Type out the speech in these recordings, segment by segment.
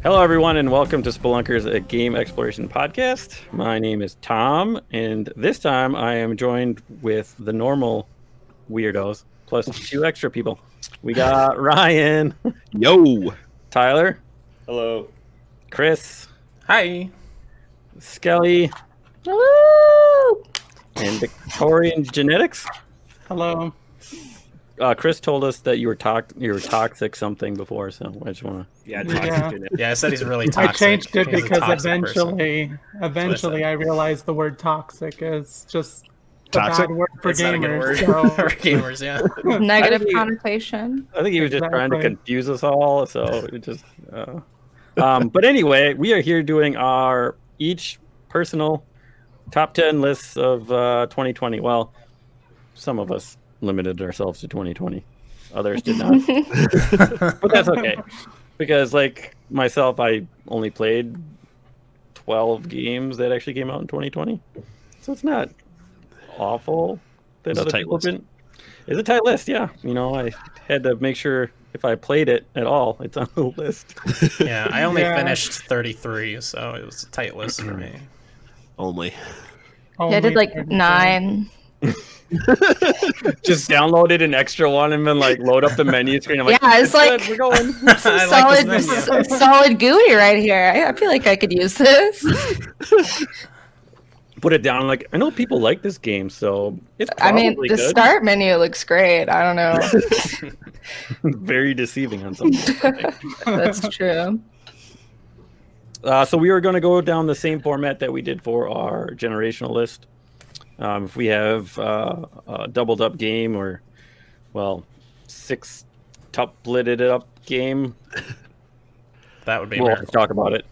Hello, everyone, and welcome to Spelunkers, a game exploration podcast. My name is Tom, and this time I am joined with the normal weirdos, plus 2 extra people. We got Ryan. Yo. Tyler. Hello. Chris. Hi. Skelly. Hello. And VictorianGenetix. Hello. Chris told us that you were toxic something before, so I just want to... Yeah, I said he's really toxic. I changed it He's a because toxic eventually I realized the word toxic is just a Toxic? bad word for It's not a good gamers. word So. for gamers, yeah. Negative connotation. I think he was just trying to confuse us all, so it just... but anyway, we are here doing our each personal top 10 lists of 2020. Well, some of us limited ourselves to 2020. Others did not. But that's okay. Because, like, myself, I only played 12 games that actually came out in 2020. So it's not awful that other people didn't. It's a tight list, yeah. You know, I had to make sure if I played it at all, it's on the list. Yeah, I only finished 33, so it was a tight list for me. Only. Yeah, I did like 9. Just downloaded an extra one and then like load up the menu screen. I'm like, yeah, it's like good, we're going. solid GUI right here. I feel like I could use this. Put it down. Like, I know people like this game, so it's probably the good. start menu looks great. I don't know. Very deceiving on some level. That's true. So we were going to go down the same format that we did for our generational list. If we have a doubled up game or, well, 6 tupletted up game, that would be we'll weird. talk about it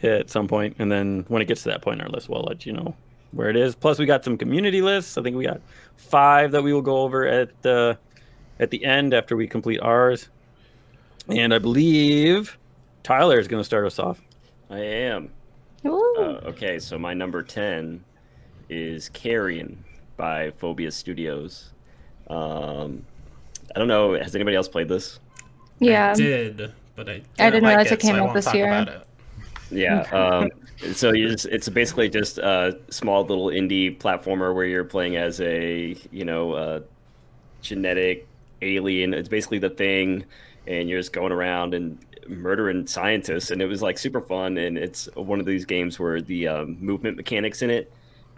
at some point. And then when it gets to that point in our list, we'll let you know where it is. Plus, we got some community lists. I think we got 5 that we will go over at the end after we complete ours. And I believe Tyler is going to start us off. I am. Okay, so my number 10 is Carrion by Phobia Studios. I don't know, has anybody else played this? Yeah. I did, but I didn't like realize it came out this year. Yeah. So it's basically just a small little indie platformer where you're playing as a genetic alien. It's basically The Thing, and you're just going around and murdering scientists, and it was like super fun. And it's one of these games where the movement mechanics in it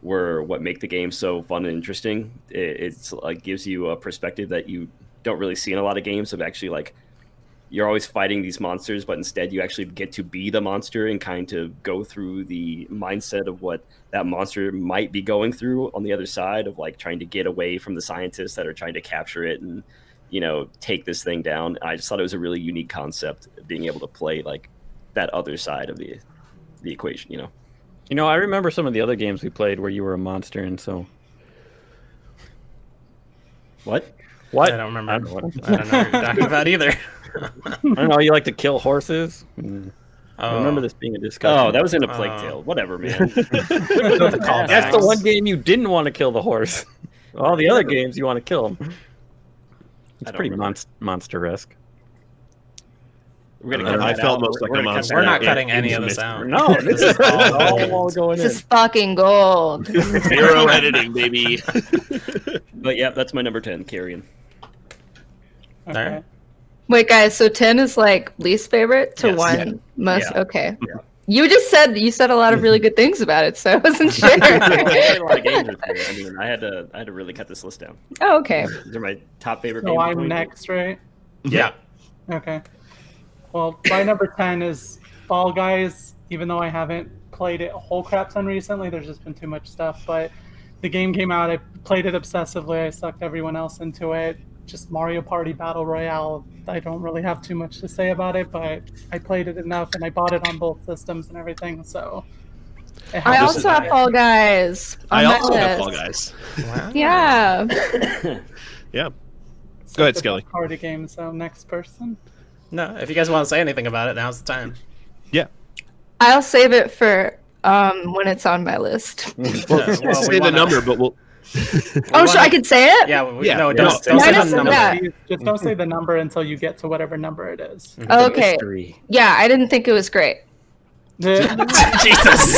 were what make the game so fun and interesting. It's like gives you a perspective that you don't really see in a lot of games, of actually like you're always fighting these monsters, but instead you actually get to be the monster and kind of go through the mindset of what that monster might be going through on the other side of like trying to get away from the scientists that are trying to capture it and, you know, take this thing down. I just thought it was a really unique concept, being able to play like that other side of the equation, you know. You know, I remember some of the other games we played where you were a monster, and so... What? I don't remember. I don't know what you're talking about either. I don't know, you like to kill horses? I remember this being a discussion. Oh, that was in a Plague Tale. Whatever, man. That's the one game you didn't want to kill the horse. All the other games you want to kill them. It's pretty monster-esque. I felt most like a monster. We're not cutting any of this out. No, this is all going in. This is fucking gold. Zero editing, baby. But yeah, that's my number 10, Carrion. Okay. All right. Wait, guys, so 10 is like least favorite to 1 most? Yeah. Okay. Yeah. You said a lot of really good things about it, so I wasn't sure. I played a lot of games this year. I mean, I had to really cut this list down. Oh, okay. These are my top favorite So games. I'm next, right? Yeah. Okay. Well, my number 10 is Fall Guys. Even though I haven't played it a whole crap ton recently, there's just been too much stuff. But the game came out, I played it obsessively, I sucked everyone else into it. Just Mario Party Battle Royale. I don't really have too much to say about it, but I played it enough, and I bought it on both systems and everything, so... I also have Fall Guys. I also have Fall Guys. Wow. Yeah. Yeah. Go ahead, Skelly. Party game, so next person. No, if you guys want to say anything about it, now's the time. Yeah. I'll save it for when it's on my list. Well, say the number, but Oh, so I could say it? Yeah, Yeah, no, yeah. don't say Minus the number. that. Just don't say the number until you get to whatever number it is. Okay. Mystery. Yeah, I didn't think it was great. Jesus. That's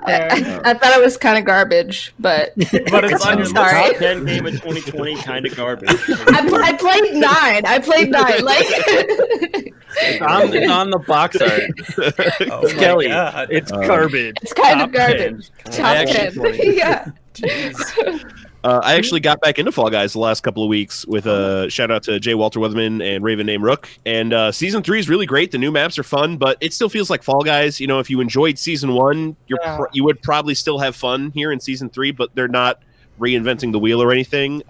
fair. I thought it was kind of garbage, but But it's on your I'm sorry. Top 10 game of 2020, kind of garbage. I played 9. I played 9. Like, It's on the box art. Oh my Skelly, God. it's garbage. it's kind Top of garbage. 10. Top 10. Yeah. I actually got back into Fall Guys the last couple of weeks with a shout out to Jay Walter Weatherman and Raven Name Rook. And season 3 is really great. The new maps are fun, but it still feels like Fall Guys. You know, if you enjoyed season 1, you would probably still have fun here in season 3, but they're not reinventing the wheel or anything.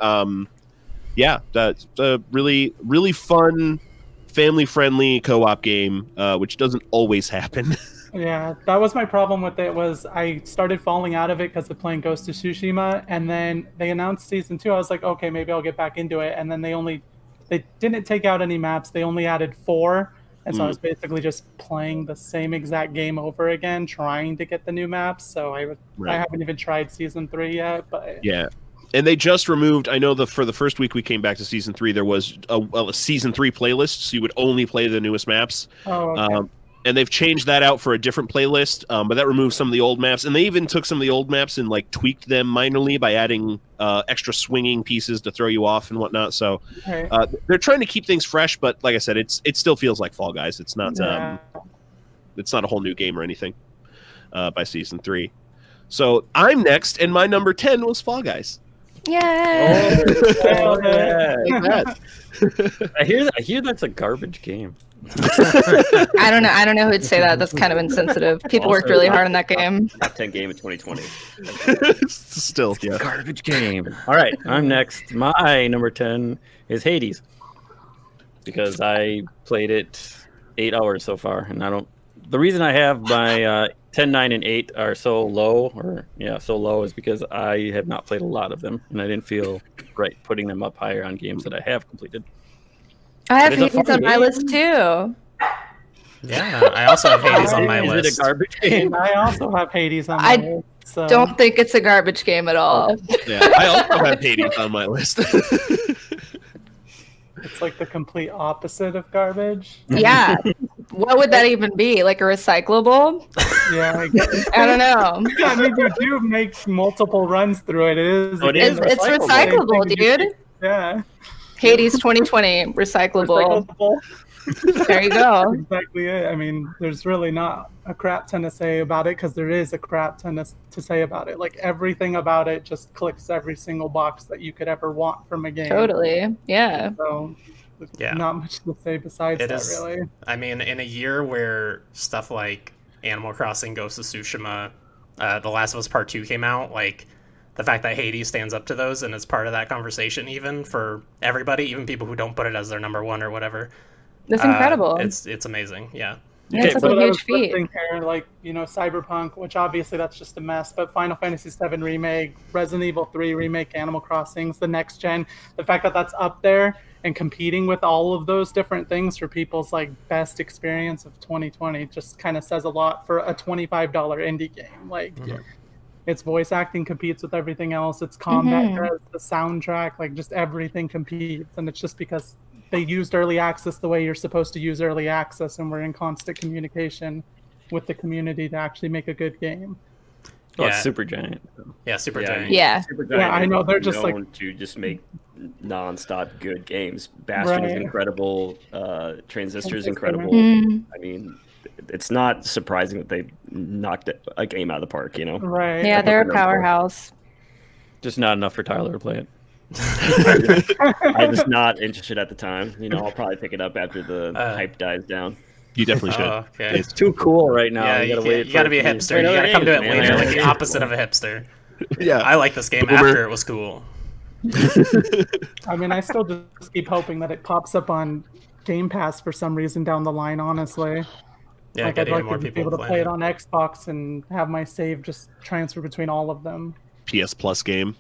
Yeah, that's a really, really fun, family-friendly co-op game, which doesn't always happen. Yeah, that was my problem with it. Was I started falling out of it because of playing Ghost of Tsushima, and then they announced season 2. I was like, okay, maybe I'll get back into it. And then they didn't take out any maps. They only added 4, and so I was basically just playing the same exact game over again, trying to get the new maps. So I haven't even tried season 3 yet. But yeah. And they just removed, I know for the first week we came back to season 3, there was a season 3 playlist, so you would only play the newest maps. Oh, okay. And they've changed that out for a different playlist, but that removes some of the old maps. And they even took some of the old maps and like tweaked them minorly by adding extra swinging pieces to throw you off and whatnot. So they're trying to keep things fresh, but like I said, it still feels like Fall Guys. It's not it's not a whole new game or anything by season 3. So I'm next, and my number 10 was Fall Guys. Yeah. Oh, yeah. Like that. I hear that's a garbage game. I don't know who'd say that. That's kind of insensitive. People worked really hard on that game. Top 10 game of 2020. Still, yeah. Garbage game. All right, I'm next. My number 10 is Hades, because I played it 8 hours so far, and I don't. The reason I have my 10, 9, and 8 are so low, so low, is because I have not played a lot of them, and I didn't feel right putting them up higher on games that I have completed. I have It is a Hades fun on my game. list too. Yeah, I also have Hades on my Is list. it a garbage game? I also have Hades on my list. So. Don't think it's a garbage game at all. Yeah, I also have Hades on my list. It's like the complete opposite of garbage. Yeah. What would that even be? Like a recyclable? Yeah, I guess. I don't know. Yeah, I mean, you do make multiple runs through it. It is. Oh, it is It's recyclable, dude. Yeah. Hades 2020 recyclable. Recyclable. There you go. Exactly it. I mean, there's really not a crap ton to say about it, because there is a crap ton to say about it. Like, everything about it just clicks every single box that you could ever want from a game. Totally. Yeah. So, Yeah. not much to say besides It that, is- really. I mean, in a year where stuff like Animal Crossing, Ghost of Tsushima, The Last of Us Part 2 came out, like, the fact that Hades stands up to those and is part of that conversation, even for everybody, even people who don't put it as their number 1 or whatever. That's incredible. It's amazing. Yeah. Yeah, it's Okay, like a I huge was feat. listening here, like, Cyberpunk, which obviously that's just a mess, but Final Fantasy VII Remake, Resident Evil 3 Remake, Animal Crossings, the next gen, the fact that that's up there and competing with all of those different things for people's like best experience of 2020 just kind of says a lot for a $25 indie game. Like, its voice acting competes with everything else. Its combat does, the soundtrack, like just everything competes, and it's just because they used early access the way you're supposed to use early access, and we're in constant communication with the community to actually make a good game. Oh, Yeah. it's Super Giant. Yeah, Super Yeah. Giant. Yeah. Yeah, I know, they're just known to just make non-stop good games. Bastion is Right. incredible. Transistor is Transistor. incredible. Mhm. I mean, it's not surprising that they knocked a game out of the park. You know, Right. Yeah, they're a powerhouse. Just not enough for Tyler to play it. I was not interested at the time. You know, I'll probably pick it up after the hype dies down. You definitely should. Oh, okay. It's too cool right now. Yeah, you gotta wait. you gotta be a hipster. You gotta come to it later, like the Yeah. opposite of a hipster. Yeah. I like this game Boomer. after it was cool. I mean, I still just keep hoping that it pops up on Game Pass for some reason down the line, honestly. Yeah, Like, get I'd even like more to be people able to playing play it on Xbox and have my save just transfer between all of them. PS Plus game.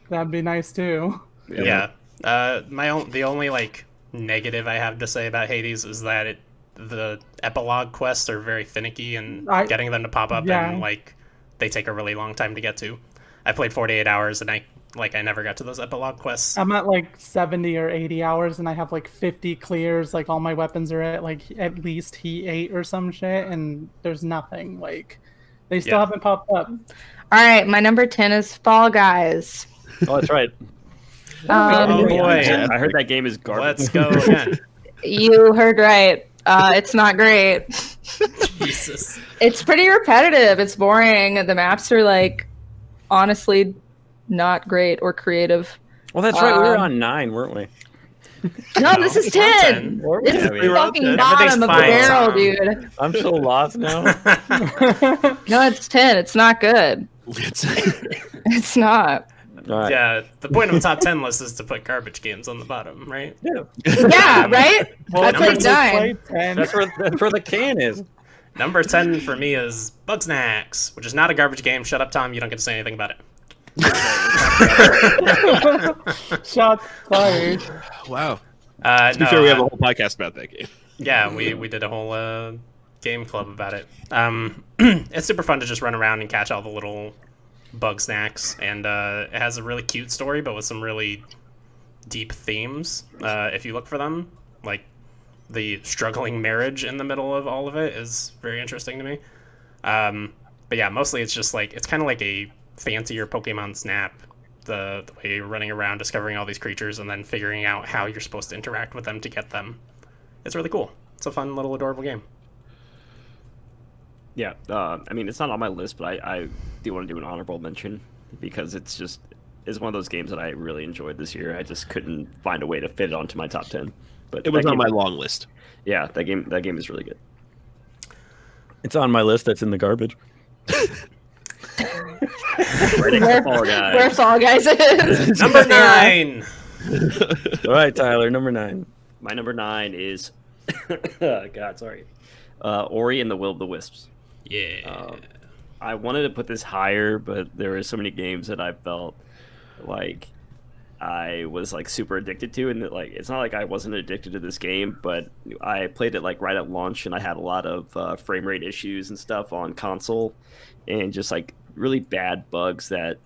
That'd be nice too. Yeah. The only like negative I have to say about Hades is that the epilogue quests are very finicky and getting them to pop up Yeah. and like they take a really long time to get to. I played 48 hours, and I never got to those epilogue quests. I'm at like 70 or 80 hours, and I have like 50 clears. Like all my weapons are at like at least heat 8 or some shit, and there's nothing. Like they still haven't popped up. All right, my number 10 is Fall Guys. Oh, that's right. Oh boy, I heard that game is garbage. Let's go again. You heard right. It's not great. Jesus. It's pretty repetitive. It's boring. The maps are like, honestly, not great or creative. Well, that's right. We were on 9, weren't we? No, this is 10. This is the fucking bottom of the barrel, dude. I'm so lost now. No, it's 10. It's not good. It's not. Right. Yeah, the point of a top 10 list is to put garbage games on the bottom, right? Yeah, right? Well, I played 9. That's where the can is. Number 10 for me is Bugsnax, which is not a garbage game. Shut up, Tom. You don't get to say anything about it. Shots fired. Wow. To be fair, we have a whole podcast about that game. Yeah, we did a whole game club about it. It's super fun to just run around and catch all the little bug snacks, and it has a really cute story, but with some really deep themes. If you look for them, like the struggling marriage in the middle of all of it is very interesting to me. But yeah, mostly it's just like, it's kind of like a fancier Pokemon Snap, the way you're running around discovering all these creatures and then figuring out how you're supposed to interact with them to get them. It's really cool. It's a fun little adorable game. Yeah, I mean, it's not on my list, but I do want to do an honorable mention because it's one of those games that I really enjoyed this year. I just couldn't find a way to fit it onto my top 10. But it was on my long list. Yeah, that game is really good. It's on my list. That's in the garbage. Where Fall Guys is. Number 9. All right, Tyler, number 9. My number 9 is God, sorry, Ori and the Will of the Wisps. Yeah. I wanted to put this higher, but there were so many games that I felt like I was like super addicted to, and that, like, it's not like I wasn't addicted to this game, but I played it like right at launch, and I had a lot of frame rate issues and stuff on console, and just like really bad bugs that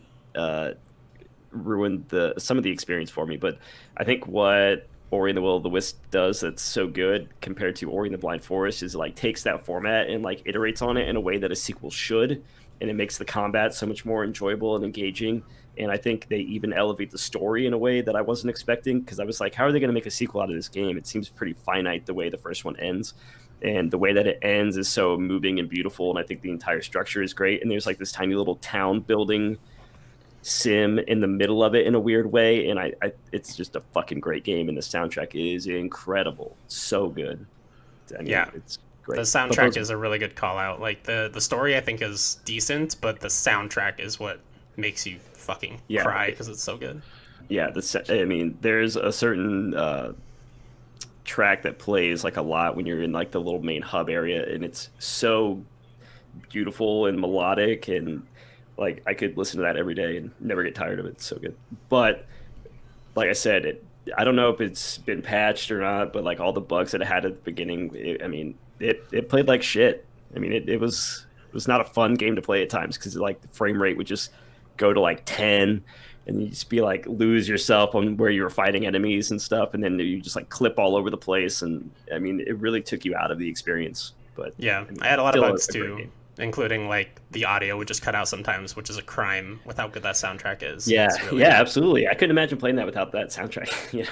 ruined some of the experience for me. But I think what Ori and the Will of the Wisp does that's so good compared to Ori and the Blind Forest is like takes that format and like iterates on it in a way that a sequel should, and it makes the combat so much more enjoyable and engaging. And I think they even elevate the story in a way that I wasn't expecting, because I was like, how are they going to make a sequel out of this game? It seems pretty finite the way the first one ends, and the way that it ends is so moving and beautiful, and I think the entire structure is great. And there's like this tiny little town building sim in the middle of it in a weird way, and it's just a fucking great game, and the soundtrack is incredible. So good. I mean, yeah, it's great. The soundtrack is a really good call out. Like the story I think is decent, but the soundtrack is what makes you fucking cry because it's so good. Yeah, I mean, there's a certain track that plays like a lot when you're in like the little main hub area, and it's so beautiful and melodic, and like I could listen to that every day and never get tired of it. It's so good. But like I said, I don't know if it's been patched or not, but like all the bugs that it had at the beginning, it played like shit. I mean, it was not a fun game to play at times, because like the frame rate would just go to like 10, and you just be like lose yourself on where you were fighting enemies and stuff, and then you just like clip all over the place, and I mean, it really took you out of the experience. But yeah, I mean, I had a lot of bugs too, including like the audio would just cut out sometimes, which is a crime with how good that soundtrack is. Yeah, really yeah, absolutely. I couldn't imagine playing that without that soundtrack.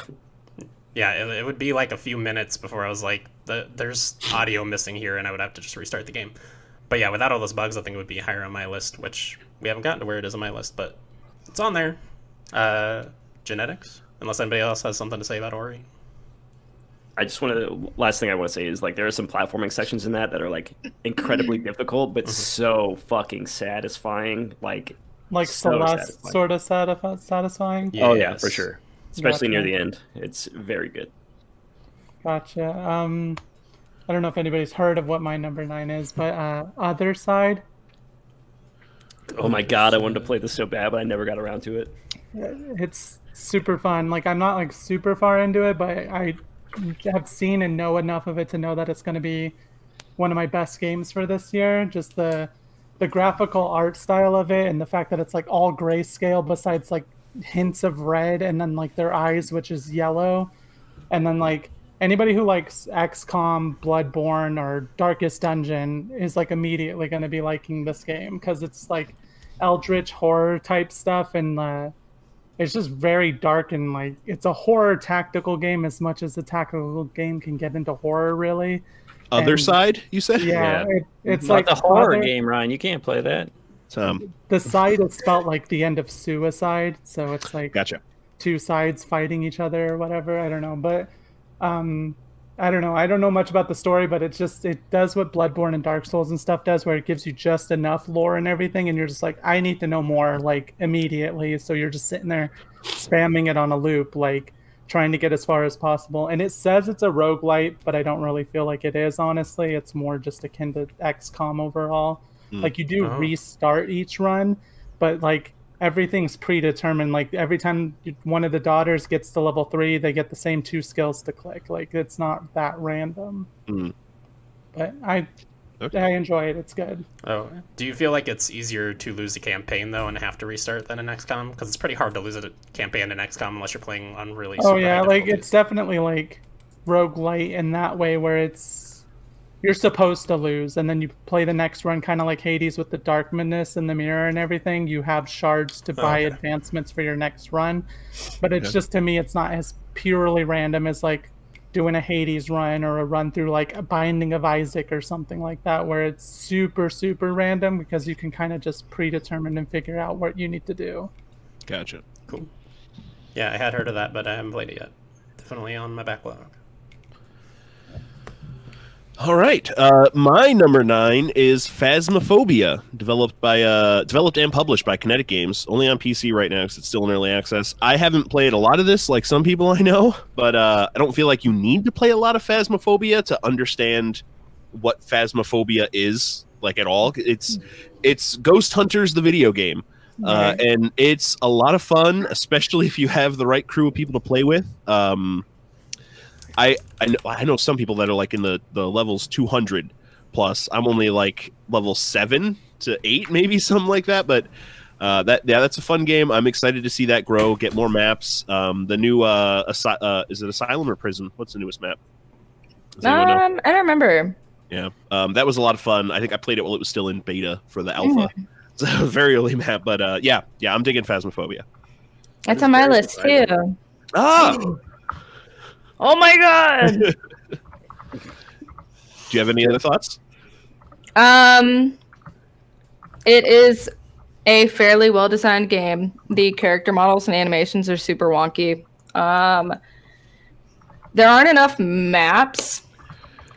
Yeah, it would be like a few minutes before I was like, there's audio missing here, and I would have to just restart the game. But yeah, without all those bugs, I think it would be higher on my list, which we haven't gotten to where it is on my list, but it's on there. Genetics, unless anybody else has something to say about Ori. Last thing I want to say is like there are some platforming sections in that are like incredibly difficult, but so fucking satisfying. Like so Celeste sort of satisfying. Yes. Oh yeah, for sure. Especially near the end, it's very good. Gotcha. I don't know if anybody's heard of what my number 9 is, but Other Side. Oh my god, I wanted to play this so bad, but I never got around to it. It's super fun. Like, I'm not like super far into it, but I have seen and know enough of it to know that it's going to be one of my best games for this year. Just the the graphical art style of it and the fact that it's like all grayscale besides like hints of red and then like their eyes, which is yellow. And then like anybody who likes XCOM, Bloodborne, or Darkest Dungeon is like immediately going to be liking this game because it's like eldritch horror type stuff, and it's just very dark, and like it's a horror tactical game as much as a tactical game can get into horror, really. Other side, you said? Yeah, it's like like a horror game, Ryan. You can't play that. The side is spelled like the end of suicide, so it's like Gotcha. two sides fighting each other or whatever. I don't know, but I don't know. I don't know much about the story, but it does what Bloodborne and Dark Souls and stuff does, where it gives you just enough lore and everything, and you're just like, I need to know more, like, immediately. So you're just sitting there spamming it on a loop, like, trying to get as far as possible. And it says it's a roguelite, but I don't really feel like it is, honestly. It's more just akin to XCOM overall. Like, you do restart each run, but, like, everything's predetermined. Like, every time one of the daughters gets to level 3, they get the same 2 skills to click. Like, it's not that random. But I enjoy it. It's good. Oh, do you feel like it's easier to lose a campaign though and have to restart than an XCOM? Because it's pretty hard to lose a campaign in XCOM unless you're playing on really super high like difficulties. it's definitely like roguelite in that way, where you're supposed to lose, and then you play the next run kind of like Hades with the darkness and the mirror and everything. You have shards to buy advancements for your next run, but it's just, to me, it's not as purely random as like doing a Hades run or a run through like a Binding of Isaac or something like that, where it's super random because you can kind of just predetermine and figure out what you need to do. Gotcha. Cool. Yeah, I had heard of that, but I haven't played it yet. Definitely on my backlog. All right, my number 9 is Phasmophobia, developed and published by Kinetic Games, only on PC right now because it's still in early access. I haven't played a lot of this, like some people I know, but I don't feel like you need to play a lot of Phasmophobia to understand what Phasmophobia is, like, at all. It's Ghost Hunters, the video game, and it's a lot of fun, especially if you have the right crew of people to play with. I know some people that are like in the levels 200 plus. I'm only like level 7 to 8, maybe something like that. But that's a fun game. I'm excited to see that grow, get more maps. The new is it Asylum or Prison? What's the newest map? I don't remember. Yeah, that was a lot of fun. I think I played it while it was still in beta for the alpha. So a very early map, but yeah, I'm digging Phasmophobia. That's on my list too. Oh my god! Do you have any other thoughts? It is a fairly well-designed game. The character models and animations are super wonky. There aren't enough maps,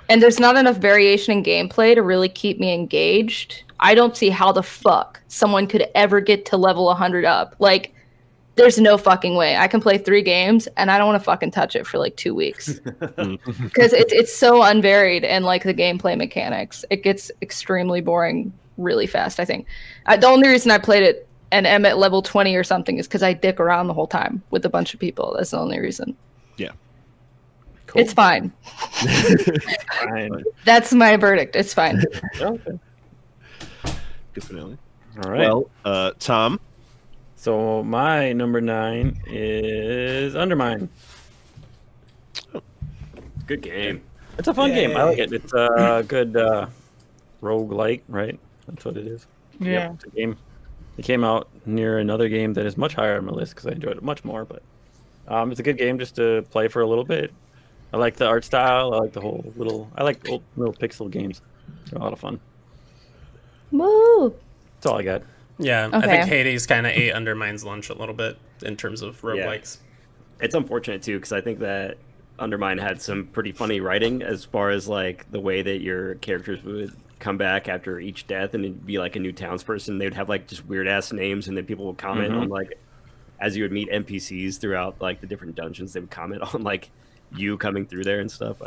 and there's not enough variation in gameplay to really keep me engaged. I don't see how the fuck someone could ever get to level 100 up. Like, there's no fucking way. I can play 3 games, and I don't want to fucking touch it for like 2 weeks. Because it's so unvaried, and like the gameplay mechanics. It gets extremely boring really fast, I think. The only reason I played it and am at level 20 or something is because I dick around the whole time with a bunch of people. That's the only reason. Yeah. Cool. It's fine. Fine. That's my verdict. It's fine. Okay. Good finale. All right. Well, Tom. So my number 9 is Undermine. Good game. It's a fun game. I like it. It's a good roguelike, right? That's what it is. Yeah. It's a game. It came out near another game that is much higher on my list because I enjoyed it much more. But it's a good game just to play for a little bit. I like the art style. I like the whole I like old little pixel games. They're a lot of fun. Woo! That's all I got. Yeah, Okay. I think Hades kind of ate Undermine's lunch a little bit in terms of roguelikes. It's unfortunate too because I think that Undermine had some pretty funny writing as far as like the way that your characters would come back after each death and it'd be like a new townsperson. They would have like just weird ass names, and then people would comment on like as you would meet NPCs throughout like the different dungeons. They would comment on like you coming through there and stuff.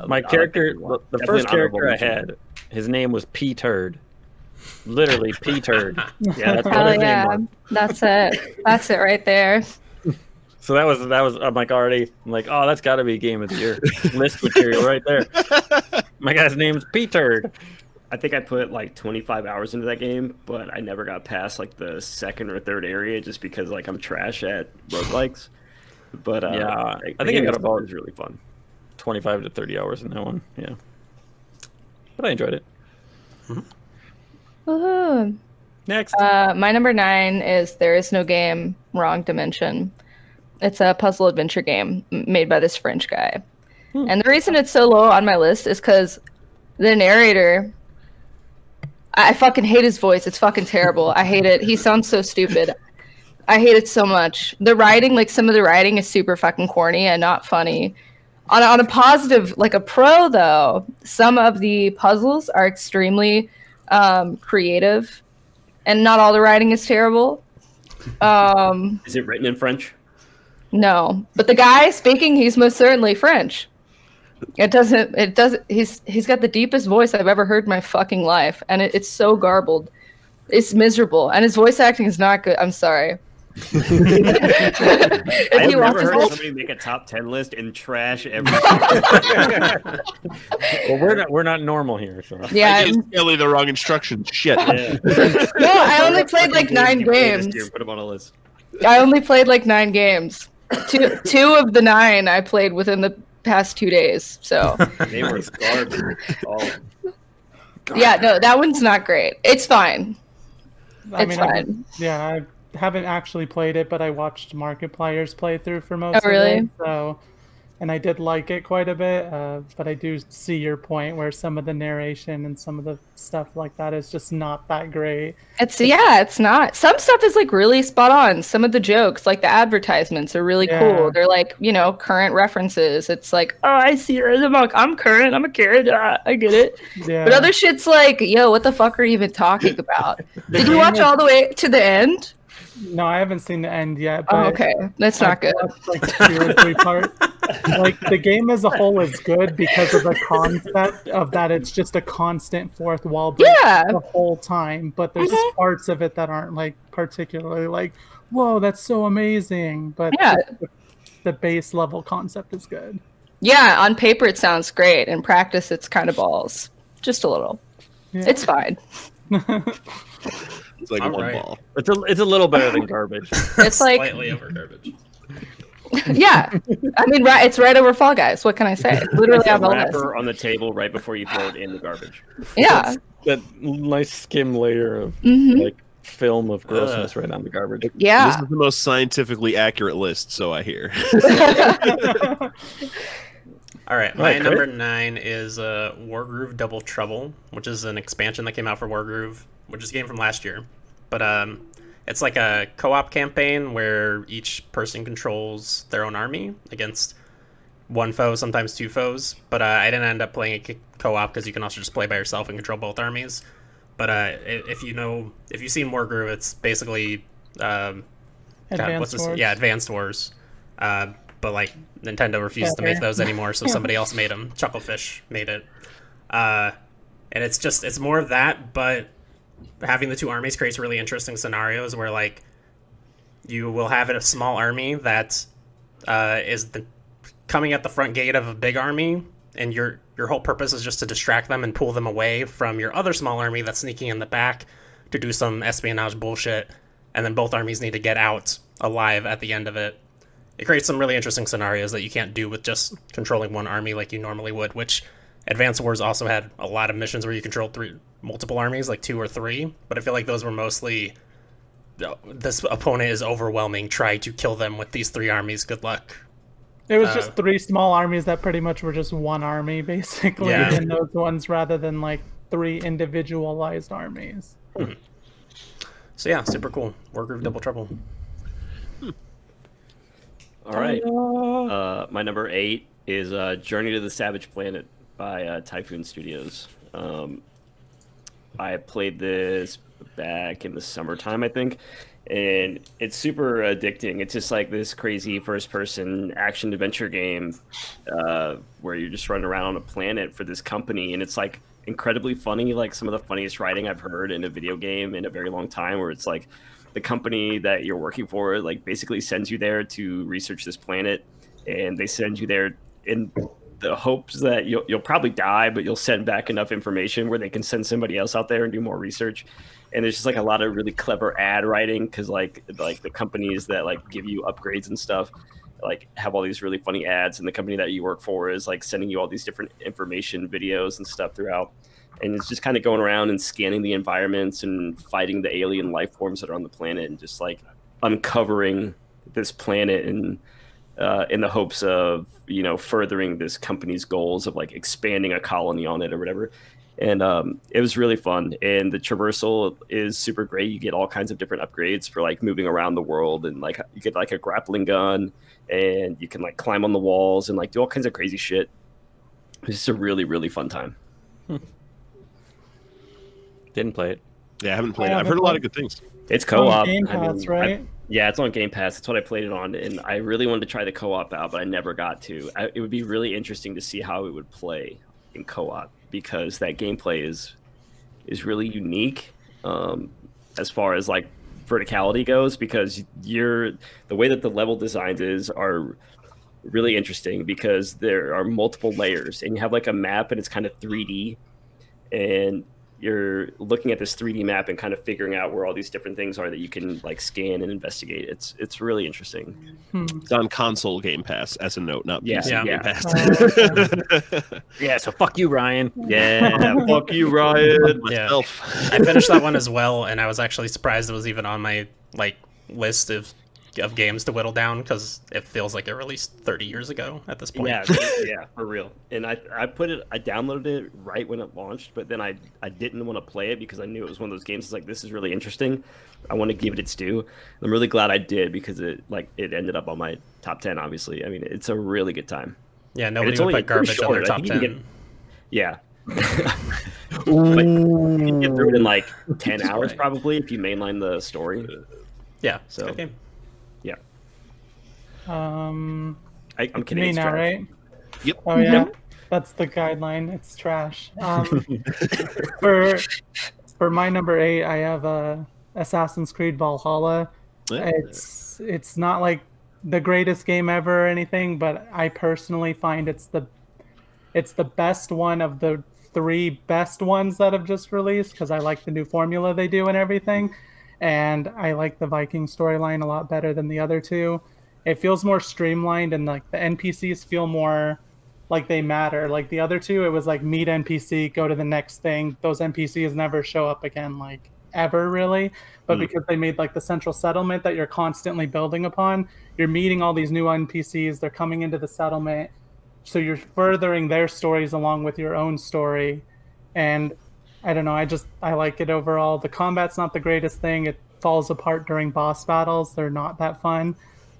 My character, the first character I had, his name was P Turd. Literally P Turd. Yeah, that's what Hell his yeah. name was. That's it. That's it right there. So that was I'm like already like, oh, that's got to be Game of the Year list material right there. My guy's name's P Turd. I think I put like 25 hours into that game, but I never got past like the second or third area just because like I'm trash at roguelikes. But yeah, I the think I game got itself about is really fun. 25 to 30 hours in that one. Yeah, but I enjoyed it. Woohoo. Next, My number 9 is There Is No Game, Wrong Dimension. It's a puzzle adventure game made by this French guy. And the reason it's so low on my list is because the narrator, I fucking hate his voice. It's fucking terrible. I hate it. He sounds so stupid. I hate it so much. The writing, like some of the writing is super fucking corny and not funny. On a positive, like a pro though, some of the puzzles are extremely creative, and not all the writing is terrible. Is it written in French? No, but the guy speaking, he's most certainly French. He's got the deepest voice I've ever heard in my fucking life, and it's so garbled. It's miserable, and his voice acting is not good. I'm sorry. I've never heard somebody make a top 10 list and trash every. well, we're not normal here, so Yeah, I gave Skelly the wrong instructions. Shit. Yeah. no, I only played like 9 games. Put them on a list. I only played like 9 games. Two of the 9 I played within the past 2 days. So They were garbage. yeah, no, that one's not great. It's fine. It's fine. I haven't actually played it, but I watched Markiplier's playthrough for most Oh, really? of it. So, and I did like it quite a bit. But I do see your point where some of the narration and some of the stuff like that is just not that great. It's not. Some stuff is like really spot on. Some of the jokes, like the advertisements, are really cool. They're like, current references. It's like, oh, I see her. I'm current. I'm a kid. I get it. Yeah. But other shit's like, yo, what the fuck are you even talking about? Did you watch all the way to the end? No, I haven't seen the end yet. But Oh, okay. That's not good. Like 2 or 3 parts. Like the game as a whole is good because of the concept of that it's just a constant fourth wall break the whole time. But there's parts of it that aren't like particularly like, whoa, that's so amazing. But the base level concept is good. Yeah, on paper it sounds great. In practice, it's kind of balls. Just a little. Yeah. It's fine. It's like one ball. It's a little better than garbage. It's like slightly over garbage. Yeah, I mean, it's right over Fall Guys. What can I say? Literally on the list. Wrapper on the table right before you throw it in the garbage. Yeah, that nice skim layer of like film of grossness right on the garbage. Yeah, this is the most scientifically accurate list, so I hear. All right, my number 9 is Wargroove Double Trouble, which is an expansion that came out for Wargroove, which is a game from last year. But it's like a co-op campaign where each person controls their own army against one foe, sometimes 2 foes. But I didn't end up playing a co-op because you can also just play by yourself and control both armies. But if you've seen Wargroove, it's basically Advanced Wars. Yeah, Advanced Wars. But like Nintendo refuses to make those anymore, so somebody else made them. Chucklefish made it, and it's more of that. But having the 2 armies creates really interesting scenarios where like you will have a small army that is coming at the front gate of a big army, and your whole purpose is just to distract them and pull them away from your other small army that's sneaking in the back to do some espionage bullshit, and then both armies need to get out alive at the end of it. It creates some really interesting scenarios that you can't do with just controlling one army like you normally would, which Advanced Wars also had a lot of missions where you controlled multiple armies, like 2 or 3, but I feel like those were mostly, this opponent is overwhelming, try to kill them with these 3 armies, good luck. It was just 3 small armies that pretty much were just one army, basically, in those ones, rather than like 3 individualized armies. Mm-hmm. So yeah, super cool. Wargroove Double Trouble. All right. My number 8 is Journey to the Savage Planet by Typhoon Studios. I played this back in the summertime, I think, and it's super addicting. It's just like this crazy first-person action-adventure game where you're just running around on a planet for this company, and it's like incredibly funny, like some of the funniest writing I've heard in a video game in a very long time, where it's like the company that you're working for like basically sends you there to research this planet, and they send you there, and the hopes that you'll probably die, but you'll send back enough information where they can send somebody else out there and do more research. And there's just like a lot of really clever ad writing because like the companies that like give you upgrades and stuff like have all these really funny ads, and the company that you work for is like sending you all these different information videos and stuff throughout. And it's just kind of going around and scanning the environments and fighting the alien life forms that are on the planet and just like uncovering this planet and in the hopes of, you know, furthering this company's goals of like expanding a colony on it or whatever. And it was really fun. And the traversal is super great. You get all kinds of different upgrades for like moving around the world, and like you get like a grappling gun, and you can like climb on the walls and like do all kinds of crazy shit. It's just a really, really fun time. Didn't play it. Yeah, I haven't played it. I've heard a lot of good things. It's co-op. Game Pass, right? Yeah, it's on Game Pass. That's what I played it on, and I really wanted to try the co-op out, but I never got to. It would be really interesting to see how it would play in co-op, because that gameplay is really unique as far as like verticality goes, because the way that the level designs are really interesting because there are multiple layers, and you have like a map and it's kind of 3D, and you're looking at this 3D map and kind of figuring out where all these different things are that you can like scan and investigate. It's really interesting. It's on console Game Pass, as a note, not PC Game Pass. Yeah, so fuck you, Ryan. Yeah, fuck you, Ryan. Myself. I finished that one as well, and I was actually surprised it was even on my like list of games to whittle down, because it feels like it released 30 years ago at this point. Yeah, for real. And I downloaded it right when it launched, but then I didn't want to play it because I knew it was one of those games that's like, this is really interesting. I want to give it its due. I'm really glad I did, because it ended up on my top 10, obviously. I mean, it's a really good time. Yeah, nobody would put garbage on their top 10. Yeah. But you can get through it in like 10 hours probably if you mainline the story. Yeah, so good game. Yeah. I'm kidding. Me it's now, trash. right? Yep. Oh yeah, that's the guideline. It's trash. For my number 8, I have Assassin's Creed Valhalla. It's not like the greatest game ever or anything, but I personally find it's the best one of the 3 best ones that have just released, because I like the new formula they do and everything. And I like the Viking storyline a lot better than the other 2. It feels more streamlined, and like the NPCs feel more like they matter. Like the other 2, it was like meet NPC, go to the next thing. Those NPCs never show up again, like ever really. But because they made like the central settlement that you're constantly building upon, you're meeting all these new NPCs. They're coming into the settlement, so you're furthering their stories along with your own story. And I don't know, I like it overall. The combat's not the greatest thing. It falls apart during boss battles. They're not that fun.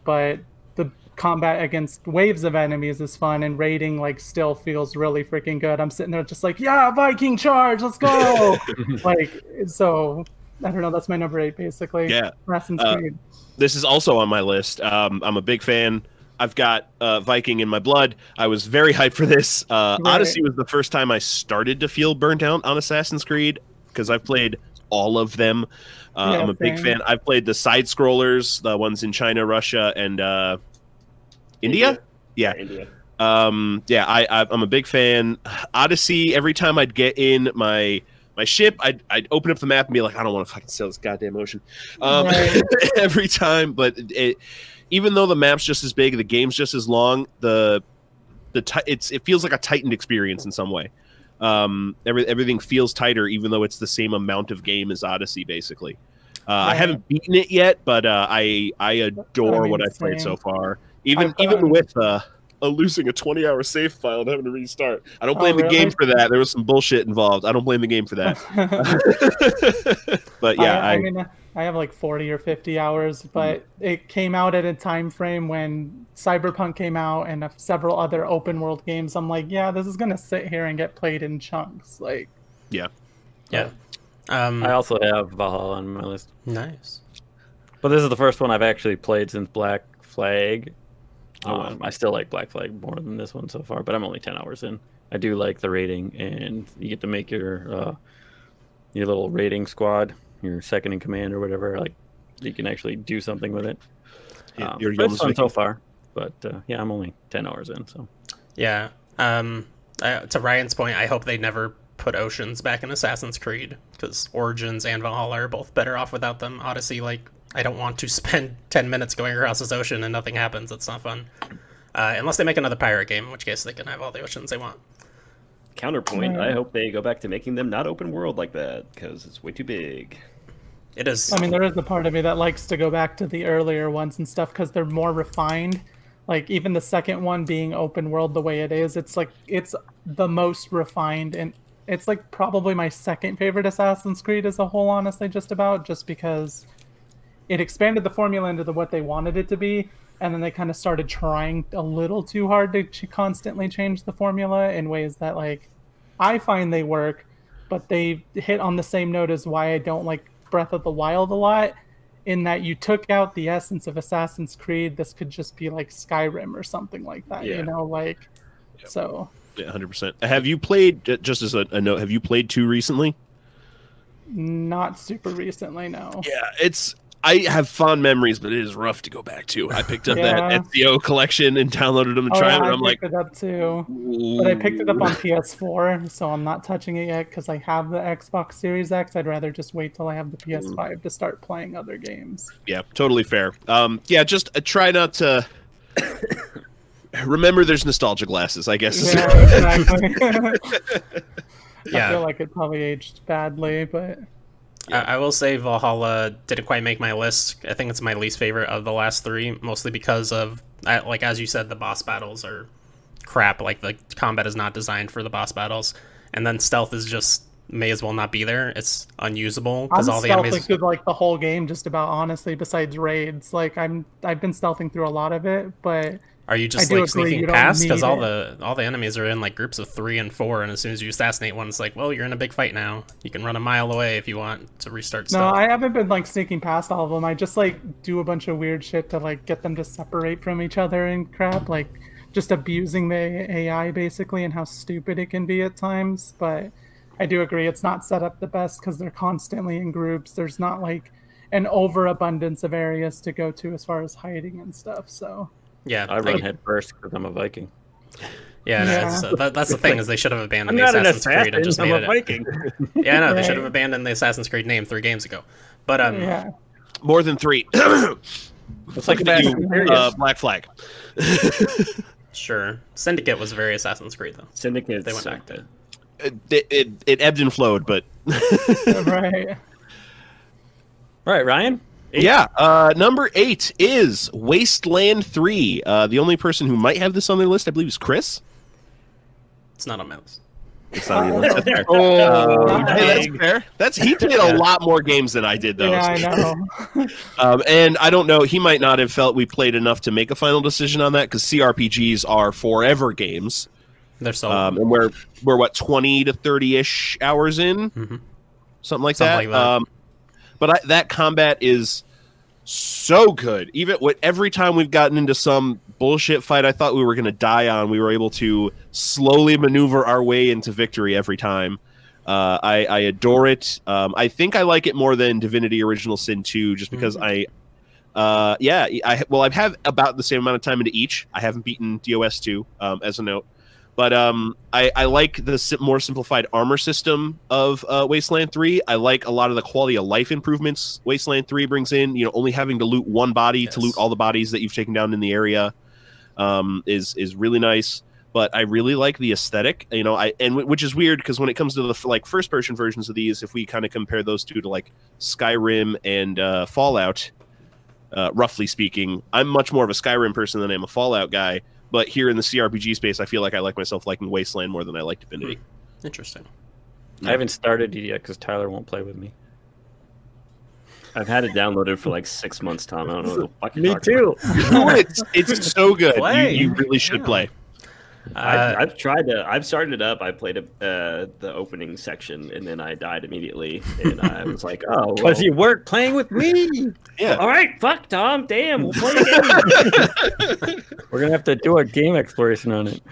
But the combat against waves of enemies is fun, and raiding like still feels really freaking good. I'm sitting there just like, yeah, Viking charge, let's go. Like, so I don't know, that's my number 8 basically. Yeah. Assassin's Creed. This is also on my list. I'm a big fan. I've got Viking in my blood. I was very hyped for this. Odyssey was the first time I started to feel burnt out on Assassin's Creed, because I've played all of them. I'm a big fan. I've played the side scrollers, the ones in China, Russia, and India. Yeah, India. I'm a big fan. Odyssey. Every time I'd get in my ship, I'd open up the map and be like, I don't want to fucking sail this goddamn ocean. Every time, but even though the map's just as big, the game's just as long, it feels like a tightened experience in some way. Everything feels tighter, even though it's the same amount of game as Odyssey, basically. I haven't beaten it yet, but I adore what I've played so far. Even with losing a 20-hour save file and having to restart. I don't blame the game for that. There was some bullshit involved. I don't blame the game for that. But yeah, I mean, I have like 40 or 50 hours, but it came out at a time frame when Cyberpunk came out and several other open world games. I'm like, yeah, this is gonna sit here and get played in chunks. Like, yeah. I also have Valhalla on my list. Nice. But this is the first one I've actually played since Black Flag. I still like Black Flag more than this one so far, but I'm only 10 hours in. I do like the raiding, and you get to make your little raiding squad, your second in command or whatever. Like, you can actually do something with it. You're it's fun so far, but yeah, I'm only 10 hours in. So yeah, To Ryan's point, I hope they never put oceans back in Assassin's Creed, because Origins and Valhalla are both better off without them. Odyssey, like, I don't want to spend 10 minutes going across this ocean and nothing happens. It's not fun. Unless they make another pirate game, in which case they can have all the oceans they want. Counterpoint, I hope they go back to making them not open world like that, because it's way too big. It is. I mean, there is the part of me that likes to go back to the earlier ones and stuff because they're more refined. Like, even the second one being open world the way it is, it's like, it's the most refined, and it's like probably my second favorite Assassin's Creed as a whole, honestly, just because it expanded the formula into what they wanted it to be, and then they kind of started trying a little too hard to constantly change the formula in ways that, like, I find they work, but they hit on the same note as why I don't like Breath of the Wild a lot, in that you took out the essence of Assassin's Creed. This could just be like Skyrim or something like that, you know, like, so. Yeah, 100%. Have you played, just as a note, have you played 2 recently? Not super recently, no. Yeah, I have fond memories, but it is rough to go back to. I picked up that SEO collection and downloaded them and tried them, and I'm like... I picked it up too. But I picked it up on PS4, so I'm not touching it yet because I have the Xbox Series X. I'd rather just wait till I have the PS5 to start playing other games. Yeah, totally fair. Yeah, just try not to... Remember there's nostalgia glasses, I guess. Yeah, exactly. I feel like it probably aged badly, but... Yeah. I will say Valhalla didn't quite make my list. I think it's my least favorite of the last 3, mostly because of, like, as you said, the boss battles are crap. Like, the combat is not designed for the boss battles. And then stealth is just, may as well not be there. It's unusable because all the enemies... through, like, the whole game, just about, honestly, besides raids. Like, I've been stealthing through a lot of it, but... Are you just like sneaking past? Because all the enemies are in like groups of 3 and 4, and as soon as you assassinate one, it's like, well, you're in a big fight now. You can run a mile away if you want to restart stuff. No, I haven't been like sneaking past all of them. I just like do a bunch of weird shit to like get them to separate from each other and crap, like just abusing the AI basically and how stupid it can be at times. But I do agree it's not set up the best because they're constantly in groups. There's not like an overabundance of areas to go to as far as hiding and stuff. So. Yeah, I run head first because I'm a Viking. Yeah, that's the thing, is they should have abandoned the Assassin's Creed and just made it. Viking. Yeah, no, they should have abandoned the Assassin's Creed name 3 games ago. But more than 3. It's like Black Flag. Sure, Syndicate was very Assassin's Creed though. Syndicate, they went back to it ebbed and flowed, but right. Right, Ryan. 8? Yeah, number 8 is Wasteland 3. The only person who might have this on their list, I believe, is Chris. It's not on my list. It's not on your list. Hey, that's fair. He played a lot more games than I did, though. Yeah, I know. And I don't know, he might not have felt we played enough to make a final decision on that, because CRPGs are forever games. They're so and we're what, 20 to 30-ish hours in? Mm-hmm. Something like that. But that combat is so good. Even every time we've gotten into some bullshit fight I thought we were going to die on, we were able to slowly maneuver our way into victory every time. I adore it. I think I like it more than Divinity Original Sin 2, just because I've had about the same amount of time into each. I haven't beaten DOS 2, as a note. But I like the more simplified armor system of Wasteland 3. I like a lot of the quality of life improvements Wasteland 3 brings in. You know, only having to loot one body to loot all the bodies that you've taken down in the area is really nice. But I really like the aesthetic, you know, which is weird because when it comes to the like first person versions of these, if we kind of compare those two to like Skyrim and Fallout, roughly speaking, I'm much more of a Skyrim person than I'm a Fallout guy. But here in the CRPG space, I feel like I like myself liking Wasteland more than I like Divinity. Interesting. I haven't started it yet because Tyler won't play with me. I've had it downloaded for like 6 months, Tom. I don't know what the fuck Me too. It's so good. You really should play. I've tried to. I've started it up. I played the opening section, and then I died immediately. And I was like, "Oh, because you weren't playing with me." Yeah. All right, fuck Tom. Damn, we'll play a game. We're gonna have to do a game exploration on it.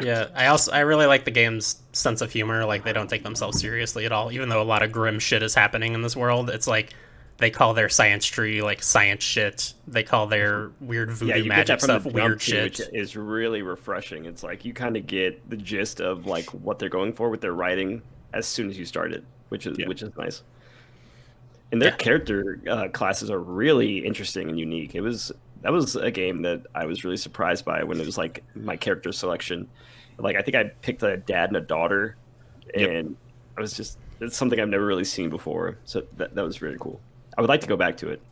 Yeah, I really like the game's sense of humor. Like, they don't take themselves seriously at all, even though a lot of grim shit is happening in this world. It's like they call their science tree like science shit. They call their weird voodoo magic stuff weird shit. Which is really refreshing. It's like you kind of get the gist of like what they're going for with their writing as soon as you start it, which is nice. And their character classes are really interesting and unique. That was a game that I was really surprised by when it was like my character selection. Like I think I picked a dad and a daughter, and I was just it's something I've never really seen before. So that was really cool. I would like to go back to it.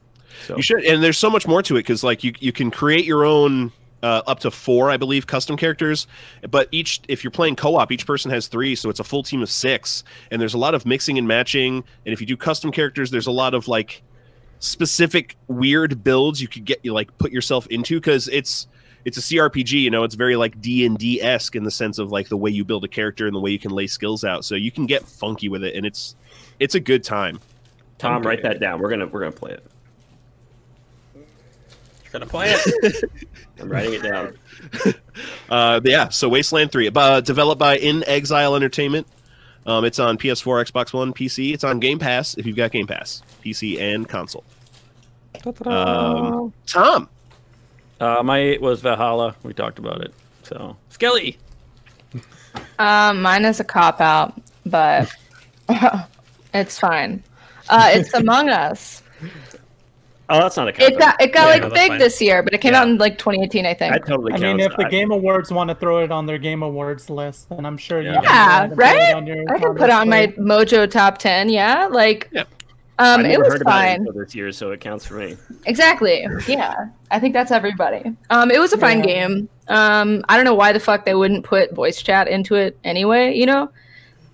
So. You should, and there's so much more to it because like you can create your own up to 4, I believe, custom characters. But if you're playing co-op, each person has 3, so it's a full team of 6. And there's a lot of mixing and matching. And if you do custom characters, there's a lot of like specific weird builds you could put yourself into because it's a CRPG. You know, it's very like D&D-esque in the sense of like the way you build a character and the way you can lay skills out. So you can get funky with it, and it's a good time. Tom, write that down. We're gonna play it. You're gonna play it. I'm writing it down. Yeah. So Wasteland 3, developed by In Exile Entertainment. It's on PS4, Xbox One, PC. It's on Game Pass if you've got Game Pass, PC and console. Tom. My 8 was Valhalla. We talked about it. So Skelly. Mine is a cop out, but it's fine. It's Among Us. Oh, that's not a cop out. It got big this year, but it came out in like 2018, I think. That totally counts. I mean, if the Game Awards want to throw it on their Game Awards list, then I'm sure you can right? I can put it on my Mojo top 10. Yeah, like. Yeah. It was fine this year, so it counts for me. Exactly. Yeah, I think that's everybody. It was a fine game. I don't know why the fuck they wouldn't put voice chat into it anyway. You know.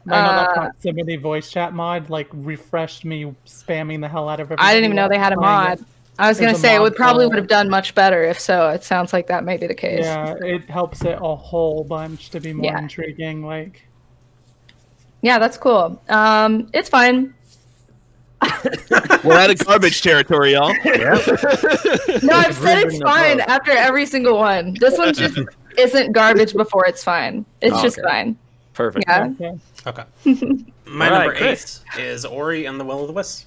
That proximity voice chat mod like refreshed me spamming the hell out of everybody. I didn't even know they had a mod. I was going to say it would have done much better if so. It sounds like that may be the case. Yeah, it helps it a whole bunch to be more intriguing. Like, yeah, that's cool. It's fine. We're out of garbage territory, y'all. No, I've said it's fine after every single one. This one just isn't garbage before it's fine. It's just fine. Perfect. Yeah. Okay. My number 8 is Ori and the Will of the Wisps.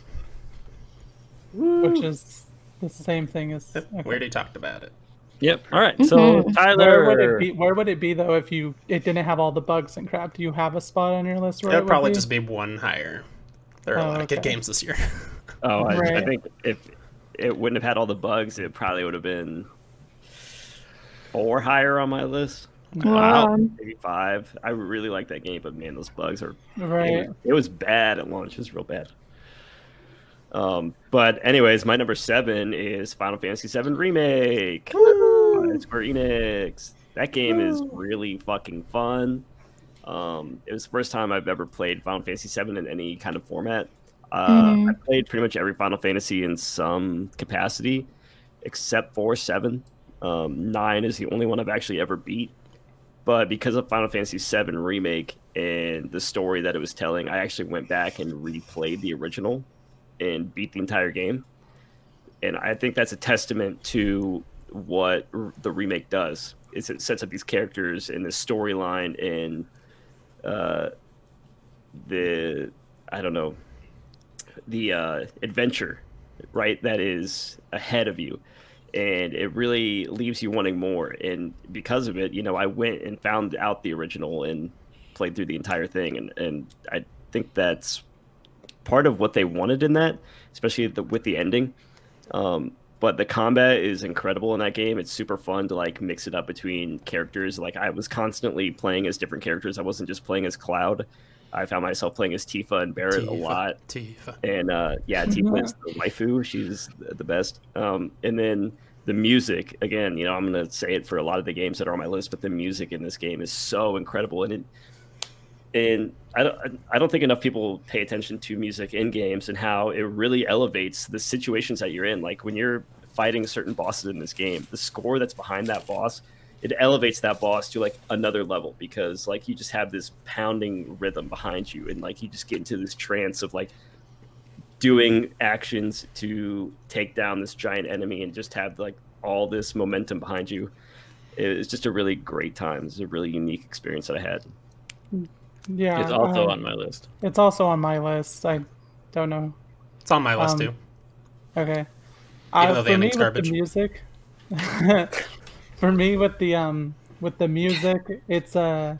Which is the same thing as... We already talked about it. Yep. All right. So, Tyler... Where would it be, though, if it didn't have all the bugs and crap? Do you have a spot on your list where it would probably just be one higher. There are a lot of good games this year. I think if it wouldn't have had all the bugs, it probably would have been 4 higher on my list. Wow. Maybe 5. I really like that game, but man, those bugs are... Right. It was bad at launch. It was real bad. But anyways, my number 7 is Final Fantasy VII Remake by Square Enix. That game is really fucking fun. It was the first time I've ever played Final Fantasy VII in any kind of format. I played pretty much every Final Fantasy in some capacity, except for 7. 9 is the only one I've actually ever beat. But because of Final Fantasy VII Remake and the story that it was telling, I actually went back and replayed the original and beat the entire game. And I think that's a testament to what the remake does. It sets up these characters and this storyline and the adventure, right, that is ahead of you. And it really leaves you wanting more. And because of it, I went and found out the original and played through the entire thing. And I think that's part of what they wanted in that, especially with the ending. But the combat is incredible in that game. It's super fun to like mix it up between characters. Like I was constantly playing as different characters. I wasn't just playing as Cloud. I found myself playing as Tifa and Barret a lot. And Tifa is the waifu. She's the best. And then the music, again, I'm going to say it for a lot of the games that are on my list, but the music in this game is so incredible. And I don't think enough people pay attention to music in games and how it really elevates the situations that you're in. Like when you're fighting certain bosses in this game, the score that's behind that boss, it elevates that boss to like another level because like you just have this pounding rhythm behind you and like you just get into this trance of like doing actions to take down this giant enemy and just have like all this momentum behind you. It's just a really great time. It's a really unique experience that I had. Yeah, it's also on my list. It's also on my list. I don't know. It's on my list too. Okay. Even though the For me, ending's with garbage. the music, for me with the music, it's I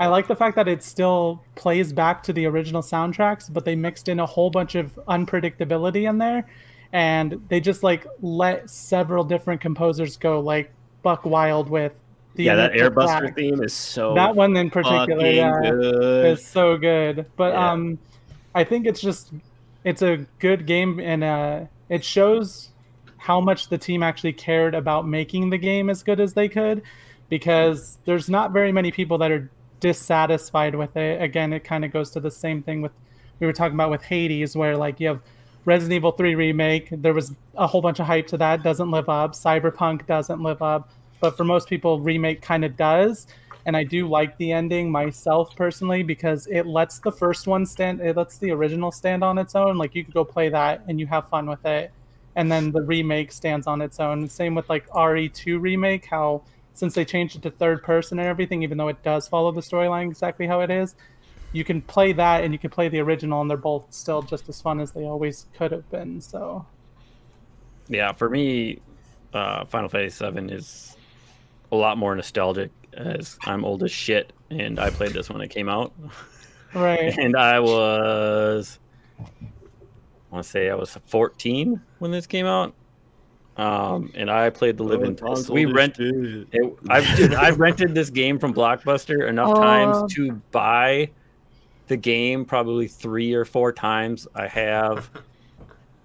like the fact that it still plays back to the original soundtracks, but they mixed in a whole bunch of unpredictability in there, and they just like let several different composers go like buck wild with the Yeah, that initial Airbuster track. theme is so That one in particular, fucking yeah, good. is so good. But Yeah. I think it's a good game, and it shows how much the team actually cared about making the game as good as they could, because there's not very many people that are dissatisfied with it. Again, it kind of goes to the same thing with we were talking about with Hades, where like you have Resident Evil 3 remake, there was a whole bunch of hype to that, doesn't live up. Cyberpunk doesn't live up, but for most people, remake kind of does. And I do like the ending myself personally, because it lets the first one stand, it lets the original stand on its own. Like you could go play that and you have fun with it, and then the remake stands on its own. Same with like RE2 remake, how since they changed it to third person and everything, even though it does follow the storyline exactly how it is, you can play that and you can play the original, and they're both still just as fun as they always could have been. So Yeah, for me, Final Fantasy VII is a lot more nostalgic, as I'm old as shit, and I played this when it came out. right. And I want to say I was 14 when this came out. And I played the living. I've rented this game from Blockbuster enough times to buy the game probably 3 or 4 times. I have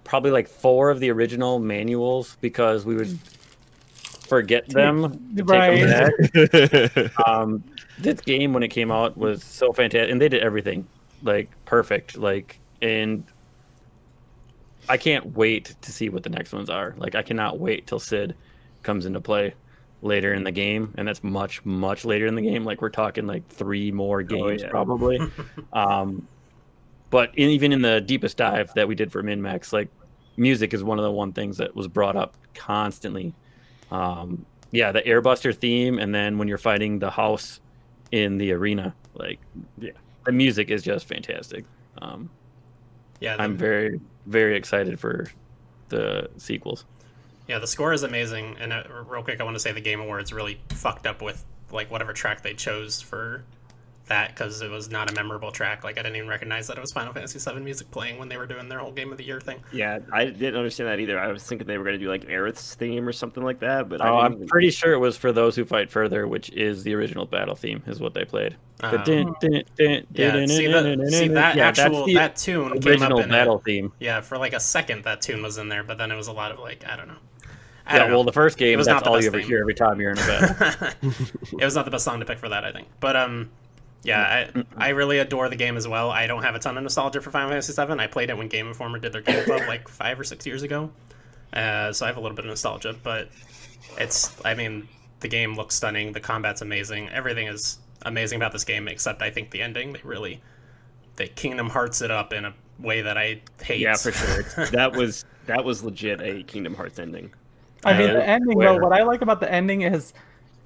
probably like 4 of the original manuals because we would forget them to take them back. This game when it came out was so fantastic, and they did everything like perfect. Like, and I can't wait to see what the next ones are. Like, I cannot wait till Sid comes into play later in the game, and that's much, much later in the game. Like, we're talking like 3 more games probably. But even in the deepest dive that we did for MinMax, like, music is one of the things that was brought up constantly. Yeah, the Airbuster theme, and then when you're fighting the house in the arena, like, yeah, the music is just fantastic. I'm very, very excited for the sequels. Yeah, the score is amazing. And real quick, I want to say the Game Awards really fucked up with like whatever track they chose for that, because it was not a memorable track. Like, I didn't even recognize that it was Final Fantasy VII music playing when they were doing their whole Game of the Year thing. Yeah, I didn't understand that either. I was thinking they were going to do like Aerith's theme or something like that, but I'm pretty sure it was For Those Who Fight Further, which is the original battle theme, is what they played. That tune came original up in battle theme. Yeah, for like a second that tune was in there, but then it was a lot of like, I don't know. Well, the first game, was that's not all you ever hear every time you're in a battle. It was not the best song to pick for that, I think. But yeah, I really adore the game as well. I don't have a ton of nostalgia for Final Fantasy VII. I played it when Game Informer did their Game Club like 5 or 6 years ago. So I have a little bit of nostalgia, but I mean, the game looks stunning. The combat's amazing. Everything is amazing about this game, except I think the ending. They Kingdom Hearts it up in a way that I hate. Yeah, for sure. that was legit a Kingdom Hearts ending. I mean, the ending, though, what I like about the ending is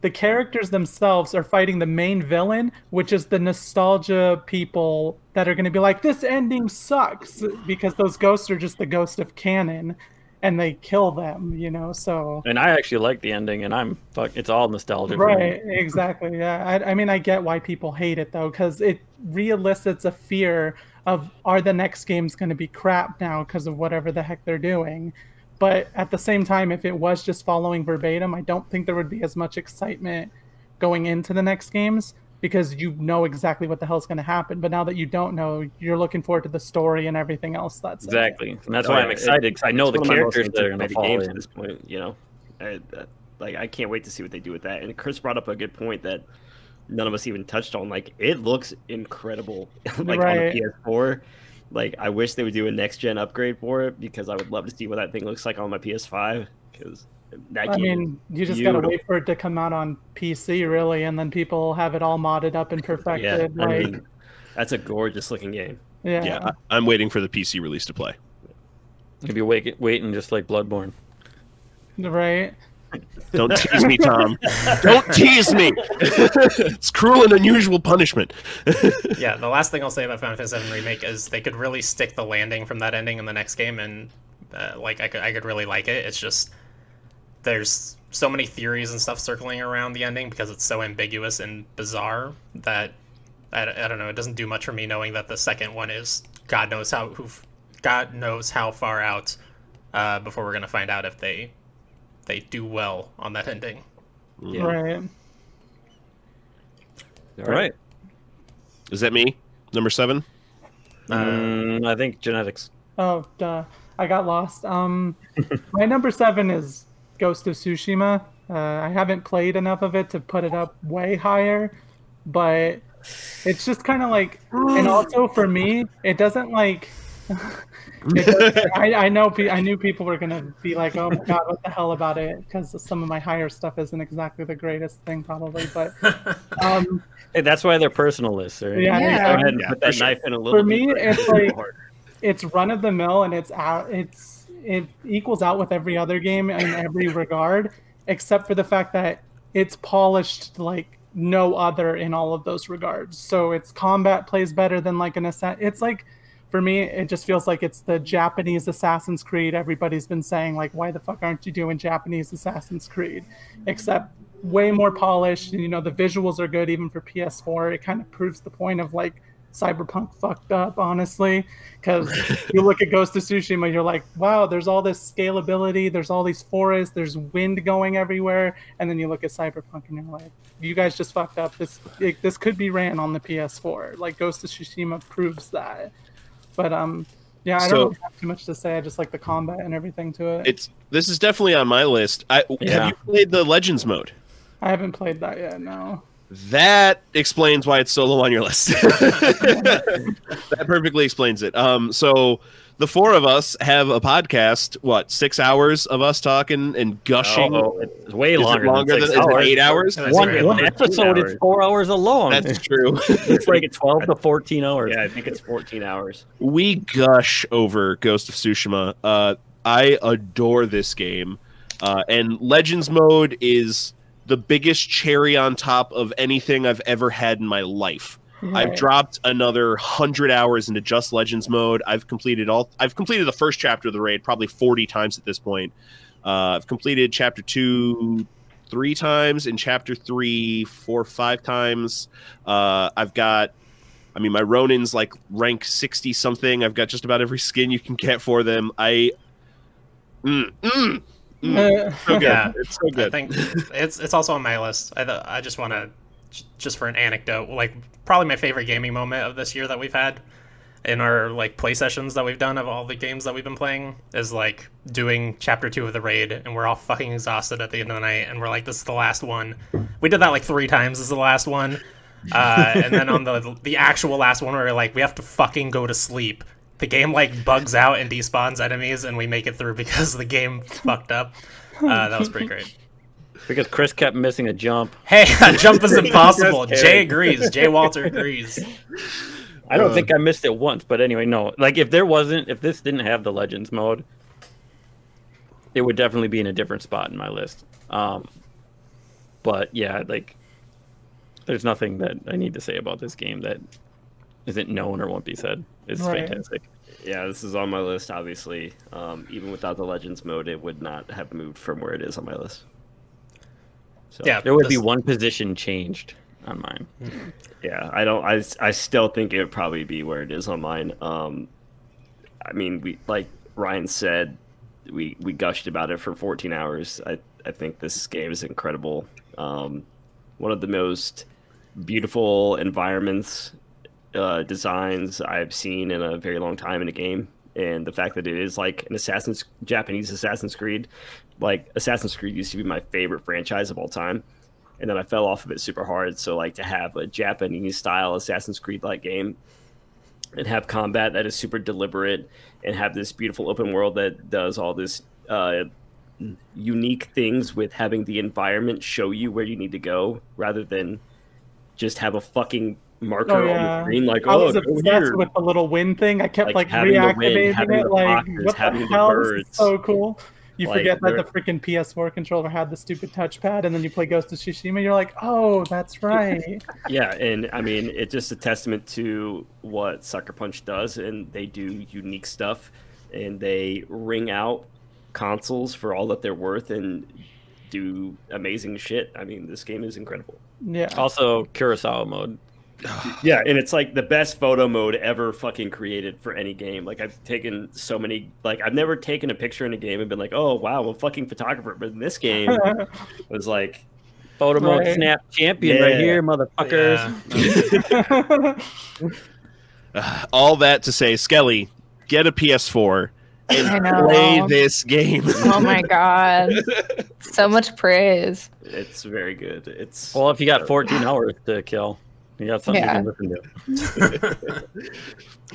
the characters themselves are fighting the main villain, which is the nostalgia people that are going to be like, this ending sucks, because those ghosts are just the ghost of canon, and they kill them, you know, so... And I actually like the ending, and it's all nostalgia. Right, exactly, yeah. I mean, I get why people hate it, though, because it re-elicits a fear of, are the next games going to be crap now because of whatever the heck they're doing? But at the same time, if it was just following verbatim, I don't think there would be as much excitement going into the next games, because you know exactly what the hell's going to happen. But now that you don't know, you're looking forward to the story and everything else. That's exactly, and that's why I'm excited, because I know the characters that are going to follow at this point. You know, I can't wait to see what they do with that. And Chris brought up a good point that none of us even touched on. Like, it looks incredible, like on the PS4. Like, I wish they would do a next-gen upgrade for it, because I would love to see what that thing looks like on my PS5. Because that game, you just gotta wait for it to come out on PC, really, and then people have it all modded up and perfected. Yeah, I mean, that's a gorgeous-looking game. Yeah, I'm waiting for the PC release to play. Maybe waiting just like Bloodborne. Right. Don't tease me, Tom. Don't tease me. It's cruel and unusual punishment. Yeah, the last thing I'll say about Final Fantasy VII Remake is they could really stick the landing from that ending in the next game and like I could really like it. It's just there's so many theories and stuff circling around the ending because it's so ambiguous and bizarre that I don't know. It doesn't do much for me knowing that the second one is God knows how far out before we're gonna find out if they do well on that ending. Yeah. Right. All right. Is that me? Number 7? I think genetics. Oh, duh. I got lost. My number 7 is Ghost of Tsushima. I haven't played enough of it to put it up way higher, but it's just kind of like, and also for me, it doesn't like. I knew people were gonna be like, "Oh my god, what the hell about it?" Because some of my higher stuff isn't exactly the greatest thing, probably. But Hey, that's why they're personal lists, right? Yeah. Go ahead and put that for knife in a little. for me, deeper. it's like it's run of the mill, and it equals out with every other game in every regard, except for the fact that it's polished like no other in all of those regards. So its combat plays better than like an assassin. It's like, for me, it just feels like it's the Japanese Assassin's Creed. Everybody's been saying like, why the fuck aren't you doing Japanese Assassin's Creed? Except way more polished. And, you know, the visuals are good even for PS4. It kind of proves the point of like Cyberpunk fucked up, honestly, because you look at Ghost of Tsushima, you're like, wow, there's all this scalability, there's all these forests, there's wind going everywhere, and then you look at Cyberpunk and you're like, you guys just fucked up. This could be ran on the PS4. Like Ghost of Tsushima proves that. But yeah, I don't have too much to say. I just like the combat and everything to it. This is definitely on my list. Have you played the Legends mode? I haven't played that yet. No. That explains why it's so low on your list. That perfectly explains it. So the 4 of us have a podcast. What, 6 hours of us talking and gushing? Oh, it's way longer. Is it 8 hours? One episode is 4 hours alone. That's true. It's like 12 to 14 hours. Yeah, I think it's 14 hours. We gush over Ghost of Tsushima. I adore this game. And Legends mode is the biggest cherry on top of anything I've ever had in my life. Right. I've dropped another 100 hours into just Legends mode. I've completed the first chapter of the raid probably 40 times at this point. I've completed chapter 2 3 times, and chapter 3 4 or 5 times. I've got, I mean, my Ronin's like rank 60 something. I've got just about every skin you can get for them. So good. Yeah, it's so good. I think it's also on my list. I just want to, just for an anecdote, like probably my favorite gaming moment of this year that we've had in our like play sessions that we've done of all the games that we've been playing is like doing chapter 2 of the raid, and we're all fucking exhausted at the end of the night, and we're like, this is the last one. We did that like 3 times. This is the last one, and then on the actual last one, we're like, we have to fucking go to sleep. The game like bugs out and despawns enemies, and we make it through because the game fucked up. That was pretty great. Because Chris kept missing a jump. Hey, a jump is impossible. Jay agrees. Jay Walter agrees. I don't think I missed it once, but anyway, no. Like if this didn't have the Legends mode, it would definitely be in a different spot in my list. But yeah, like there's nothing that I need to say about this game that isn't known or won't be said. It's fantastic. Yeah, this is on my list, obviously. Even without the Legends mode, it would not have moved from where it is on my list. So, yeah, there would be one position changed on mine. Yeah, I still think it would probably be where it is on mine. I mean, we, like Ryan said, we gushed about it for 14 hours. I think this game is incredible. One of the most beautiful environments, designs I've seen in a very long time in a game, and the fact that it is like an Japanese Assassin's Creed. Like Assassin's Creed used to be my favorite franchise of all time, and then I fell off of it super hard. So like to have a Japanese style Assassin's Creed like game and have combat that is super deliberate and have this beautiful open world that does all this unique things with having the environment show you where you need to go rather than just have a fucking marker on the screen, like, I was obsessed with the little wind thing. I kept like reactivating it, like, what the hell? This is so cool. You forget that the freaking PS4 controller had the stupid touchpad, and then you play Ghost of Tsushima, you're like, oh, that's right. Yeah, and I mean, it's just a testament to what Sucker Punch does, and they do unique stuff and they ring out consoles for all that they're worth and do amazing shit. I mean, this game is incredible. Yeah. Also, Kurosawa mode. Yeah, and it's like the best photo mode ever fucking created for any game. Like, I've taken so many, like, I've never taken a picture in a game and been like, oh wow, I'm a fucking photographer. But in this game, it was like Photo mode snap champion right here, motherfuckers. Yeah. All that to say, Skelly, get a PS4 and play this game. Oh my god. So much praise. It's very good. It's well, if you got 14 hours to kill, you got something you can listen to.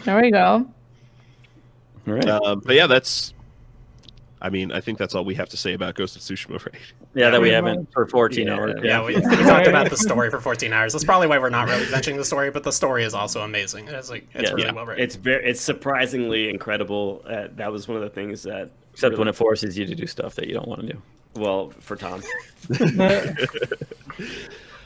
There we go. All right. But yeah, that's. I mean, I think that's all we have to say about Ghost of Tsushima, right? Yeah, that we haven't for 14 hours. Yeah, we talked about the story for 14 hours. That's probably why we're not really mentioning the story, but the story is also amazing. It's really well written. It's surprisingly incredible. That was one of the things that. Except really, when it forces you to do stuff that you don't want to do. Well, for Tom.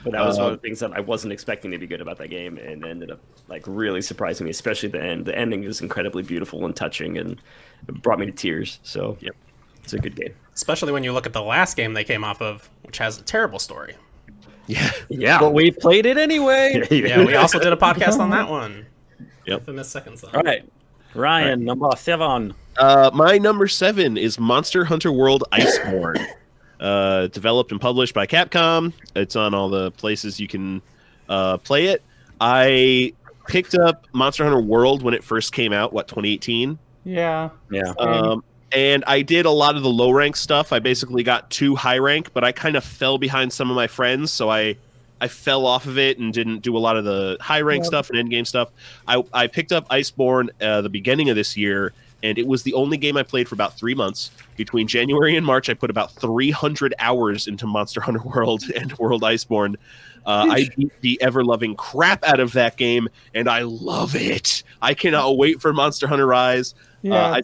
But that was one of the things that I wasn't expecting to be good about that game, and ended up like really surprising me, especially the end. The ending is incredibly beautiful and touching, and it brought me to tears. So, yep, it's a good game. Especially when you look at the last game they came off of, which has a terrible story. Yeah. But we played it anyway. Yeah, we also did a podcast on that one. Yep. In the second song. All right, Ryan, number 7. My number 7 is Monster Hunter World Iceborne. Developed and published by Capcom. It's on all the places you can play it. I picked up Monster Hunter World when it first came out, 2018? Yeah. And I did a lot of the low rank stuff. I basically got 2 high rank, but I kind of fell behind some of my friends, so I fell off of it and didn't do a lot of the high rank stuff and end game stuff. I picked up Iceborne the beginning of this year, and it was the only game I played for about 3 months. Between January and March, I put about 300 hours into Monster Hunter World and World Iceborne. I beat the ever-loving crap out of that game, and I love it. I cannot wait for Monster Hunter Rise. Yeah,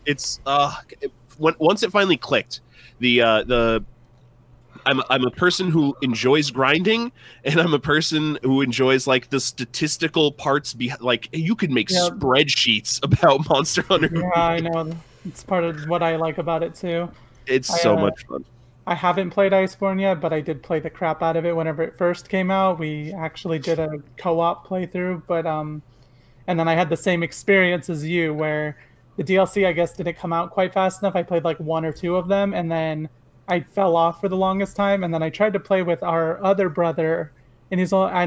it's once it finally clicked. I'm a person who enjoys grinding, and I'm a person who enjoys like the statistical parts. Like you could make spreadsheets about Monster Hunter. Yeah, I know. It's part of what I like about it too. It's so much fun. I haven't played Iceborne yet, but I did play the crap out of it whenever it first came out. We actually did a co-op playthrough, but and then I had the same experience as you, where the DLC I guess didn't come out quite fast enough. I played like 1 or 2 of them, and then I fell off for the longest time, and then I tried to play with our other brother, and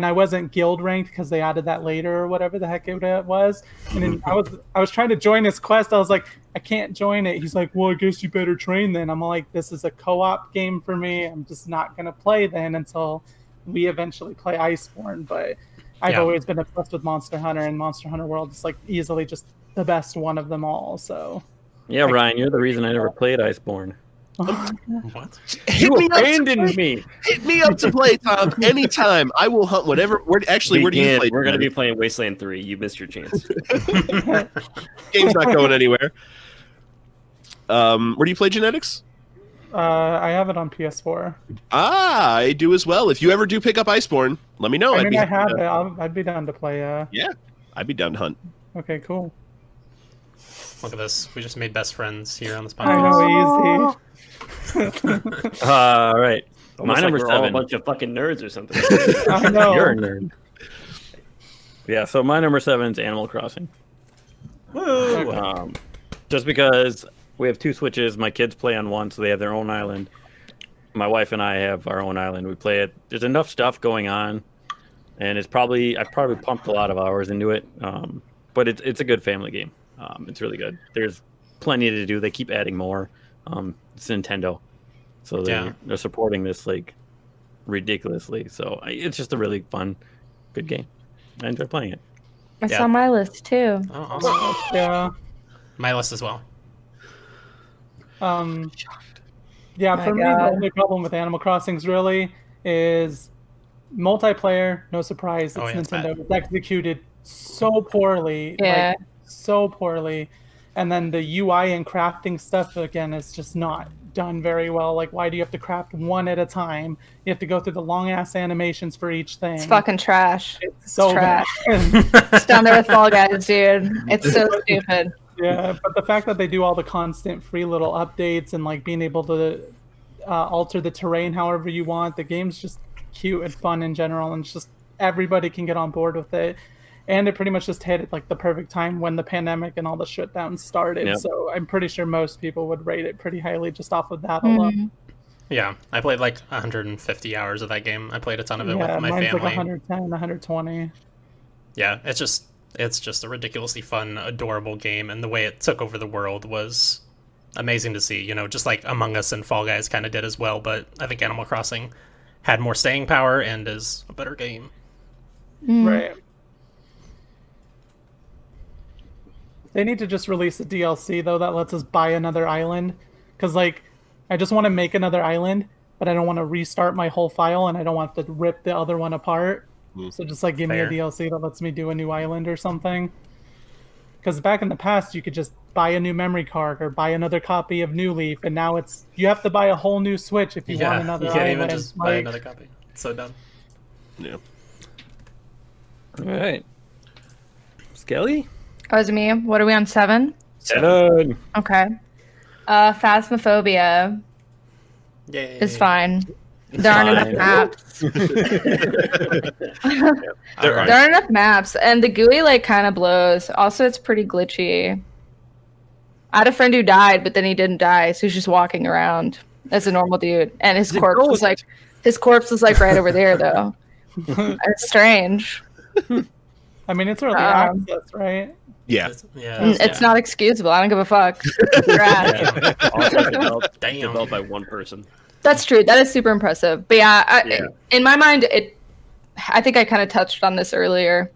I wasn't guild ranked because they added that later or whatever the heck it was. And then I was trying to join his quest. I was like, I can't join it. He's like, well, I guess you better train then. I'm like, this is a co-op game for me. I'm just not gonna play then until we eventually play Iceborne. But I've always been obsessed with Monster Hunter, and Monster Hunter World is like easily just the best one of them all. So yeah, Ryan, you're the reason I never played Iceborne. What? You abandoned me. Hit me up to play, Tom. Anytime. I will hunt whatever. Where do you play? We're going to be playing Wasteland 3. You missed your chance. Game's not going anywhere. Where do you play Genetix? I have it on PS4. I do as well. If you ever do pick up Iceborne, let me know. I have it. I'd be down to play. Yeah, I'd be down to hunt. Okay, cool. Look at this. We just made best friends here on this podcast. I know, easy. All right. My number 7. All a bunch of fucking nerds or something. I know. You're a nerd. Yeah, so my number 7 is Animal Crossing. Woo! Just because we have 2 Switches, my kids play on one, so they have their own island. My wife and I have our own island. We play it. There's enough stuff going on, and I've probably pumped a lot of hours into it. But it's a good family game. It's really good. There's plenty to do. They keep adding more. It's Nintendo, so they're supporting this like ridiculously. So it's just a really fun, good game. I enjoy playing it. It's on my list too. Oh, awesome. Yeah, my list as well. Yeah, for me, the only problem with Animal Crossing's really is multiplayer. No surprise, it's Nintendo. It's executed so poorly. Yeah. Like, so poorly. And then the UI and crafting stuff, again, is just not done very well. Like, why do you have to craft one at a time? You have to go through the long-ass animations for each thing. It's fucking trash. It's so trash. It's down there with Fall Guys, dude. It's so stupid. Yeah, but the fact that they do all the constant free little updates and like being able to alter the terrain however you want, the game's just cute and fun in general, and it's just everybody can get on board with it. And it pretty much just hit at like the perfect time when the pandemic and all the shutdowns started. Yep. So I'm pretty sure most people would rate it pretty highly just off of that alone. Yeah, I played like 150 hours of that game. I played a ton of it with my mine's family. like 110, 120. Yeah, it's just a ridiculously fun, adorable game, and the way it took over the world was amazing to see. You know, just like Among Us and Fall Guys kind of did as well, but I think Animal Crossing had more staying power and is a better game. Right. They need to just release a DLC though that lets us buy another island, because like I just want to make another island, but I don't want to restart my whole file, and I don't want to rip the other one apart. So just like give Fair. me a DLC that lets me do a new island or something. Because back in the past, you could just buy a new memory card or buy another copy of New Leaf, and now you have to buy a whole new Switch if you want another you can't island. even just buy another copy. It's so dumb. Yeah. All right. Skelly? Oh, is it me? What are we on, 7? 7. Okay. Phasmophobia Yay. is fine. There aren't enough maps. There aren't enough maps, and the GUI like kind of blows. Also, it's pretty glitchy. I had a friend who died, but then he didn't die, so he's just walking around as a normal dude, and his corpse was like right over there though. It's strange. I mean, it's early access, right? Yeah. It's not excusable. I don't give a fuck. Developed by one person. That's true. That is super impressive. But yeah, in my mind, I think I kind of touched on this earlier.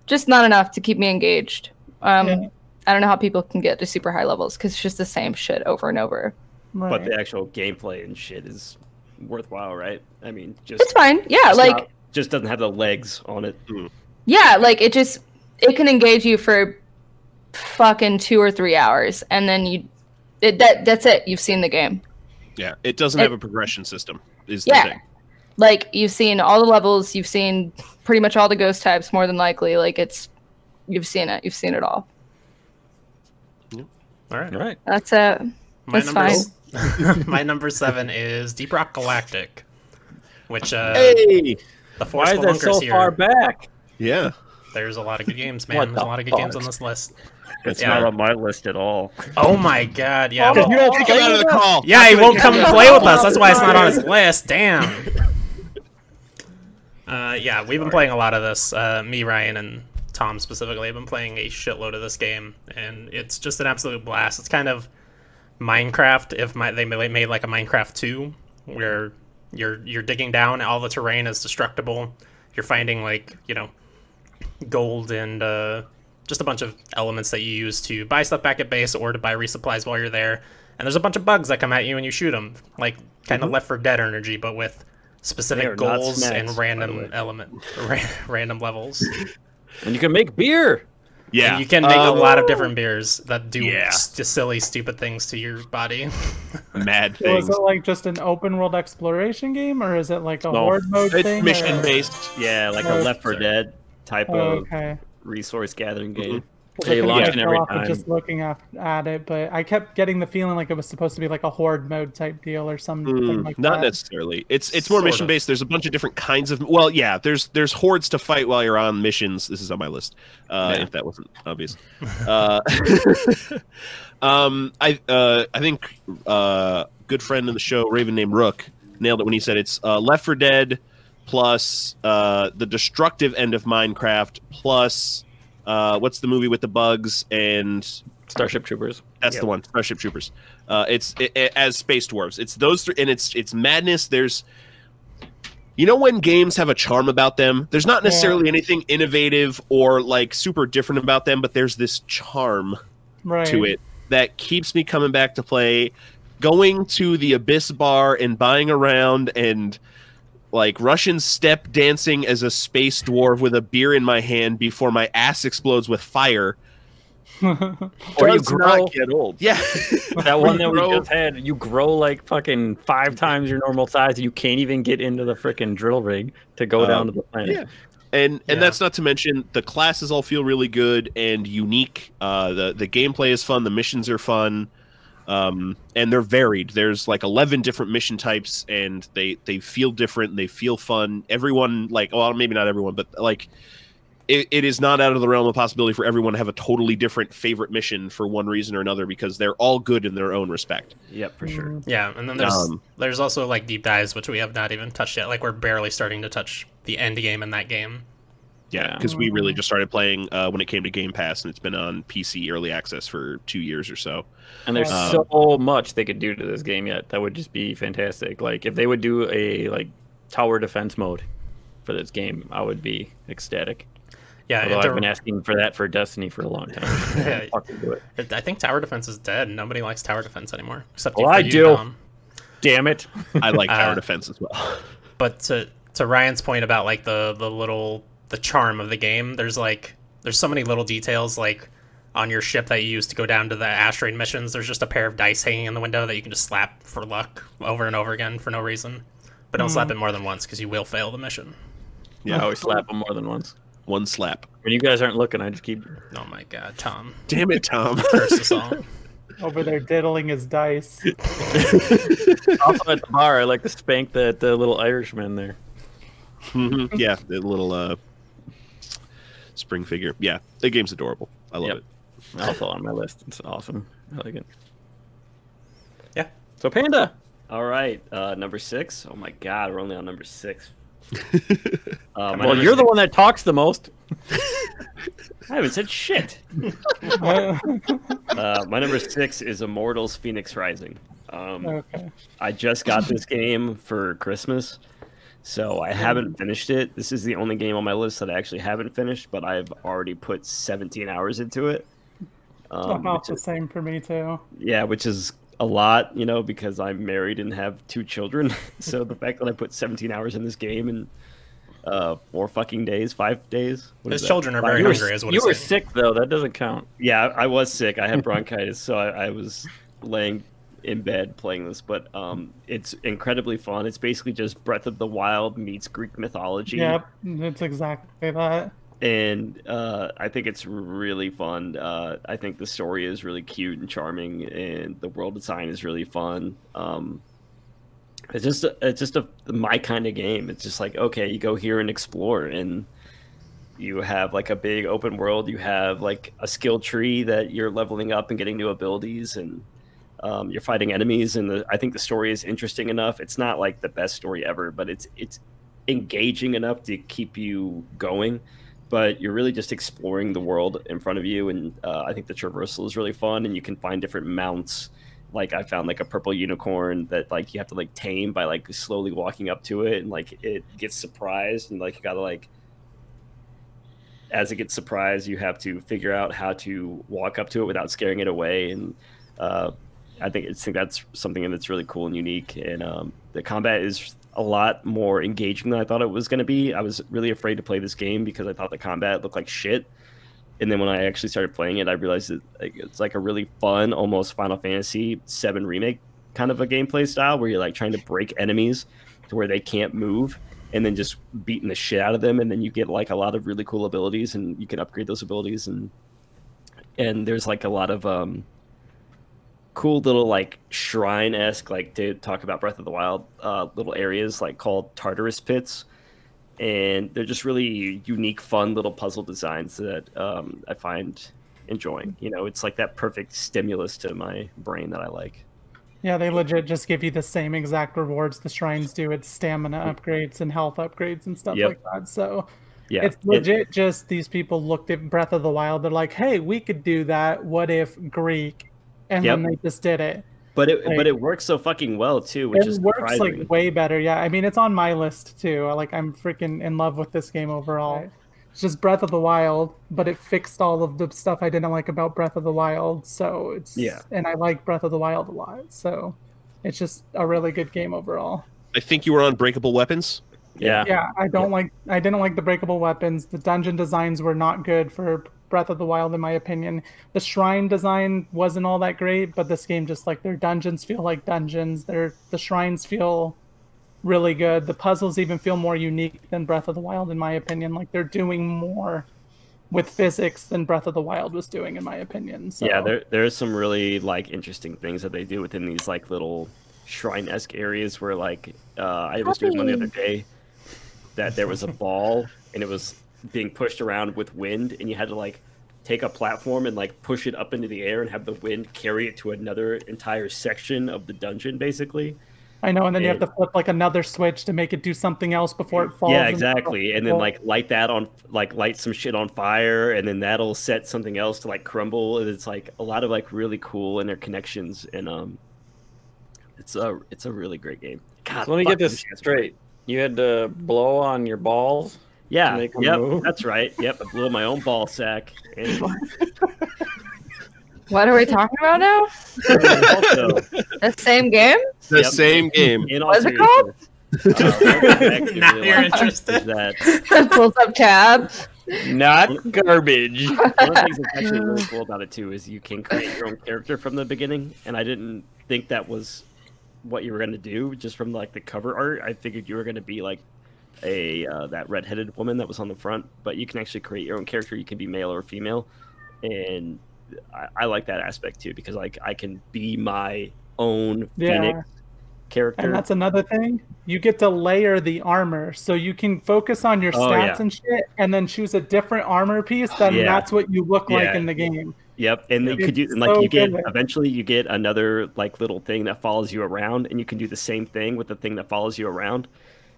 Just not enough to keep me engaged. I don't know how people can get to super high levels because it's just the same shit over and over. Right. But the actual gameplay and shit is worthwhile, right? I mean, just it's fine. Yeah, like just doesn't have the legs on it. Yeah, like it can engage you for fucking 2 or 3 hours, and then that's it. You've seen the game. Yeah, it doesn't have a progression system, is the thing. Like, you've seen all the levels, you've seen pretty much all the ghost types, more than likely. Like, you've seen it. You've seen it all. All right. That's it. That's fine. My number 7 is Deep Rock Galactic, which, hey! The four Why is that Spelunkers so here. far back? Yeah. There's a lot of good games, man. There's a lot of good games on this list. It's not on my list at all. Oh my god, yeah. Kick him out of the call. Yeah, he won't come play with us. That's why it's not on his list. Damn. Yeah, we've been playing a lot of this. Me, Ryan, and Tom specifically have been playing a shitload of this game, and it's just an absolute blast. It's kind of Minecraft if they made like a Minecraft 2, where you're digging down, all the terrain is destructible. You're finding like, gold and just a bunch of elements that you use to buy stuff back at base or to buy resupplies while you're there. And there's a bunch of bugs that come at you and you shoot them, like kind of Left 4 Dead energy, but with specific goals and random random levels. And you can make beer. Yeah, and you can make a lot of different beers that do just silly, stupid things to your body. Mad So things. is it like just an open world exploration game, or is it like a horde mode thing? It's mission based. Yeah, like a Left 4 Dead type of resource gathering game. They launch it every time. Just looking at it, but I kept getting the feeling like it was supposed to be like a horde mode type deal or something like that. Not necessarily. It's more mission based. There's a bunch of different kinds of. Well, yeah. There's hordes to fight while you're on missions. This is on my list. If that wasn't obvious. I think good friend of the show, Raven named Rook, nailed it when he said it's Left 4 Dead plus the destructive end of Minecraft plus. What's the movie with the bugs and Starship Troopers? That's the one, Starship Troopers. It's as Space Dwarves. It's those three, and it's madness. There's, when games have a charm about them, there's not necessarily anything innovative or like super different about them, but there's this charm to it that keeps me coming back to play. Going to the Abyss Bar and buying around and like Russian step dancing as a space dwarf with a beer in my hand before my ass explodes with fire. Or you grow. Get old. Yeah. That one that we just had, you grow like fucking 5 times your normal size. You can't even get into the freaking drill rig to go down to the planet. Yeah. And that's not to mention the classes all feel really good and unique. The gameplay is fun. The missions are fun. And they're varied. There's like 11 different mission types, and they feel different. And they feel fun. Everyone, like, well, maybe not everyone, but like, it is not out of the realm of possibility for everyone to have a totally different favorite mission for one reason or another, because they're all good in their own respect. Yep, for sure. Yeah, and then there's also like deep dives, which we have not even touched yet. Like we're barely starting to touch the end game in that game. Yeah, because we really just started playing when it came to Game Pass, and it's been on PC early access for 2 years or so. And there's so much they could do to this game yet. That would just be fantastic. Like if they would do a like tower defense mode for this game, I would be ecstatic. Yeah, although I've been asking for that for Destiny for a long time. Yeah, do it. I think tower defense is dead. Nobody likes tower defense anymore, except I you, do. Dom. Damn it! I like tower defense as well. But to Ryan's point about like the charm of the game, there's so many little details like on your ship that you use to go down to the asteroid missions. There's just a pair of dice hanging in the window that you can just slap for luck over and over again for no reason. But don't slap it more than once because you will fail the mission. Yeah, I always slap them more than once. One slap. When you guys aren't looking, I just keep. Oh my god, Tom! Damn it, Tom! Curse us all. Over there diddling his dice. Also at the bar, I like to spank that little Irishman there. Yeah, the little spring figure. Yeah, the game's adorable. I love it. Also on my list. It's awesome. I like it. Yeah. So Panda. All right, number 6. Oh my god, we're only on number 6. Well, you're the one that talks the most. I haven't said shit. My number 6 is Immortals: Phoenix Rising. Okay. I just got this game for Christmas, so I haven't finished it. This is the only game on my list that I actually haven't finished, but I've already put 17 hours into it. About the same for me too. Yeah, which is a lot, you know, because I'm married and have 2 children. So the fact that I put 17 hours in this game in 4 fucking days, 5 days. His children are very hungry, is what you it's were saying. sick though. That doesn't count. Yeah, I was sick. I had bronchitis, so I was laying in bed playing this. But it's incredibly fun. It's basically just Breath of the Wild meets Greek mythology. Yep, it's exactly that. And I think it's really fun. I think the story is really cute and charming, and the world design is really fun. It's just my kind of game. It's just like, okay, you go here and explore, and you have like a big open world. You have like a skill tree that you're leveling up and getting new abilities, and you're fighting enemies. And I think the story is interesting enough. It's not like the best story ever, but it's engaging enough to keep you going. But you're really just exploring the world in front of you, and I think the traversal is really fun, and you can find different mounts. Like I found like a purple unicorn that like you have to like tame by like slowly walking up to it, and like it gets surprised, and like you gotta like, as it gets surprised, you have to figure out how to walk up to it without scaring it away. And I think that's something that's really cool and unique. And the combat is a lot more engaging than I thought it was going to be. I was really afraid to play this game because I thought the combat looked like shit. And then when I actually started playing it, I realized that it's like a really fun, almost Final Fantasy VII Remake kind of a gameplay style where you're like trying to break enemies to where they can't move and then just beating the shit out of them. And then you get like a lot of really cool abilities, and you can upgrade those abilities. And there's like a lot of cool little like shrine-esque, like to talk about Breath of the Wild, little areas like called Tartarus Pits, and they're just really unique, fun little puzzle designs that I find enjoying. You know, it's like that perfect stimulus to my brain that I like. Yeah, they legit just give you the same exact rewards the shrines do. It's stamina upgrades and health upgrades and stuff like that. So yeah, it's legit just these people looked at Breath of the Wild. They're like, hey, we could do that. What if Greek? And then they just did it. But it works so fucking well too, which is works surprising. like way better. Yeah, I mean it's on my list too. Like I'm freaking in love with this game overall. Right. It's just Breath of the Wild, but it fixed all of the stuff I didn't like about Breath of the Wild. So it's and I like Breath of the Wild a lot. So it's just a really good game overall. I think you were on Breakable Weapons. Yeah, I didn't like the breakable weapons. The dungeon designs were not good for Breath of the Wild, in my opinion. The shrine design wasn't all that great, but this game just like their dungeons feel like dungeons. The shrines feel really good. The puzzles even feel more unique than Breath of the Wild, in my opinion. Like they're doing more with physics than Breath of the Wild was doing, in my opinion. So. Yeah, there's some really like interesting things that they do within these like little shrine-esque areas where like I was doing one the other day that there was a ball and it was being pushed around with wind, and you had to like take a platform and like push it up into the air and have the wind carry it to another entire section of the dungeon, basically. I know, and then you have to flip like another switch to make it do something else before it falls. Yeah, exactly. And then like light some shit on fire, and then that'll set something else to like crumble. And it's like a lot of like really cool interconnections, and it's a really great game. God, so let me get this straight. You had to blow on your balls. Yeah, yep, that's right. Yep, I blew my own ball sack. And... What are we talking about now? The same game? The same game. What's it called? Now you're interested. Pulls up tab. Not garbage. One of the things that's actually really cool about it too is you can create your own character from the beginning, and I didn't think that was what you were going to do just from like the cover art. I figured you were going to be like that redheaded woman that was on the front, but you can actually create your own character. You can be male or female, and I like that aspect too, because like I can be my own Phoenix character. And that's another thing. You get to layer the armor, so you can focus on your stats and shit, and then choose a different armor piece. Then that's what you look like in the game. Yep, and you could do like you get eventually you get another like little thing that follows you around, and you can do the same thing with the thing that follows you around.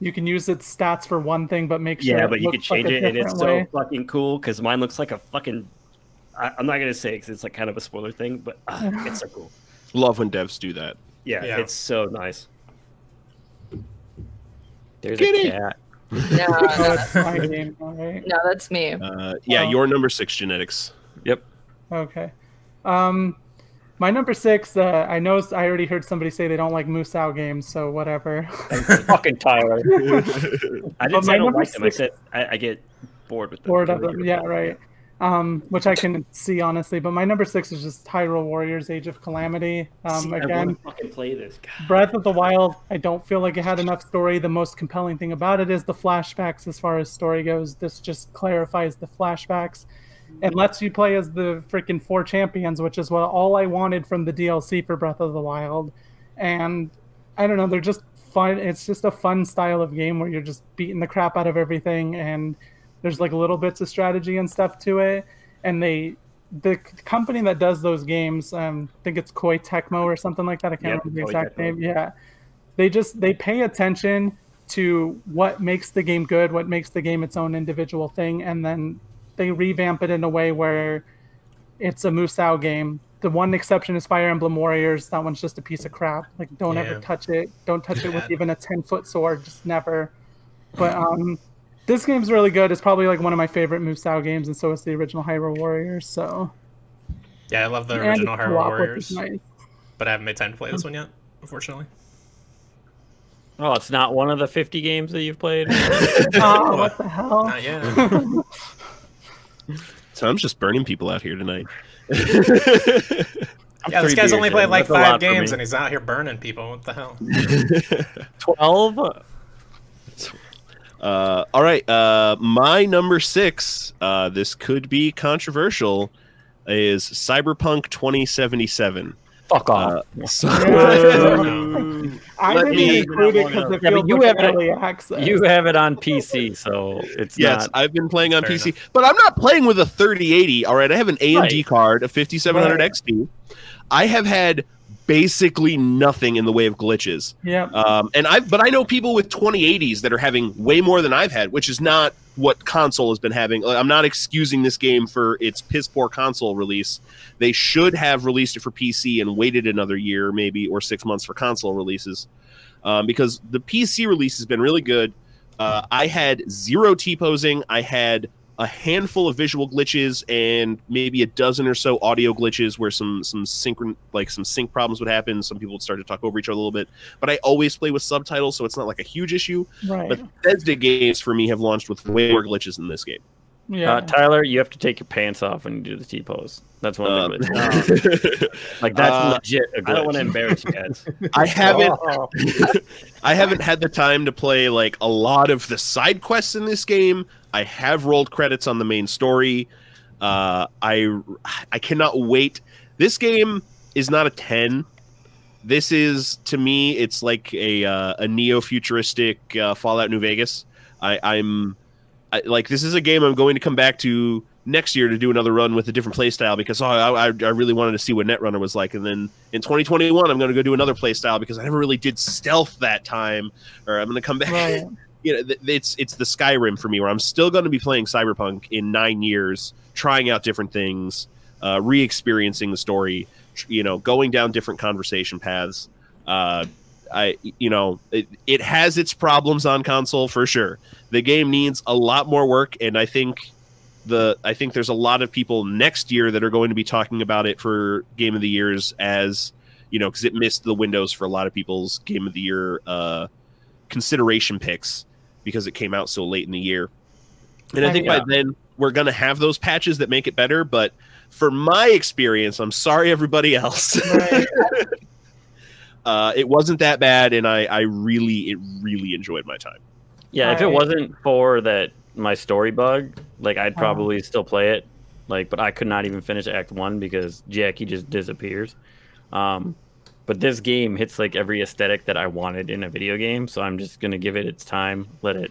You can use its stats for one thing, but make sure but you can change it, and it's so fucking cool because mine looks like a fucking. I'm not gonna say because it's like kind of a spoiler thing, but it's so cool. Love when devs do that. Yeah, it's so nice. There's a cat. No, that's my game. All right. No, that's me. Your number 6 genetics. Yep. Okay. My number 6. I know I already heard somebody say they don't like Musou games, so whatever. Fucking Tyler. I didn't say I don't like them. I said I get bored with them. Bored of them. Yeah, right. Which I can see honestly, but my number 6 is just Hyrule Warriors: Age of Calamity. Again, I want to fucking play this. God. Breath of the Wild, I don't feel like it had enough story. The most compelling thing about it is the flashbacks. As far as story goes, this just clarifies the flashbacks and lets you play as the freaking 4 champions, which is all I wanted from the DLC for Breath of the Wild. And I don't know, they're just fun. It's just a fun style of game where you're just beating the crap out of everything, and there's like little bits of strategy and stuff to it. And the company that does those games, I think it's Koei Tecmo or something like that. I can't remember the exact name. Yeah. They pay attention to what makes the game good, what makes the game its own individual thing. And then they revamp it in a way where it's a Musou game. The one exception is Fire Emblem Warriors. That one's just a piece of crap. Like, don't ever touch it. Don't touch it with even a 10-foot sword. Just never. But, this game's really good. It's probably like one of my favorite Musou games, and so is the original Hyrule Warriors. So, yeah, I love the original Hyrule Warriors, nice. But I haven't made time to play this one yet, unfortunately. Oh, it's not one of the 50 games that you've played? Oh, what the hell? Not yet. So I'm just burning people out here tonight. Yeah, this guy's only played like 5 games, and he's out here burning people. What the hell? 12? All right. My number 6, this could be controversial, is Cyberpunk 2077. Fuck off. I didn't include it because it feels like early access. You have it on PC, so it's not. I've been playing on PC, enough. but I'm not playing with a 3080. All right, I have an AMD card, a 5700 XT. I have had basically nothing in the way of glitches. Yeah. But I know people with 2080s that are having way more than I've had, which is not what console has been having. I'm not excusing this game for its piss poor console release. They should have released it for PC and waited another year, maybe, or 6 months for console releases, because the PC release has been really good. I had 0 T-posing. I had a handful of visual glitches and maybe a dozen or so audio glitches where some sync problems would happen. Some people would start to talk over each other a little bit, but I always play with subtitles, so it's not like a huge issue. Right. But Bethesda games for me have launched with way more glitches than this game. Yeah. Tyler, you have to take your pants off when you do the T-pose. That's one of the glitches. Like that's legit a glitch. I don't want to embarrass you guys. I haven't had the time to play like a lot of the side quests in this game. I have rolled credits on the main story. I cannot wait. This game is not a 10. This is, to me, it's like a neo-futuristic Fallout New Vegas. Like, this is a game I'm going to come back to next year to do another run with a different playstyle because I really wanted to see what Netrunner was like. And then in 2021, I'm going to go do another playstyle because I never really did stealth that time. Or I'm going to come back. Right. You know, it's the Skyrim for me, where I'm still going to be playing Cyberpunk in 9 years, trying out different things, re-experiencing the story, you know, going down different conversation paths. It has its problems on console for sure. The game needs a lot more work, and I think there's a lot of people next year that are going to be talking about it for Game of the Years, as you know, because it missed the windows for a lot of people's Game of the Year consideration picks because it came out so late in the year. And I think by then we're going to have those patches that make it better. But for my experience, I'm sorry everybody else. Right. It wasn't that bad, and I really enjoyed my time. Yeah, if it wasn't for my story bug, like I'd probably still play it. Like, but I could not even finish Act 1 because Jackie just disappears. But this game hits like every aesthetic that I wanted in a video game, so I'm just gonna give it its time. Let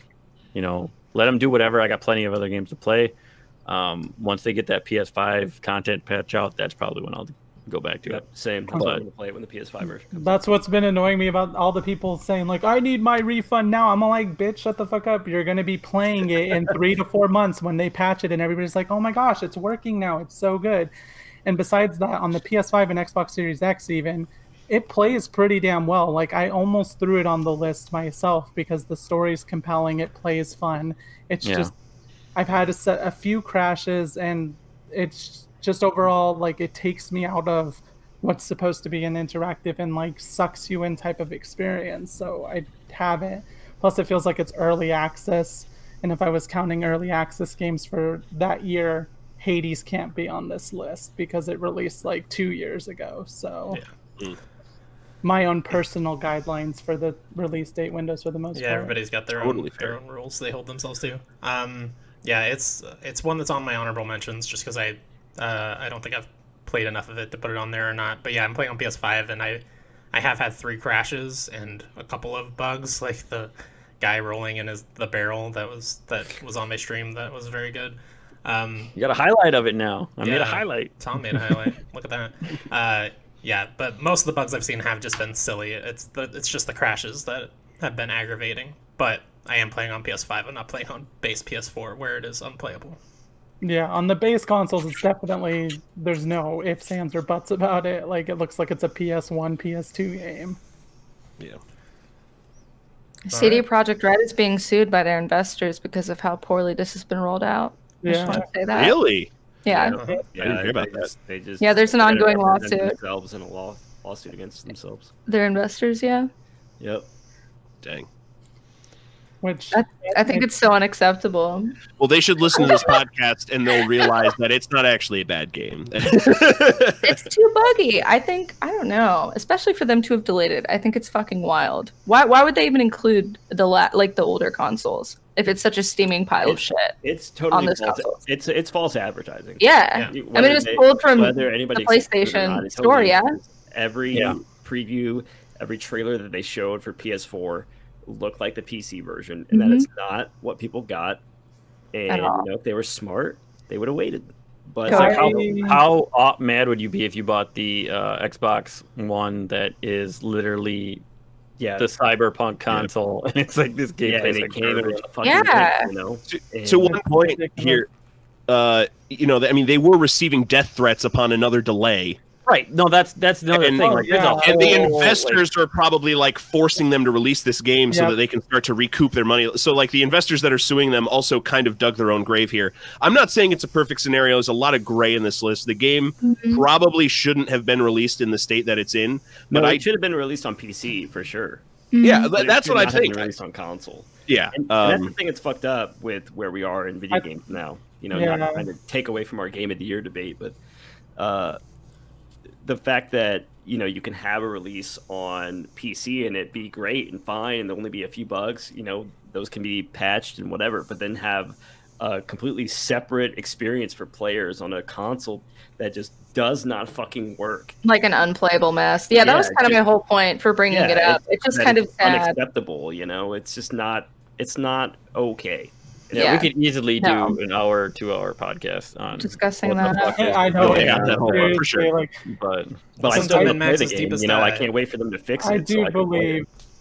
them do whatever. I got plenty of other games to play. Once they get that PS5 content patch out, that's probably when I'll go back to it. Same. I'm going to play it when the PS5 version comes out. That's what's been annoying me about all the people saying, like, I need my refund now. I'm all like, bitch, shut the fuck up. You're going to be playing it in 3 to 4 months when they patch it, and everybody's like, oh my gosh, it's working now. It's so good. And besides that, on the PS5 and Xbox Series X even, it plays pretty damn well. Like, I almost threw it on the list myself because the story's compelling. It plays fun. It's just, I've had a few crashes, and it's just overall, like, it takes me out of what's supposed to be an interactive and, like, sucks you in type of experience. So I haven't. Plus, it feels like it's early access. And if I was counting early access games for that year, Hades can't be on this list because it released, like, 2 years ago. So... Yeah. My own personal guidelines for the release date windows for the most part. Yeah, everybody's got their own rules they hold themselves to. Yeah, it's one that's on my honorable mentions just because I don't think I've played enough of it to put it on there or not. But yeah, I'm playing on PS5 and I have had 3 crashes and a couple of bugs, like the guy rolling in the barrel that was on my stream. That was very good. You got a highlight of it now. I made a highlight. Tom made a highlight. Look at that. Yeah, but most of the bugs I've seen have just been silly. It's just the crashes that have been aggravating. But I am playing on PS5. I'm not playing on base PS4 where it is unplayable. Yeah, on the base consoles, it's definitely, there's no ifs, ands, or buts about it. Like, it looks like it's a PS1, PS2 game. Yeah. CD Projekt Red is being sued by their investors because of how poorly this has been rolled out. I just want to say that. Really? Yeah. I didn't hear about that. They just there's an ongoing lawsuit. Themselves in a lawsuit against themselves. Their investors, yeah. Yep. Dang. Which I think it's so unacceptable. Well, they should listen to this podcast and they'll realize that it's not actually a bad game. It's too buggy. I don't know. Especially for them to have delayed it. I think it's fucking wild. Why would they even include the older consoles if it's such a steaming pile of shit? It's totally on those false. consoles. It's false advertising. Yeah. I mean, it was pulled from the PlayStation store, yeah. Every preview, every trailer that they showed for PS4 looked like the PC version, and that is not what people got. And if they were smart, they would have waited. But it's like how mad would you be if you bought the Xbox One that is literally the Cyberpunk console, and it's like this game plays like garbage. To one point here, I mean, they were receiving death threats upon another delay. Right. No, that's another thing. Like, and the investors are probably like forcing them to release this game so that they can start to recoup their money. So like the investors that are suing them also kind of dug their own grave here. I'm not saying it's a perfect scenario. There's a lot of gray in this list. The game probably shouldn't have been released in the state that it's in. But it should have been released on PC for sure. Yeah, that's what I think. Released on console. Yeah, and that's the thing that's fucked up with where we are in video games now. You know, not trying to take away from our game of the year debate, but the fact that you can have a release on PC and it be great and fine, and there only be a few bugs. Those can be patched and whatever, but then have a completely separate experience for players on a console that just does not fucking work. Like an unplayable mess. Yeah, that was kind of my whole point for bringing it up. It's just kind of sad. Unacceptable, it's just not. It's not okay. Yeah, we could easily do an hour, 2-hour podcast on discussing that. I know, that whole for sure. But I still didn't play the game. I can't wait for them to fix it.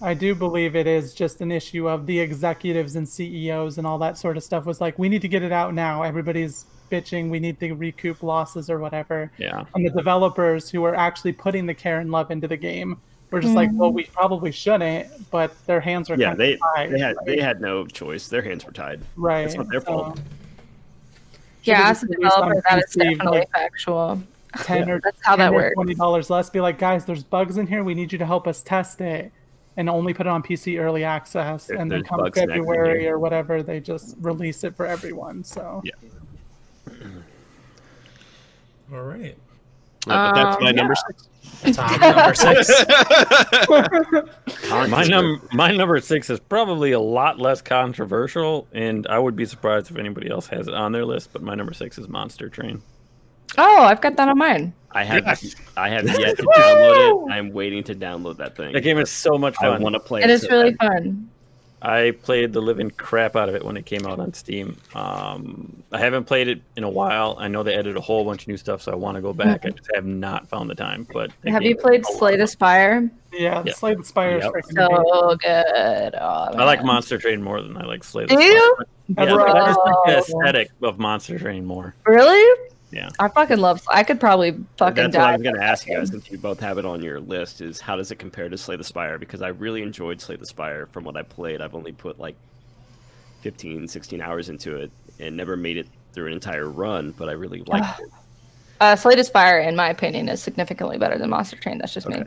I do believe it is just an issue of the executives and CEOs and all that sort of stuff. Was like, we need to get it out now. Everybody's bitching. We need to recoup losses or whatever. Yeah. And the developers who are actually putting the care and love into the game were just like, well, we probably shouldn't, but their hands are kind of tied. They had no choice. Their hands were tied. Right. It's not their fault. Yeah, as a developer, that is definitely factual. 10 or that's how that works. $20 less. Be like, guys, there's bugs in here. We need you to help us test it, and only put it on PC early access. And then come February or whatever, they just release it for everyone. So yeah. All right. But that's my number 6. Tom, number 6. My number 6 is probably a lot less controversial, and I would be surprised if anybody else has it on their list. But my number 6 is Monster Train. Oh, I've got that on mine. I have yet to download it. I'm waiting to download that thing. That game is so much fun. I want to play it. It is really fun. I played the living crap out of it when it came out on Steam. I haven't played it in a while. I know they added a whole bunch of new stuff, so I want to go back. I just have not found the time. But have you played Slay the Spire? Yeah, Slay the Spire is freaking so good. Oh, I like Monster Train more than I like Slay the Spire. Do you? Yeah, I just like the aesthetic of Monster Train more. Really? Yeah. I fucking love. I could probably fucking. That's what I was going to ask you guys, since you both have it on your list. Is how does it compare to Slay the Spire? Because I really enjoyed Slay the Spire. From what I played, I've only put like 15, 16 hours into it, and never made it through an entire run. But I really liked it. Slay the Spire, in my opinion, is significantly better than Monster Train. That's just me.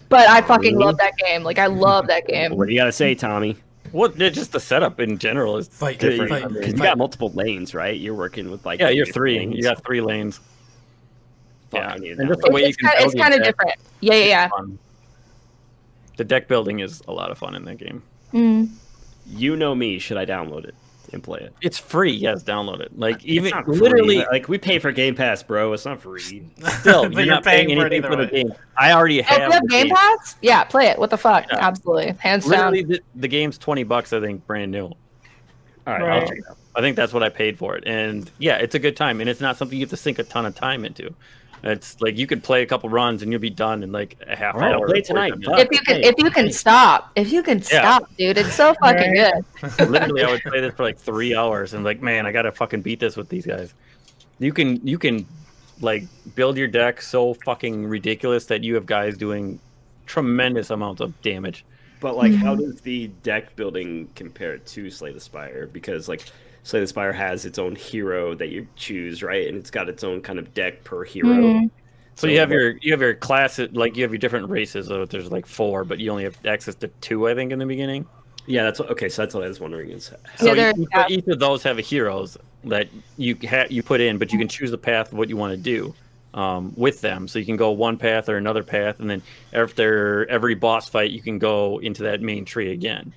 But I fucking love that game. Like, I love that game. What do you got to say, Tommy? Well, just the setup in general is different. Because you got multiple lanes, right? You're working with like you're 3. Lanes. You got 3 lanes. Yeah, and just the way it's kind of different. Yeah. The deck building is a lot of fun in that game. You know me. Should I download it and play it? It's free. Yes, download it. Like even literally, like we pay for Game Pass, bro. It's not free. Still, you're not paying anything for the game. I already have. You have Game Pass? Yeah, play it. What the fuck? Yeah. Absolutely, hands down. Literally, the game's $20. I think brand new. All right, I'll check it out. I think that's what I paid for it, and yeah, it's a good time, and it's not something you have to sink a ton of time into. It's like you could play a couple runs and you'll be done in like a half hour. I'll play tonight. If you can stop, dude, it's so fucking good. Literally, I would play this for like 3 hours and like, man, I gotta fucking beat this with these guys. You can like build your deck so fucking ridiculous that you have guys doing tremendous amounts of damage. But like, how does the deck building compare to Slay the Spire? Because like, Slay the Spire has its own hero that you choose, right? And it's got its own kind of deck per hero. So you have your class, like you have your different races. So there's like 4, but you only have access to 2, I think, in the beginning. Yeah, that's okay. So that's what I was wondering is. So each of those have heroes that you put in, but you can choose the path of what you want to do with them. So you can go one path or another path, and then after every boss fight, you can go into that main tree again.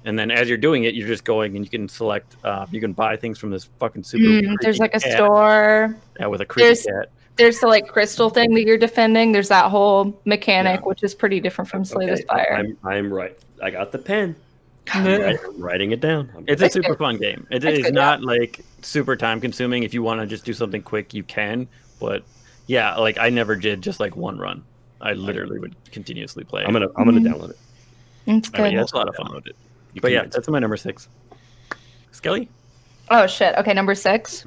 And then as you're doing it, you're just going and you can select, you can buy things from this fucking super. There's like a store. Yeah, with a creepy cat. There's the like crystal thing that you're defending. There's that whole mechanic, which is pretty different from Slay the Spire. I'm right. I got the pen. I'm writing it down. It's a super fun game. It is not like super time consuming. If you want to just do something quick, you can. But yeah, like I never did just like one run. I literally would continuously play. I'm gonna download it. It's good. Yeah, it's a lot of fun with it. But yeah, that's my number 6. Skelly? Oh shit. Okay, number 6.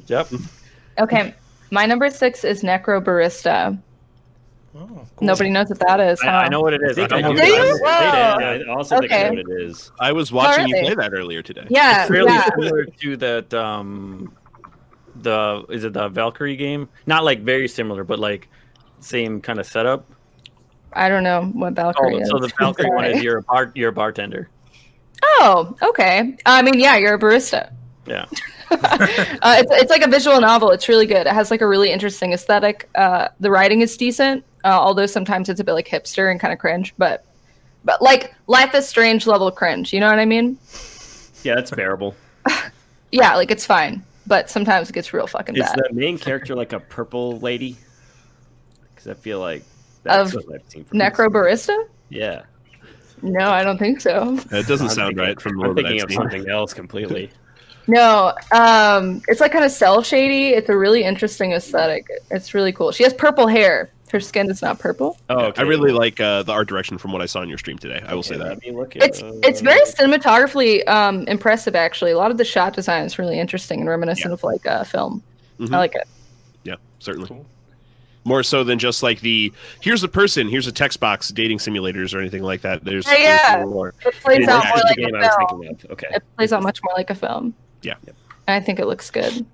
Yep. Okay, my number 6 is Necro Barista. Oh, cool. Nobody knows what that is. Huh? I know what it is. I also think I know what it is. I was watching you play that earlier today. Yeah, it's really similar to that. Is it the Valkyrie game? Not like very similar, but like same kind of setup. I don't know what Valkyrie is. So the Valkyrie one is you're a bartender. Oh, okay. I mean, yeah, you're a barista. Yeah. It's like a visual novel. It's really good. It has like a really interesting aesthetic. The writing is decent, although sometimes it's a bit like hipster and kind of cringe. But like Life is Strange level cringe. You know what I mean? Yeah, that's bearable. Yeah, like it's fine, but sometimes it gets real fucking Is bad. the main character like a purple lady? Because I feel like that's what I've seen. Necro Barista? Yeah. No, I don't think so. It doesn't sound right from the I'm little bit thinking I've of seen. something else completely. No, it's like kind of cell shady. It's a really interesting aesthetic. It's really cool. She has purple hair. Her skin is not purple. Oh, okay. I really like the art direction from what I saw in your stream today. I will say that. Let me look at, It's very cinematographically impressive, actually. A lot of the shot design is really interesting and reminiscent of like film. Mhm. I like it. Yeah, certainly. More so than just like here's a person, here's a text box, dating simulators or anything like that. There's more. It plays It's out more actually like the game a I was film. thinking of. Okay. It plays out much more like a film. Yeah. And I think it looks good.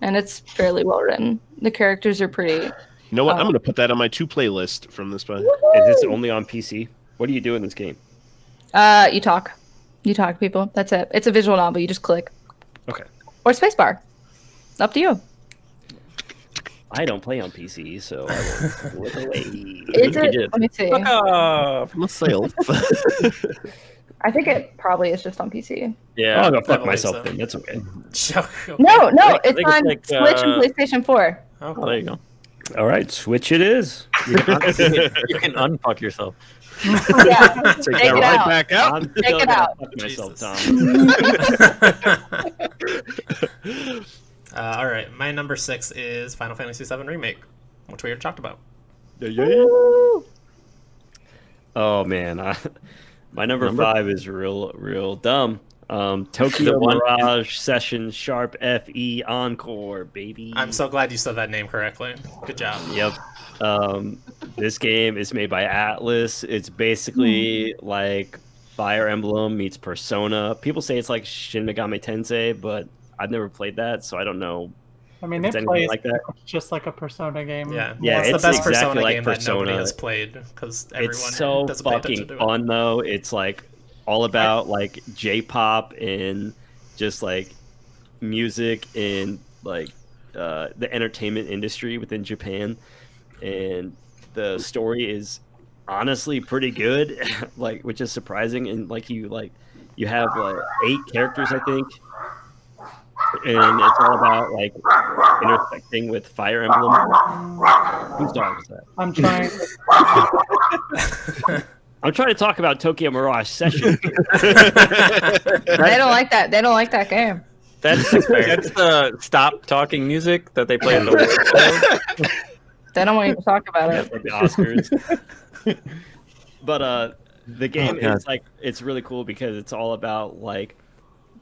And it's fairly well written. The characters are pretty... You know what? I'm going to put that on my 2 playlist from this one. Is this only on PC? What do you do in this game? You talk. You talk to people. That's it. It's a visual novel. You just click. Okay. Or spacebar. Up to you. I don't play on PC, so I will look away. Let me see. Myself. I think it probably is just on PC. Yeah, I'll go fuck Definitely myself so. then. That's okay. No, I it's think on it's like, Switch and PlayStation 4. Oh, there you go. All right, Switch it is. You can unfuck yourself. Yeah, Take take that it right out. back out. I'm Take still it gonna out. fuck myself, Jesus. Tom. All right, my number 6 is Final Fantasy VII Remake, which we already talked about. Oh man, my number 5 is real dumb. Tokyo one- Mirage Session Sharp FE Encore, baby. I'm so glad you said that name correctly. Good job. Yep. This game is made by Atlas. It's basically like Fire Emblem meets Persona. People say it's like Shin Megami Tensei, but I've never played that, so I don't know. I mean, It's it anything plays like that. just like a Persona game. Yeah, Yeah, it's the it's best exactly Persona like game that nobody Persona. has played because everyone It's so doesn't pay attention fucking to it. fun though. It's like all about like J-pop and just like music and like the entertainment industry within Japan, and the story is honestly pretty good, like which is surprising. And like you have like 8 characters, I think, and it's all about like intersecting with Fire Emblem. Whose dog is that? I'm trying. I'm trying to talk about Tokyo Mirage Session. They don't like that. They don't like that game. That's the stop talking music that they play at the They don't want you to talk about it. Like the Oscars. But the game is like, it's really cool because it's all about like,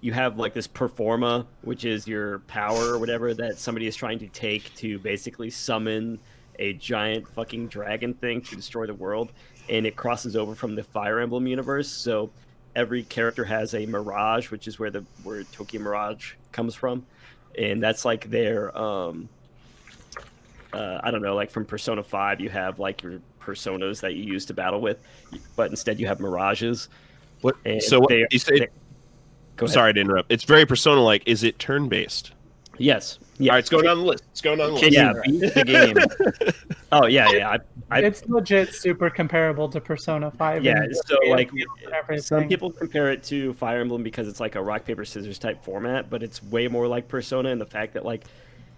you have like this performa, which is your power or whatever that somebody is trying to take to basically summon a giant fucking dragon thing to destroy the world, and it crosses over from the Fire Emblem universe. So every character has a Mirage, which is where Tokyo Mirage comes from, and that's like their I don't know, like from Persona 5, you have like your personas that you use to battle with, but instead you have mirages. What? And So what you say? Go ahead. Sorry to interrupt. It's very Persona-like. Is it turn-based? Yes. All right, it's going down the list. It's going down the list. Yeah, beat the game. Oh yeah. It's legit super comparable to Persona 5. Yeah, and so like everything. some people compare it to Fire Emblem because it's like a rock paper scissors type format, but it's way more like Persona in the fact that like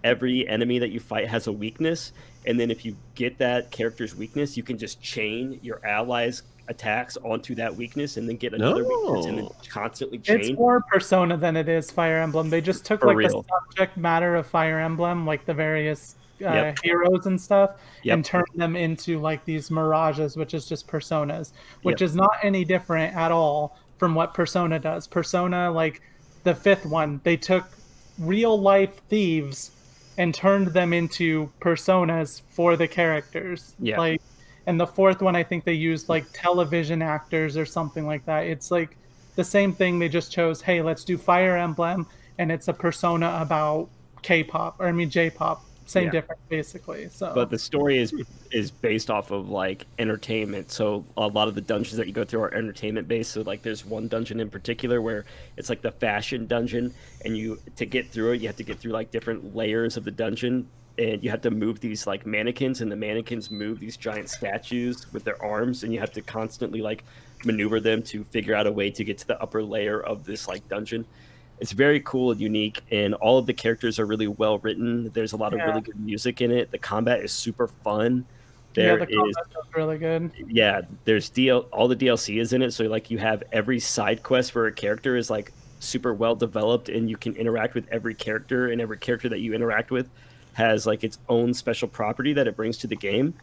every enemy that you fight has a weakness, and then if you get that character's weakness, you can just chain your allies' attacks onto that weakness and then get another weakness and then constantly chain. It's more Persona than it is Fire Emblem. They just took For like real. the subject matter of Fire Emblem, like the various Yep. heroes and stuff, Yep. and turned them into like these mirages, which is just personas, which Yep. is not any different at all from what Persona does. Persona, like the 5th one, they took real life thieves and turned them into personas for the characters. Yeah. Like, and the 4th one, I think they used like television actors or something like that. It's like the same thing. They just chose, hey, let's do Fire Emblem, and it's a persona about K-pop, or I mean J-pop. same Yeah. difference basically. So But the story is based off of like entertainment. So a lot of the dungeons that you go through are entertainment based. So like there's one dungeon in particular where it's like the fashion dungeon, and to get through it, you have to get through like different layers of the dungeon, and you have to move these like mannequins, and the mannequins move these giant statues with their arms, and you have to constantly like maneuver them to figure out a way to get to the upper layer of this like dungeon. It's very cool and unique, and all of the characters are really well written. There's a lot of really good music in it. The combat is super fun. the combat is really good. There's all the DLC is in it. So like you have every side quest for a character is like super well developed, and you can interact with every character, and every character that you interact with has like its own special property that it brings to the game.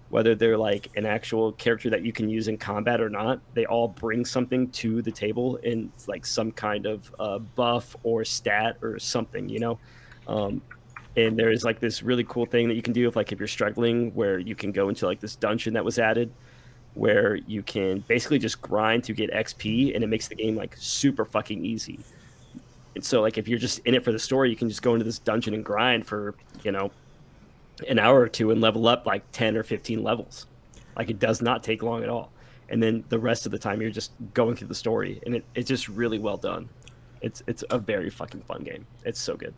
Whether they're like an actual character that you can use in combat or not, they all bring something to the table in like some kind of buff or stat or something, you know? And there's like this really cool thing that you can do if you're struggling, where you can go into like this dungeon that was added, where you can basically just grind to get XP, and it makes the game like super fucking easy. And so like if you're just in it for the story, you can just go into this dungeon and grind for, you know, an hour or two and level up like 10 or 15 levels. Like it does not take long at all. And then the rest of the time you're just going through the story, and it's just really well done. It's a very fucking fun game. It's so good.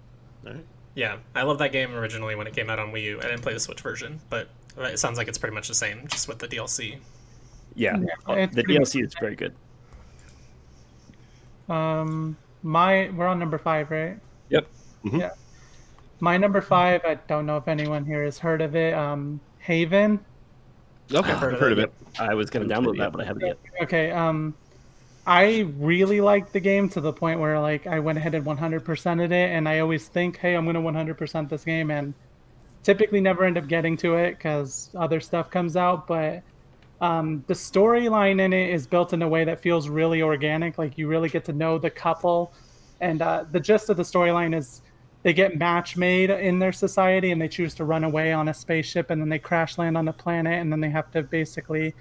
All right. Yeah, I love that game originally when it came out on Wii U. I didn't play the Switch version, but it sounds like it's pretty much the same, just with the DLC. Yeah, the DLC is very good. We're on number 5, right? Yep. Mm-hmm. Yeah. My number 5, I don't know if anyone here has heard of it. Haven. Okay, I've heard of it. I was going to download that, but I haven't yet. Okay. I really liked the game to the point where like I went ahead and 100%ed it, and I always think, hey, I'm going to 100% this game, and typically never end up getting to it because other stuff comes out. But the storyline in it is built in a way that feels really organic. Like you really get to know the couple, and the gist of the storyline is they get match made in their society, and they choose to run away on a spaceship, and then they crash land on a planet, and then they have to basically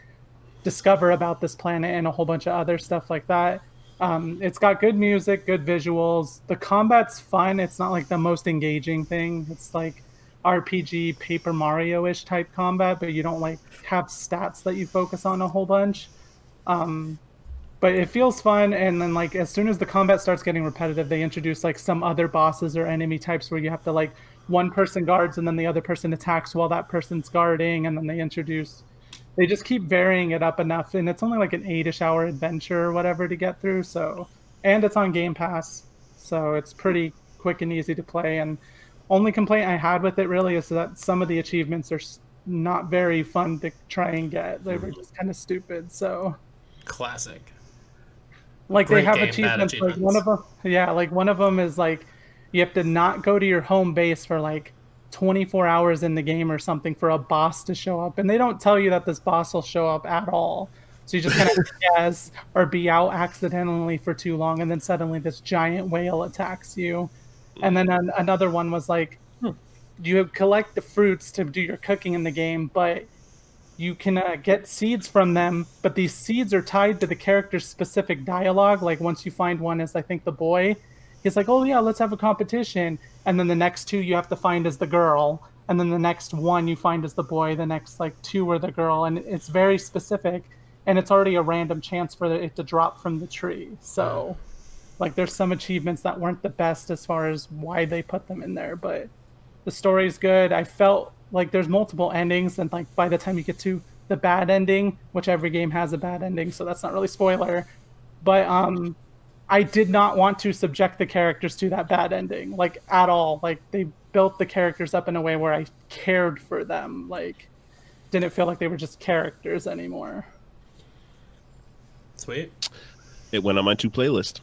discover about this planet and a whole bunch of other stuff like that. It's got good music, good visuals. The combat's fun. It's not like the most engaging thing. It's like RPG Paper Mario-ish type combat, but you don't like have stats that you focus on a whole bunch. But it feels fun, and then like as soon as the combat starts getting repetitive, they introduce like some other bosses or enemy types where you have to like one person guards and then the other person attacks while that person's guarding, and then they just keep varying it up enough, and it's only like an 8-ish hour adventure or whatever to get through. So, and it's on Game Pass, so it's pretty quick and easy to play. And only complaint I had with it really is that some of the achievements are not very fun to try and get. They were just kind of stupid. So Classic. like Great they have game, bad achievements, like one of them, like one of them is like you have to not go to your home base for like 24 hours in the game or something for a boss to show up, and they don't tell you that this boss will show up at all. So you just kind of guess or be out accidentally for too long, and then suddenly this giant whale attacks you. And then another one was like you collect the fruits to do your cooking in the game, but you can get seeds from them, but these seeds are tied to the character's specific dialogue. Like once you find one as I think the boy, he's like, oh yeah, let's have a competition. And then the next 2 you have to find as the girl. And then the next 1 you find as the boy. The next like 2 are the girl. And it's very specific. And it's already a random chance for it to drop from the tree. So like there's some achievements that weren't the best as far as why they put them in there. But the story's good. I felt like there's multiple endings, and like by the time you get to the bad ending, which every game has a bad ending, so that's not really spoiler. But I did not want to subject the characters to that bad ending, like at all. Like they built the characters up in a way where I cared for them. Like didn't feel like they were just characters anymore. Sweet. It went on my 2 playlist.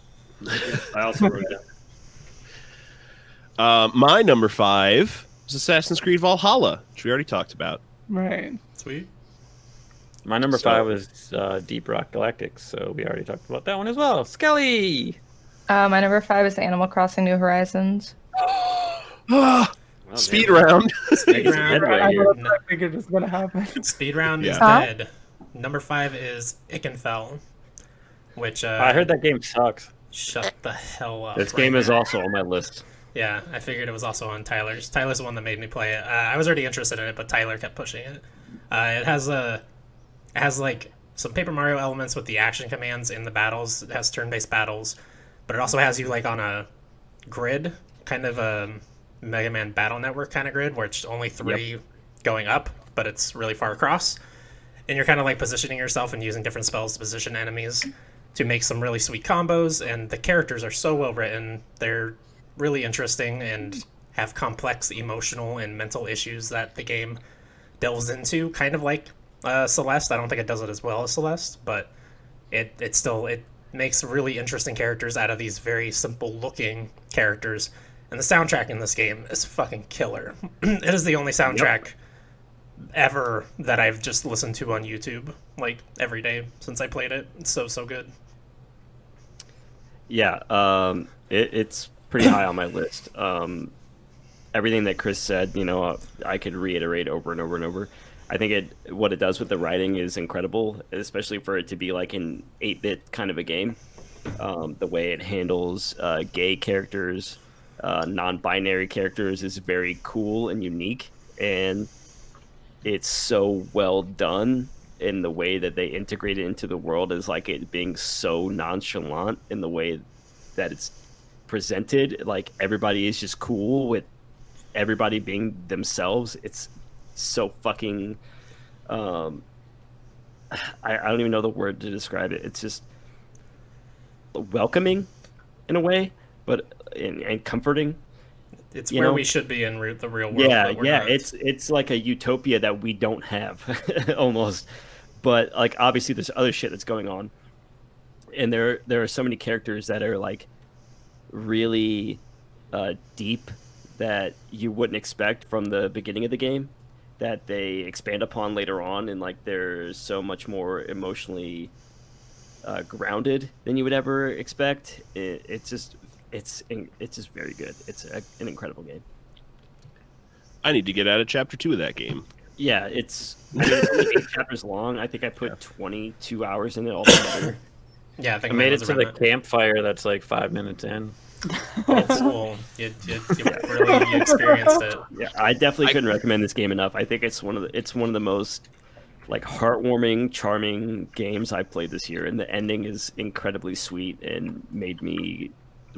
I also wrote it down. My number 5 is Assassin's Creed Valhalla, which we already talked about. Right. Sweet. My number 5 was Deep Rock Galactic, so we already talked about that one as well. Skelly! My number 5 is Animal Crossing New Horizons. Speed round. Speed round. I figured it was gonna happen. Speed round is Huh? dead. Number 5 is Ikenfell, which I heard that game sucks. shut the hell up. This right game is now. also on my list. Yeah, I figured it was also on Tyler's. Tyler's the one that made me play it. I was already interested in it, but Tyler kept pushing it. It has like some Paper Mario elements with the action commands in the battles. It has turn-based battles, but it also has you like on a grid, kind of a Mega Man Battle Network kind of grid, where it's only 3 going up, but it's really far across. And you're kind of like positioning yourself and using different spells to position enemies to make some really sweet combos. And the characters are so well written. They're really interesting and have complex emotional and mental issues that the game delves into, kind of like Celeste. I don't think it does it as well as Celeste, but it makes really interesting characters out of these very simple looking characters. And the soundtrack in this game is fucking killer. It is the only soundtrack ever that I've just listened to on YouTube like every day since I played it. It's so good. Yeah, it's pretty high on my list. Everything that Chris said, you know, I could reiterate over and over and over. I think what it does with the writing is incredible, especially for it to be like an 8-bit kind of a game. The way it handles gay characters, non-binary characters is very cool and unique, and it's so well done in the way that they integrate it into the world, is like it being so nonchalant in the way that it's presented. Like everybody is just cool with everybody being themselves. It's so fucking I don't even know the word to describe it. It's just welcoming in a way, but and comforting. It's where we should be in the real world. Yeah, yeah. It's like a utopia that we don't have almost. But like obviously there's other shit that's going on, and there are so many characters that are like really deep that you wouldn't expect from the beginning of the game, that they expand upon later on, and like they're so much more emotionally grounded than you would ever expect. It's just very good. It's an incredible game. I need to get out of chapter 2 of that game. Yeah, it's only 8 chapters long. I think I put 22 hours in it altogether. Yeah, I think I made it to the campfire. That's like 5 minutes in. That's cool. You really experienced it. Yeah, I definitely couldn't recommend this game enough. I think it's one of the most like heartwarming, charming games I've played this year, and the ending is incredibly sweet and made me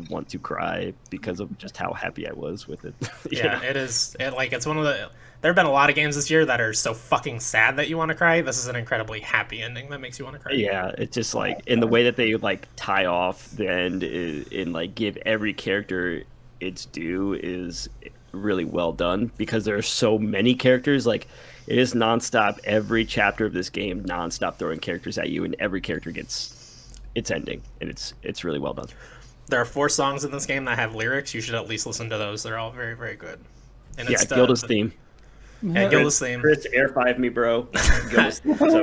want to cry because of just how happy I was with it. Yeah, it is. It's one of the. There have been a lot of games this year that are so fucking sad that you want to cry. This is an incredibly happy ending that makes you want to cry. Yeah, it's just like in the way that they like tie off the end and like give every character its due is really well done, because there are so many characters. Like it is nonstop. Every chapter of this game nonstop throwing characters at you, and every character gets its ending, and it's really well done. There are 4 songs in this game that have lyrics. You should at least listen to those. They're all very, very good. And yeah, Gilda's theme. Yeah, Gilda's theme. Chris, Air 5 me, bro.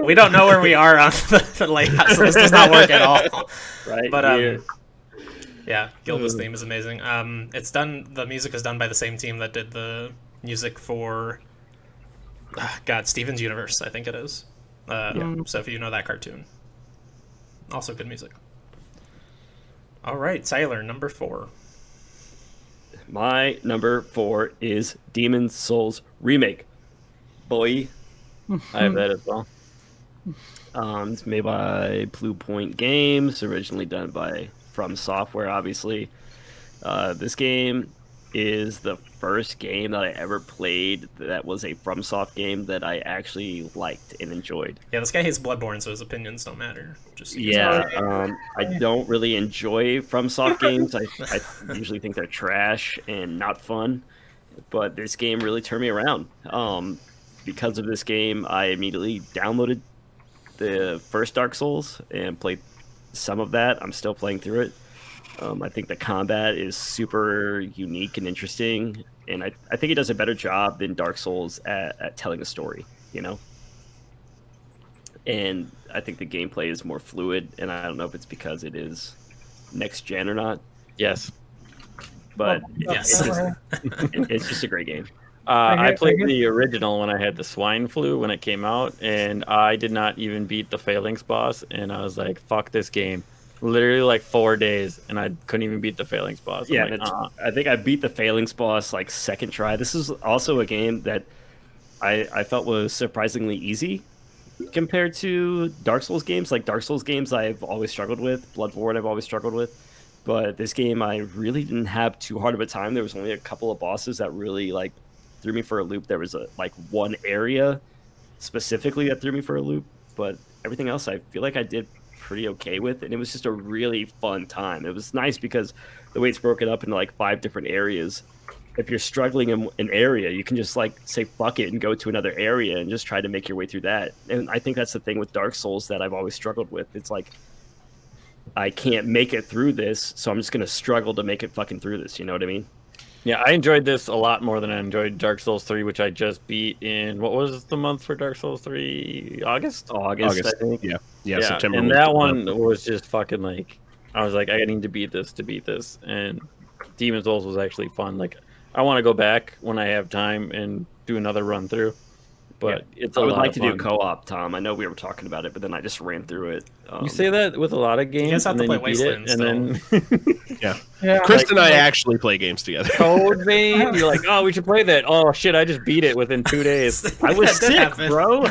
We don't know where we are on the layout, so this does not work at all. Right. But yeah, Gilda's theme is amazing. It's done. The music is done by the same team that did the music for Steven's Universe, I think it is. So if you know that cartoon, also good music. All right, Tyler, number 4. My number 4 is Demon's Souls Remake. Boy. I have that as well. It's made by Blue Point Games, originally done by From Software, obviously. This game is the first game that I ever played that was a FromSoft game that I actually liked and enjoyed. Yeah, this guy hates Bloodborne, so his opinions don't matter. I don't really enjoy FromSoft games. I usually think they're trash and not fun, but this game really turned me around. Because of this game, I immediately downloaded the first Dark Souls and played some of that. I'm still playing through it. I think the combat is super unique and interesting, and I think it does a better job than Dark Souls at telling a story, you know? And I think the gameplay is more fluid, and I don't know if it's because it is next gen or not. Yes. But yes. it's just a great game. I played the original when I had the swine flu when it came out, and I did not even beat the Phalanx boss, and I was like, fuck this game. literally like 4 days, and I couldn't even beat the Phalanx boss. Yeah, like, I think I beat the Phalanx boss like second try. This is also a game that I felt was surprisingly easy compared to Dark Souls games. Like Dark Souls games I've always struggled with, Bloodborne I've always struggled with. But this game I really didn't have too hard of a time. There was only a couple of bosses that really like threw me for a loop. There was one area specifically that threw me for a loop, but everything else I feel like I did pretty okay with, and it was just a really fun time. It was nice because the way it's broken up into like 5 different areas. If you're struggling in an area, you can just like say fuck it and go to another area and just try to make your way through that. And I think that's the thing with Dark Souls that I've always struggled with. It's like I can't make it through this, so I'm just gonna struggle to make it fucking through this. You know what I mean? Yeah, I enjoyed this a lot more than I enjoyed Dark Souls 3, which I just beat in, what was the month for Dark Souls 3? August, I think. Yeah, September. And that one was just fucking like, I was like, I need to beat this. And Demon's Souls was actually fun. Like, I want to go back when I have time and do another run through. But it's a I would lot like of to fun. do co-op, Tom. I know we were talking about it, but then I just ran through it. You say that with a lot of games, You guys have and to then play you beat it, Wasteland and then Yeah. Chris and I actually play games together. Code Vein, you're like, oh, we should play that. Oh shit, I just beat it within 2 days. I was That sick, happened. bro.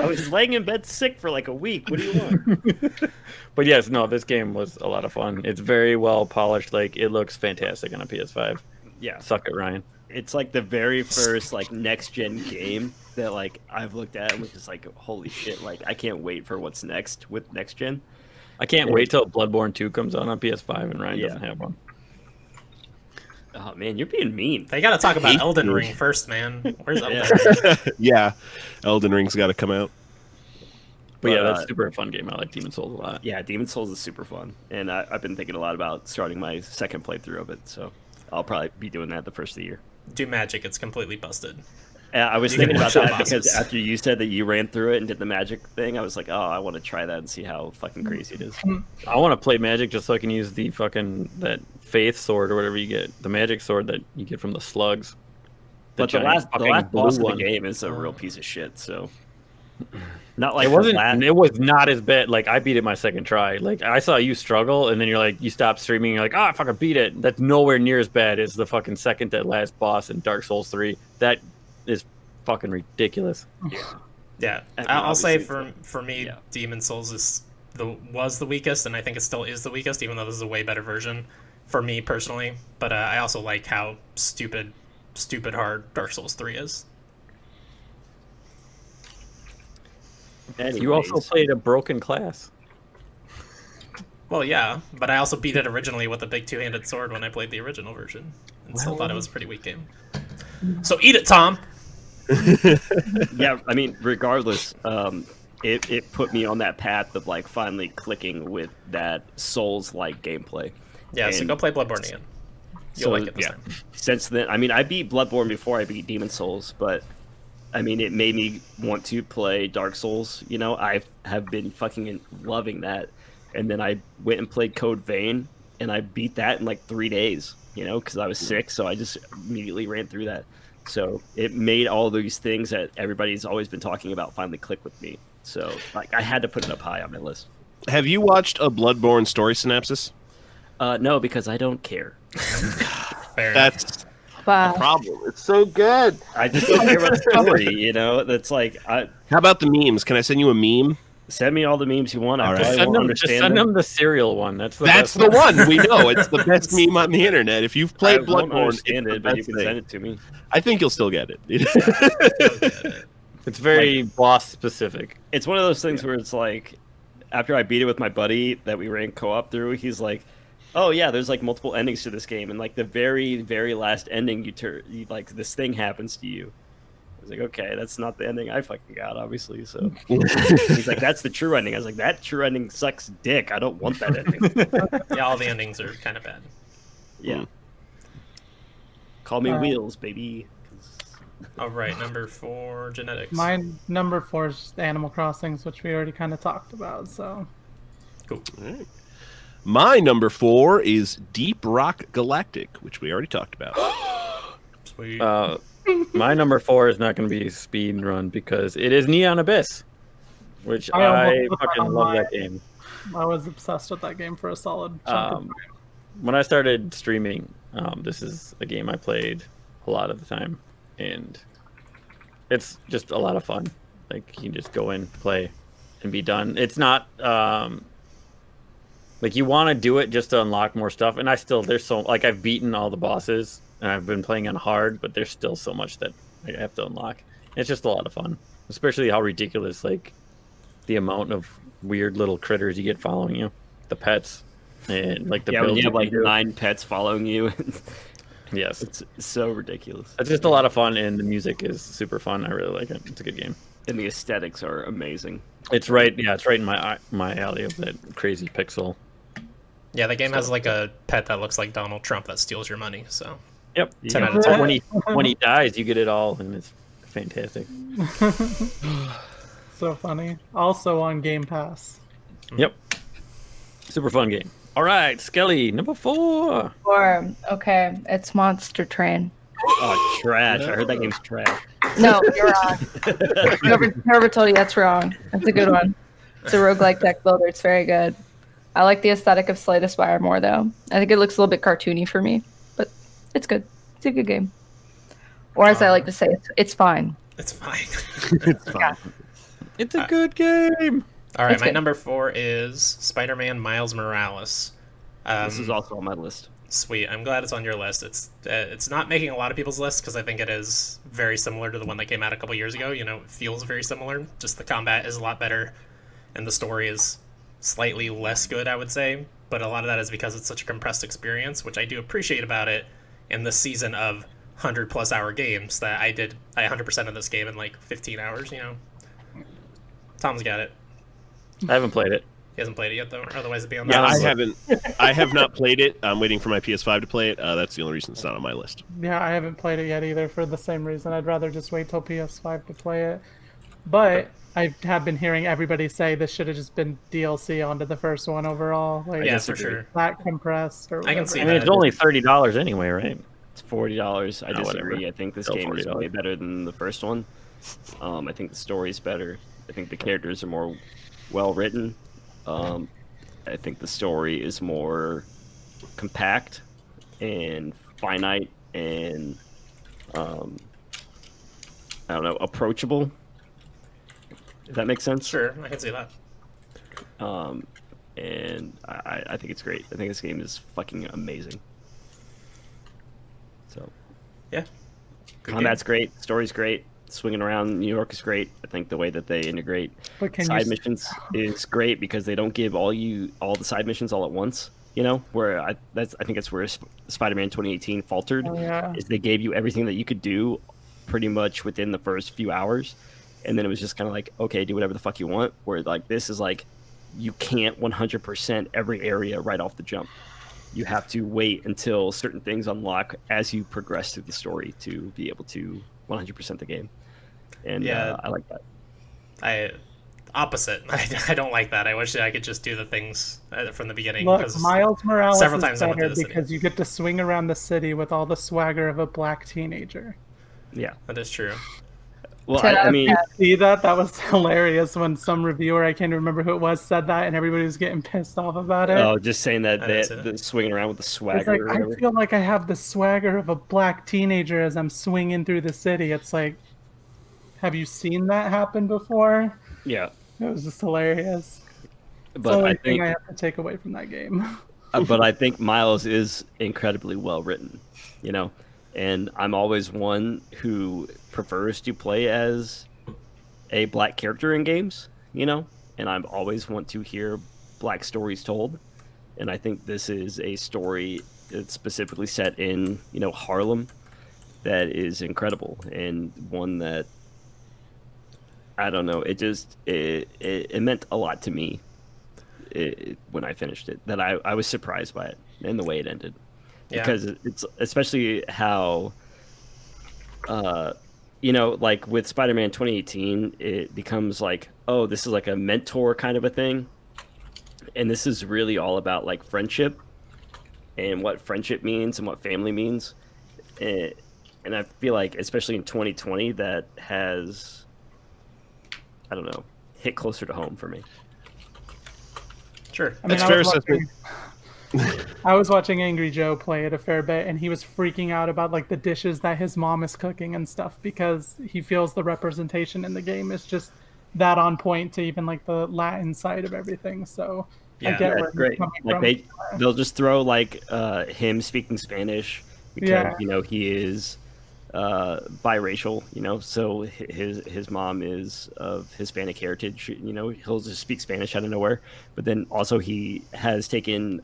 I was laying in bed sick for like a week. What do you want? But yes, no, this game was a lot of fun. It's very well polished. Like, it looks fantastic on a PS5. Yeah, Suck it, Ryan. it's like the very first like next gen game that like I've looked at and was just like, holy shit! Like I can't wait for what's next with next gen. I can't wait till Bloodborne 2 comes out on PS5 and Ryan doesn't have one. Oh man, you're being mean. They gotta talk about Hate Elden you. Ring first, man. Where's Elden Yeah. Ring? Yeah, Elden Ring's got to come out. But yeah, that's super fun game. I like Demon's Souls a lot. Yeah, Demon's Souls is super fun, and I've been thinking a lot about starting my second playthrough of it. So I'll probably be doing that the first of the year. Do magic, it's completely busted. I was You thinking can about one-shot that because bosses. after you said that you ran through it and did the magic thing, I was like, oh, I want to try that and see how fucking crazy it is. I want to play Magic just so I can use the fucking that Faith sword or whatever you get, the Magic sword that you get from the slugs. But the giant last fucking boss of blue the one. game is a real piece of shit. So not like It wasn't. the last- It was not as bad. Like, I beat it my second try. Like, I saw you struggle, and then you're like, you stop streaming. You're like, oh, I fucking beat it. That's nowhere near as bad as the fucking second to last boss in Dark Souls 3. That is fucking ridiculous. Yeah, I mean, I'll say obviously for me, yeah. Demon's Souls was the weakest, and I think it still is the weakest, even though this is a way better version for me personally. But I also like how stupid hard Dark Souls 3 is. You also Anyways. played a broken class. Well, yeah, but I also beat it originally with a big two-handed sword when I played the original version, and still thought it was a pretty weak game. So eat it, Tom. Yeah, I mean, regardless, it put me on that path of like finally clicking with that Souls-like gameplay. Yeah, so And go play Bloodborne again. You'll like it this time. Since then, I mean, I beat Bloodborne before I beat Demon Souls, but I mean, it made me want to play Dark Souls. You know, I have been fucking loving that, and then I went and played Code Vein, and I beat that in like 3 days. You know, because I was sick, so I just immediately ran through that. So it made all these things that everybody's always been talking about finally click with me. So like, I had to put it up high on my list. Have you watched a Bloodborne story synopsis? No, because I don't care. Fair enough. That's Wow. the problem. It's so good. I just don't care about the story. You know, that's like, How about the memes? Can I send you a meme? send me all the memes you want. I All right. probably Just won't send understand them the cereal one. That's the That's best the one. We know it's the best meme on the internet. If you've I played won't Bloodborne, understand it's it, the but you best can thing. send it to me. I think you'll still get it. It's very boss specific. It's one of those things where it's like, after I beat it with my buddy that we ran co-op through, he's like, oh yeah, there's like multiple endings to this game, and like the very, very last ending, you like this thing happens to you. I was like, okay, that's not the ending I fucking got, obviously. So he's like, that's the true ending. I was like, that true ending sucks dick. I don't want that ending. Yeah, all the endings are kind of bad. Yeah. Call me Wheels, baby. All right, number 4, genetics. My number 4 is Animal Crossings, which we already kind of talked about. So Cool. My number 4 is Deep Rock Galactic, which we already talked about. Sweet. My number 4 is not going to be Speed Run because it is Neon Abyss, which I I almost put that fucking on love mine. that game. I was obsessed with that game for a solid chunk of time. When I started streaming, this is a game I played a lot of the time, and it's just a lot of fun. Like, you can just go in, play, and be done. It's not like you want to do it just to unlock more stuff, and there's so, like, I've beaten all the bosses, and I've been playing on hard, but there's still so much that I have to unlock. It's just a lot of fun, especially how ridiculous, like, the amount of weird little critters you get following you, the pets, and like the when you have like do. 9 pets following you. Yes, it's so ridiculous. It's just a lot of fun, and the music is super fun. I really like it. It's a good game, and the aesthetics are amazing. It's right in my alley of that crazy pixel. Yeah, the game has like a pet that looks like Donald Trump that steals your money. So yep, 10 out of 10. When he dies, you get it all, and it's fantastic. So funny. Also on Game Pass. Yep, super fun game. All right, Skelly, number 4. 4. Okay, it's Monster Train. Oh, trash! I heard that game's trash. No, you're wrong. whoever told you that's wrong. That's a good one. It's a roguelike deck builder. It's very good. I like the aesthetic of Slay the Spire more, though. I think it looks a little bit cartoony for me, but it's good. It's a good game. Or as I like to say, it's fine. It's fine. It's fine. Yeah. It's a good game. All right, That's my good. number 4 is Spider-Man Miles Morales. This is also on my list. Sweet. I'm glad it's on your list. It's not making a lot of people's lists because I think it is very similar to the one that came out a couple years ago. You know, it feels very similar. Just the combat is a lot better, and the story is slightly less good, I would say. But a lot of that is because it's such a compressed experience, which I do appreciate about it in this season of 100+ hour games that I 100% of this game in like 15 hours, you know. Tom's got it. I haven't played it. He hasn't played it yet, though. Otherwise, it'd be on the Yeah, I list. haven't. I have not played it. I'm waiting for my PS5 to play it. That's the only reason it's not on my list. Yeah, I haven't played it yet either for the same reason. I'd rather just wait till PS5 to play it. But I have been hearing everybody say this should have just been DLC onto the first one overall. Like, Yeah, for sure. that compressed or whatever. I can see I mean, it's that. only $30 anyway, right? It's $40. I disagree. whatever. I think this Still game is $40. way better than the first one. I think the story's better. I think the characters are more well written. I think the story is more compact and finite and I don't know, approachable. If that makes sense. Sure, I can see that. And I think it's great. I think this game is fucking amazing. So Yeah. Good combat's great, story's great, swinging around New York is great. I think the way that they integrate But can side you missions is great because they don't give all the side missions all at once. You know, where I think that's where Spider-Man 2018 faltered. Oh, yeah. Is they gave you everything that you could do pretty much within the first few hours, and then it was just kind of like, okay, do whatever the fuck you want. Where like this is like, you can't 100% every area right off the jump. You have to wait until certain things unlock as you progress through the story to be able to 100% the game. And Yeah. I like that. Opposite. I don't like that. I wish I could just do the things from the beginning. Look, because Miles Morales several is times I went better through the city. because you get to swing around the city with all the swagger of a black teenager. Yeah. that is true. Well, 10 out I of mean, 10. See that? That was hilarious when some reviewer, I can't remember who it was, said that and everybody was getting pissed off about it. oh, just saying that I didn't see that. the swinging around with the It's swagger like, or I whatever. feel like I have the swagger of a black teenager as I'm swinging through the city. It's like, have you seen that happen before? Yeah. It was just hilarious. It's the But only I thing think I have to take away from that game. but I think Miles is incredibly well written, you know, and I'm always one who prefers to play as a black character in games, you know, and I always want to hear black stories told, and I think this is a story that's specifically set in, you know, Harlem that is incredible and one that I don't know, it meant a lot to me. When I finished it, that I was surprised by it and the way it ended, Yeah. because it's especially how, you know, like with Spider-Man 2018, it becomes like, oh, this is like a mentor kind of a thing, and this is really all about like friendship and what friendship means and what family means, and I feel like especially in 2020 that has, I don't know, hit closer to home for me. Sure. I mean, That's fair assessment. I was watching Angry Joe play it a fair bit, and he was freaking out about like the dishes that his mom is cooking and stuff because he feels the representation in the game is just that on point to even like the Latin side of everything. So I Yeah, get Yeah, where it's great. he's coming Like from. they'll just throw like him speaking Spanish because Yeah. you know he is biracial. You know, so his mom is of Hispanic heritage. You know, he'll just speak Spanish out of nowhere. But then also he has taken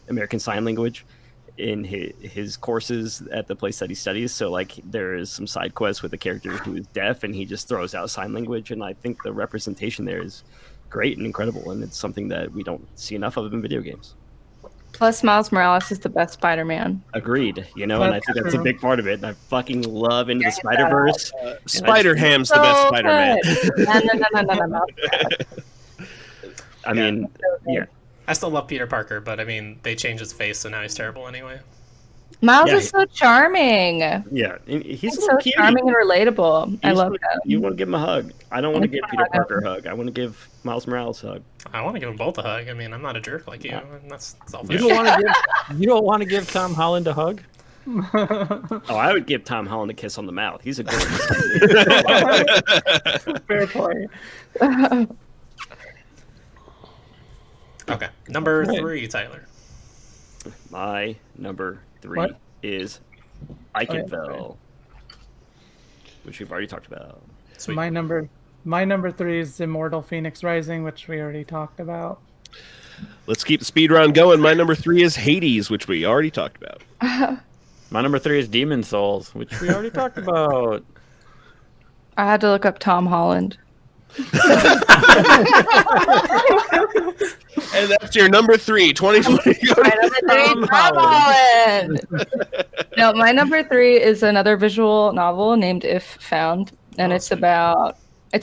American Sign Language in his courses at the place that he studies. So like there is some side quests with a character who is deaf, and he just throws out sign language. And I think the representation there is great and incredible, and it's something that we don't see enough of in video games. Plus, Miles Morales is the best Spider-Man. Agreed. You know, and I think that's a true. big part of it. And I fucking love Into the Spider-Verse. Spider Ham's the best Spider-Man. No. I mean, yeah. I still love Peter Parker, but I mean, they changed his face, so now he's terrible anyway. Miles Yeah. is so charming. Yeah, he's He's a so little cute. charming and relatable. I You love just- that. You want to give him a hug. I don't want to I give wanna Peter hug him. Parker a hug. I want to give Miles Morales a hug. I want to give them both a hug. I mean, I'm not a jerk like you. And that's all You don't want to give. You don't want to give Tom Holland a hug. Oh, I would give Tom Holland a kiss on the mouth. He's a good Fair play. Okay, number 3, Tyler. My number 3 What? is Eichenfeld, which we've already talked about. Sweet. My number 3 is Immortal Phoenix Rising, which we already talked about. Let's keep the speed round going. My number 3 is Hades, which we already talked about. My number 3 is Demon Souls, which we already talked about. I had to look up Tom Holland. And that's your number 3, 2020. My number 3, Tom Holland. No, my number 3 is another visual novel named If Found, and it's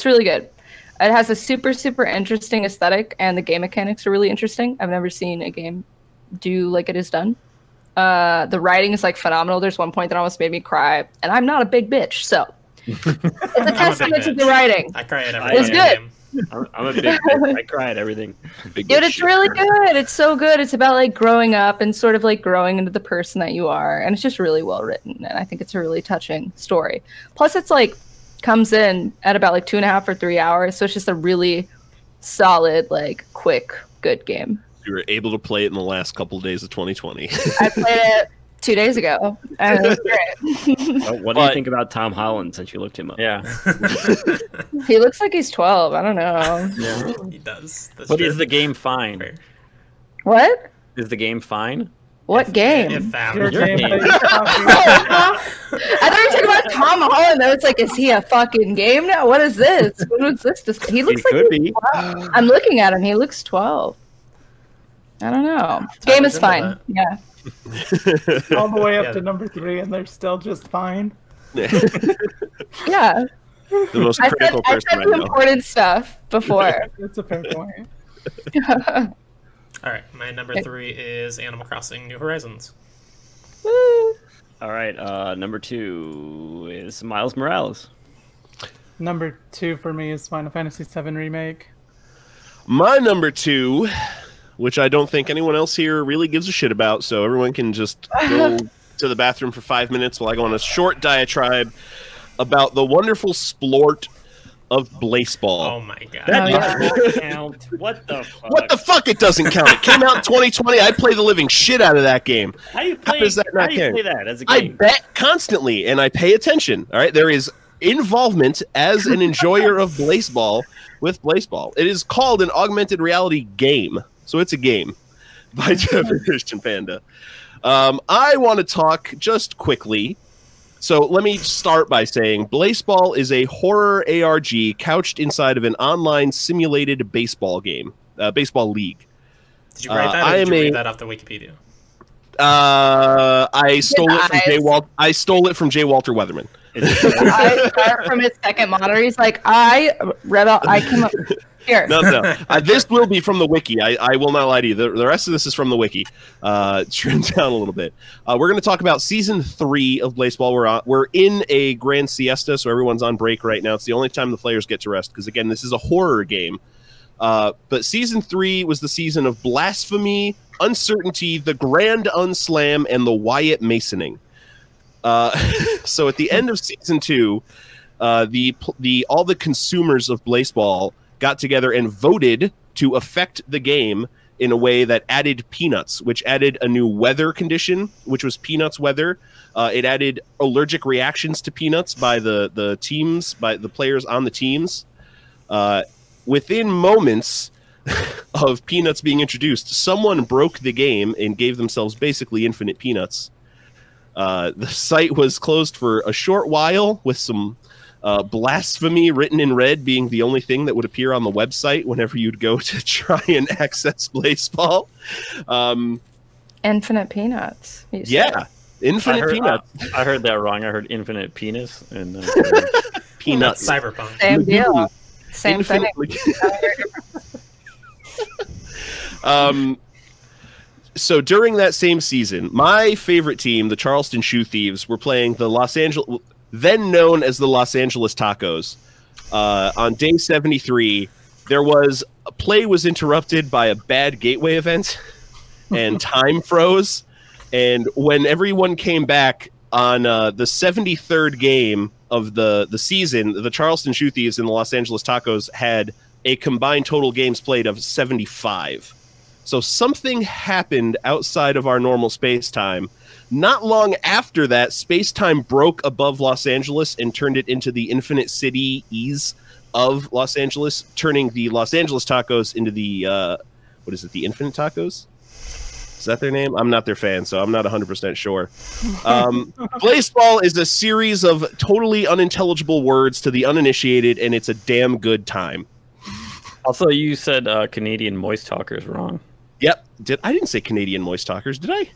really good. It has a super, super interesting aesthetic, and the game mechanics are really interesting. I've never seen a game do like it is done. The writing is like phenomenal. There's one point that almost made me cry, and I'm not a big bitch, so it's a testament to the writing. I cry at every It's video good. game. I'm a big bitch. I cry at everything. Big Dude, good it's shit. really good. It's so good. It's about like growing up and sort of like growing into the person that you are, and it's just really well written. And I think it's a really touching story. Plus, it's like comes in at about like 2.5 or 3 hours, so it's just a really solid, like quick, good game. You were able to play it in the last couple of days of 2020. I played it 2 days ago, and it was great. What do you think about Tom Holland since you looked him up? Yeah. He looks like he's 12. I don't know. Yeah. He does. That's But true. is the game fine? Fair. What? Is the game fine? What game? If found. Your Your game game. that you're talking I thought you were talking about Tom Holland. Though it's like, is he a fucking game now? What is this? What was this? He looks like could he's be. 12. I'm looking at him. He looks 12. I don't know. Game is into fine. that. Yeah. all the way up Yeah. to number 3, and they're still just fine. Yeah. The most I critical said person I the know. important stuff before. That's a fair point. All right, my number 3 is Animal Crossing: New Horizons. Woo. All right. Number 2 is Miles Morales. Number 2 for me is Final Fantasy VII Remake. My number 2, which I don't think anyone else here really gives a shit about, so everyone can just go to the bathroom for 5 minutes while I go on a short diatribe about the wonderful splort of Blaseball. Oh my god. That yeah. does not count. What the fuck? What the fuck? It doesn't count. It came out in 2020. I played the living shit out of that game. How do you play? does that How not do you count? play that as a I game? bet constantly, and I pay attention. All right, there is involvement as an enjoyer of Blaseball with Blaseball. It is called an augmented reality game, so it's a game by definition, Panda. I want to talk just quickly. So let me start by saying Blaseball is a horror ARG couched inside of an online simulated baseball game, baseball league. Did you write that, I or did you am read a- that off the Wikipedia? I stole it from eyes. I stole it from J. Walter Weatherman. I start from his second monitor. He's like, I read all. I came up here. No. This will be from the wiki. I will not lie to you. The rest of this is from the wiki. Trim down a little bit. We're going to talk about season 3 of Blaseball. We're in a grand siesta, so everyone's on break right now. It's the only time the players get to rest because, again, this is a horror game. But season 3 was the season of blasphemy, uncertainty, the grand unslam, and the Wyatt Masoning. So at the end of season 2, all the consumers of Blaseball got together and voted to affect the game in a way that added peanuts, which added a new weather condition, which was peanuts weather. It added allergic reactions to peanuts by the teams, by the players on the teams. Within moments of peanuts being introduced, someone broke the game and gave themselves basically infinite peanuts. The site was closed for a short while, with some blasphemy written in red being the only thing that would appear on the website whenever you'd go to try and access Blaseball. Infinite peanuts. Yeah, infinite peanuts. I heard that wrong. I heard infinite penis and peanuts. Cyberpunk. Same deal. Same thing. So during that same season, my favorite team, the Charleston Shoe Thieves, were playing the Los Angeles, then known as the Los Angeles Tacos. On day 73, play was interrupted by a bad gateway event, and time froze. And when everyone came back on the 73rd game of the season, the Charleston Shoe Thieves and the Los Angeles Tacos had a combined total games played of 75. So something happened outside of our normal space-time. Not long after that, space-time broke above Los Angeles and turned it into the infinite cities of Los Angeles, turning the Los Angeles Tacos into the, what is it, the Infinite Tacos? Is that their name? I'm not their fan, so I'm not 100% sure. Blaseball is a series of totally unintelligible words to the uninitiated, and it's a damn good time. Also, you said Canadian Moist Talkers wrong. Yep. I didn't say Canadian Moist Talkers, did I?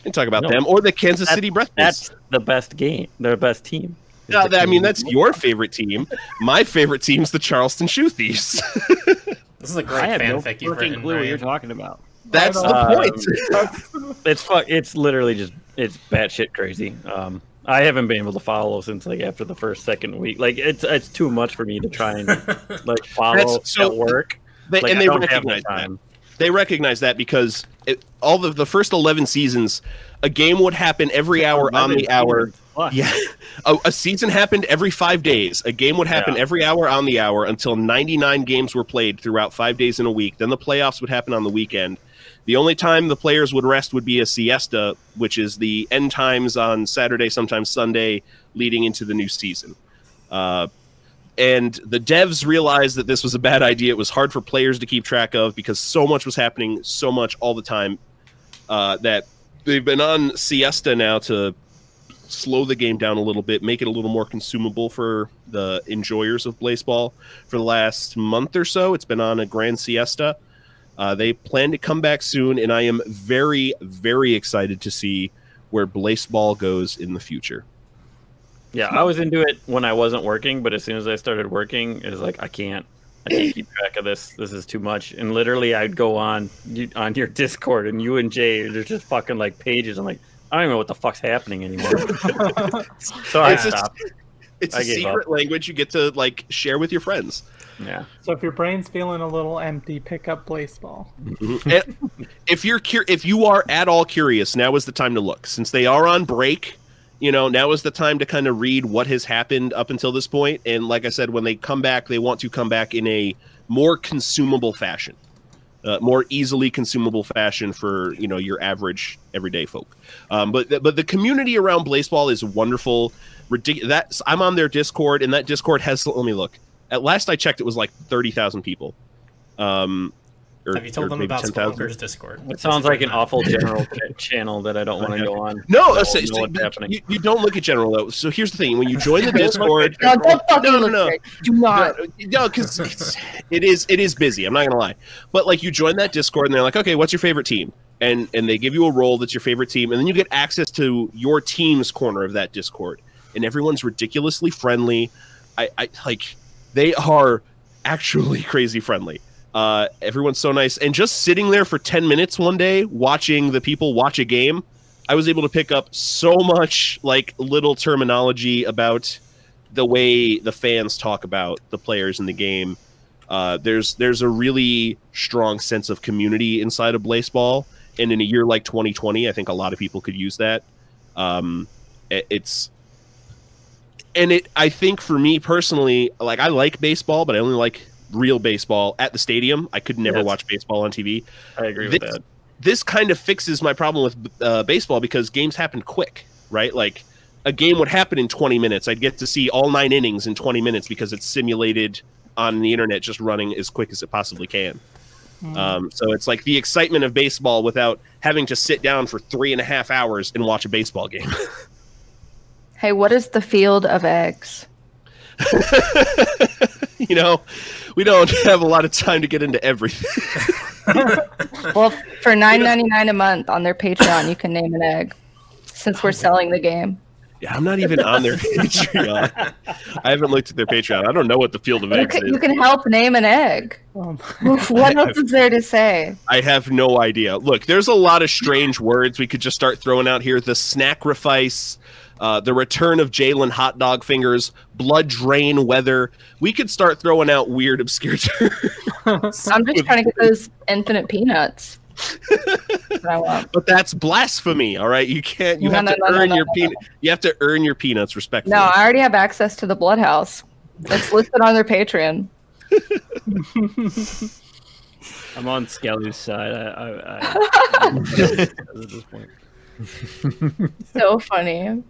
Didn't talk about them or the Kansas City Breath Mints. That's the best game. Their best team. No, I mean, that's your favorite team. My favorite team's the Charleston Shoe Thieves. This is a great fanfic you've written. Clue what you're talking about. That's the point. It's literally just batshit crazy. I haven't been able to follow since like after the second week. Like it's too much for me to try and like follow at work. They recognize that. They recognize that because all the first 11 seasons, a game would happen every hour on the hour. Yeah, a season happened every 5 days. A game would happen every hour on the hour until 99 games were played throughout 5 days in a week. Then the playoffs would happen on the weekend. The only time the players would rest would be a siesta, which is the end times on Saturday, sometimes Sunday, leading into the new season. And the devs realized that this was a bad idea. It was hard for players to keep track of because so much was happening so much all the time that they've been on siesta now to slow the game down a little bit, make it a little more consumable for the enjoyers of Blaseball. For the last month or so, it's been on a grand siesta. They plan to come back soon, and I am very, very excited to see where Blaseball goes in the future. Yeah, I was into it when I wasn't working, but as soon as I started working, it was like I can't keep track of this. This is too much. And literally, I'd go on your Discord, and you and Jay, there's just fucking like pages. I'm like, I don't even know what the fuck's happening anymore. So I stopped. It's a secret language you get to like share with your friends. Yeah. So if your brain's feeling a little empty, pick up Blaseball. Mm-hmm. If you are at all curious, now is the time to look. Since they are on break, now is the time to kind of read what has happened up until this point. And like I said, when they come back, they want to come back in a more consumable fashion, more easily consumable fashion for your average everyday folk. But the community around Blaseball is wonderful. Ridiculous. I'm on their Discord, and that Discord has. Let me look. At last I checked, it was like 30,000 people. Have you told them about Spelunkers Discord? It sounds like an awful general channel that I don't want to go on. No, what's happening. You don't look at general though. So here's the thing: when you join the Discord, no, do not. No, because it is busy. I'm not gonna lie, but like you join that Discord and they're like, okay, what's your favorite team? And they give you a role that's your favorite team, and then you get access to your team's corner of that Discord, and everyone's ridiculously friendly. I like they are actually crazy friendly. Everyone's so nice, and just sitting there for 10 minutes one day watching the people watch a game, I was able to pick up so much like little terminology about the way the fans talk about the players in the game. There's a really strong sense of community inside of baseball, and in a year like 2020, I think a lot of people could use that. I think for me personally, like I like baseball, but I only like real baseball at the stadium. I could never watch baseball on TV. I agree with that. This kind of fixes my problem with baseball because games happen quick, right? Like a game would happen in 20 minutes. I'd get to see all 9 innings in 20 minutes because it's simulated on the internet, just running as quick as it possibly can. So it's like the excitement of baseball without having to sit down for 3.5 hours and watch a baseball game. Hey, what is the field of eggs? You know, we don't have a lot of time to get into everything. Well, for $9.99 a month on their Patreon, you can name an egg. Since we're selling the game. Yeah, I'm not even on their Patreon. I haven't looked at their Patreon. I don't know what the field of eggs is. You can help name an egg. What else is there to say? I have no idea. Look, there's a lot of strange words we could just start throwing out here. The snackrifice, the return of Jalen hot dog fingers, blood drain weather. We could start throwing out weird, obscure terms. I'm just trying to get those infinite peanuts. But that's blasphemy, all right? You can't. You have to earn your peanut. You have to earn your peanuts respectfully. No, I already have access to the Blood House. It's listed on their Patreon. I'm on Skelly's side. I at this point. So funny.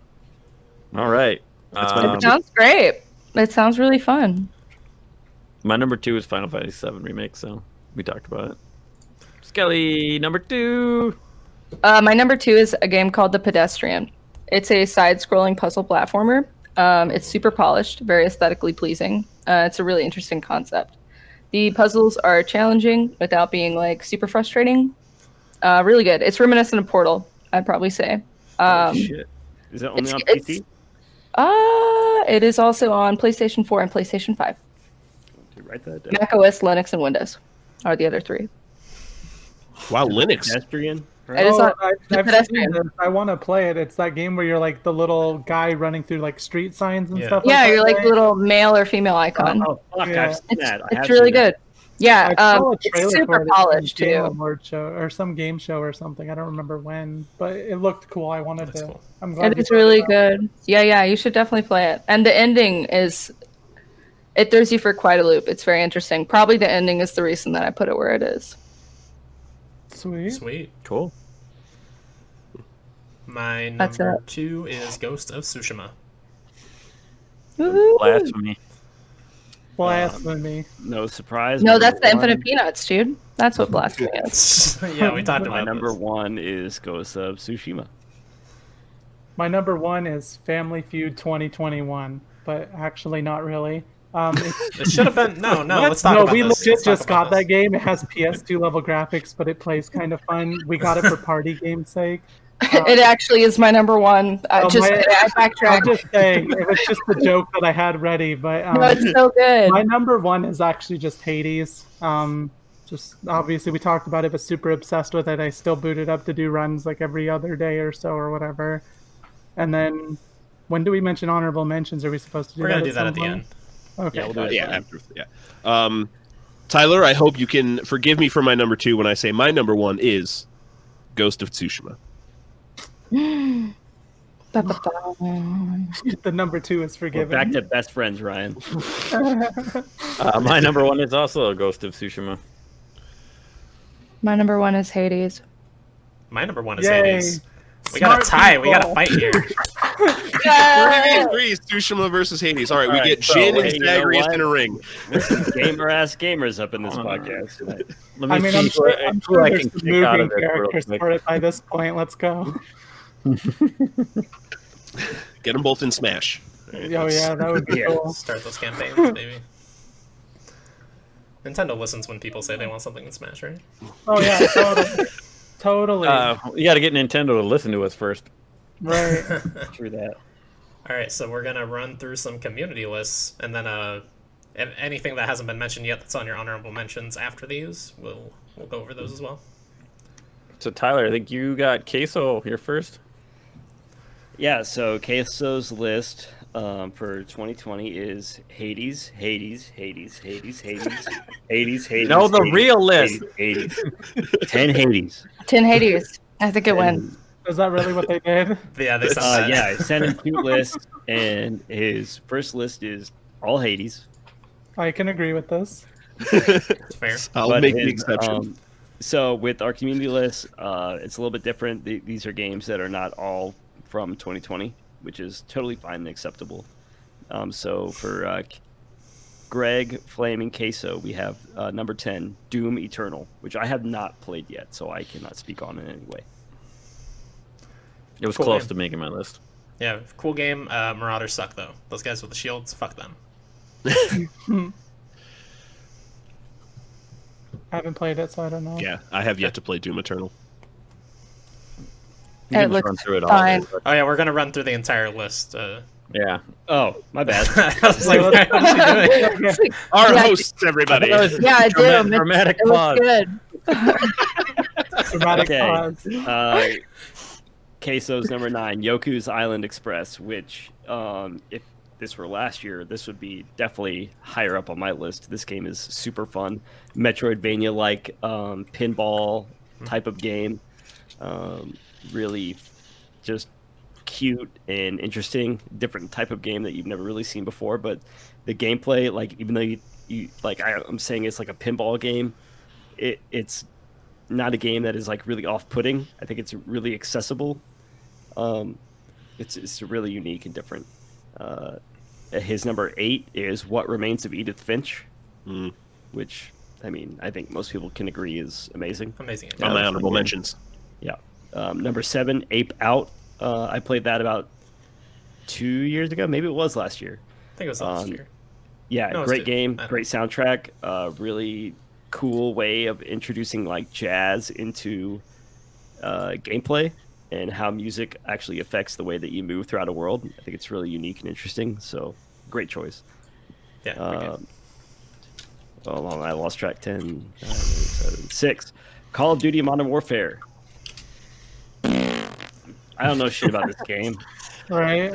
All right. It sounds great. It sounds really fun. My number 2 is Final Fantasy VII Remake, so we talked about it. Skelly, number 2. My number 2 is a game called The Pedestrian. It's a side-scrolling puzzle platformer. It's super polished, very aesthetically pleasing. It's a really interesting concept. The puzzles are challenging without being like super frustrating. Really good. It's reminiscent of Portal, I'd probably say. Shit. Is it only on PC? It is also on PlayStation 4 and PlayStation 5. Write that down. Mac OS, Linux, and Windows are the other 3. Wow, Linux. Pedestrian. It is on I've Pedestrian. seen this. I want to play it. It's that game where you're like the little guy running through like street signs and stuff. Yeah, like you're that, like right? the little male or female icon. Oh fuck! Yeah. I've seen that. It's really good. Yeah, I saw a it's trailer super for it at polished some Game too. Award show or some game show or something. I don't remember when, but it looked cool. I wanted That's to. cool. I'm glad. It is really good. Yeah, you should definitely play it. And the ending is, it throws you for quite a loop. It's very interesting. Probably the ending is the reason that I put it where it is. Sweet. Sweet. Cool. My That's number it. 2 is Ghost of Tsushima. Woohoo. Blasphemy. Blasphemy. No surprise. No, number that's the one- Infinite Peanuts, dude. That's what blasphemy is. Yeah, we talked My about number this. 1 is Ghost of Tsushima. My number 1 is Family Feud 2021, but actually not really. It should have been no. Let's talk No, about we this. legit Let's talk just about got that this. game. It has PS2 level graphics, but it plays kind of fun. We got it for party game's sake. It actually is my number 1. I I'm backtracked. just saying, it was just the joke that I had ready, but No, it's so good. my number 1 is actually just Hades. Just obviously we talked about it, but super obsessed with it. I still boot it up to do runs like every other day or so or whatever. And then, when do we mention honorable mentions? Are we supposed to do We're that? gonna do that at the some end. point? Okay. Yeah, we'll do it. Yeah, after. Yeah. Tyler, I hope you can forgive me for my number 2 when I say my number 1 is Ghost of Tsushima. The number 2 is We're forgiven. back to best friends, Ryan. My number 1 is also Ghost of Tsushima. My number 1 is Hades. My number 1 is Yay. Hades. We got a tie. We got a fight here. 3v3 is Tsushima versus Hades. All right, we All right, get so, Jin and hey, you know Zagreus what? in a ring. Gamer ass gamers up in this podcast tonight. Let me I mean, see I'm who sure I there's can some kick out moving of it real characters quick. for it by this point. Let's go. Get them both in Smash. Oh yeah, that would be Yeah, cool. start those campaigns, maybe. Nintendo listens when people say they want something in Smash, right? Oh yeah, totally. Totally. You got to get Nintendo to listen to us first. Right. True that. All right, so we're gonna run through some community lists, and then anything that hasn't been mentioned yet that's on your honorable mentions after these, we'll go over those as well. So Tyler, I think you got Queso here first. Yeah, so Queso's list for 2020 is Hades, Hades, Hades, Hades, Hades, Hades, Hades. No, the Hades, real list. Hades. 10 Hades. 10 Hades. I think it wins. Is that really what they did? Yeah, they sent that. Yeah, I sent him 2 lists, and his first list is all Hades. I can agree with this. It's fair. I'll But make the his, exception. So with our community list, it's a little bit different. These are games that are not all from 2020, which is totally fine and acceptable. So for Greg, Flaming, Queso, we have number 10, Doom Eternal, which I have not played yet, so I cannot speak on it in any way. It was Cool close game. to making my list. Yeah, cool game. Marauders suck though. Those guys with the shields, fuck them. I haven't played it, so I don't know. Yeah, I have yet to play Doom Eternal. You It can just looks run through it all. fine. Oh yeah, we're gonna run through the entire list. Yeah. Oh, my bad. I was like, what is she doing? Okay. Our Yeah, hosts, everybody. Yeah, I do. Dramatic It pause. looks good. Dramatic Okay. pause. Queso's number 9, Yoku's Island Express, which if this were last year, this would be definitely higher up on my list. This game is super fun, Metroidvania-like pinball type of game. Really just cute and interesting, different type of game that you've never really seen before. But the gameplay, like even though you like I'm saying it's like a pinball game, it's not a game that is like really off-putting. I think it's really accessible. It's really unique and different. His number 8 is What Remains of Edith Finch, which I mean I think most people can agree is amazing. Amazing. On my honorable mentions. Yeah. Number 7, Ape Out. I played that about 2 years ago. Maybe it was last year. I think it was last year. Yeah, No, it's great two. game, I don't great soundtrack. Really cool way of introducing like jazz into gameplay and how music actually affects the way that you move throughout a world. I think it's really unique and interesting. So, great choice. Yeah. good game. Hold on, I lost track. 10, 9, 8, 7, 6. Call of Duty Modern Warfare. I don't know shit about this game. Right?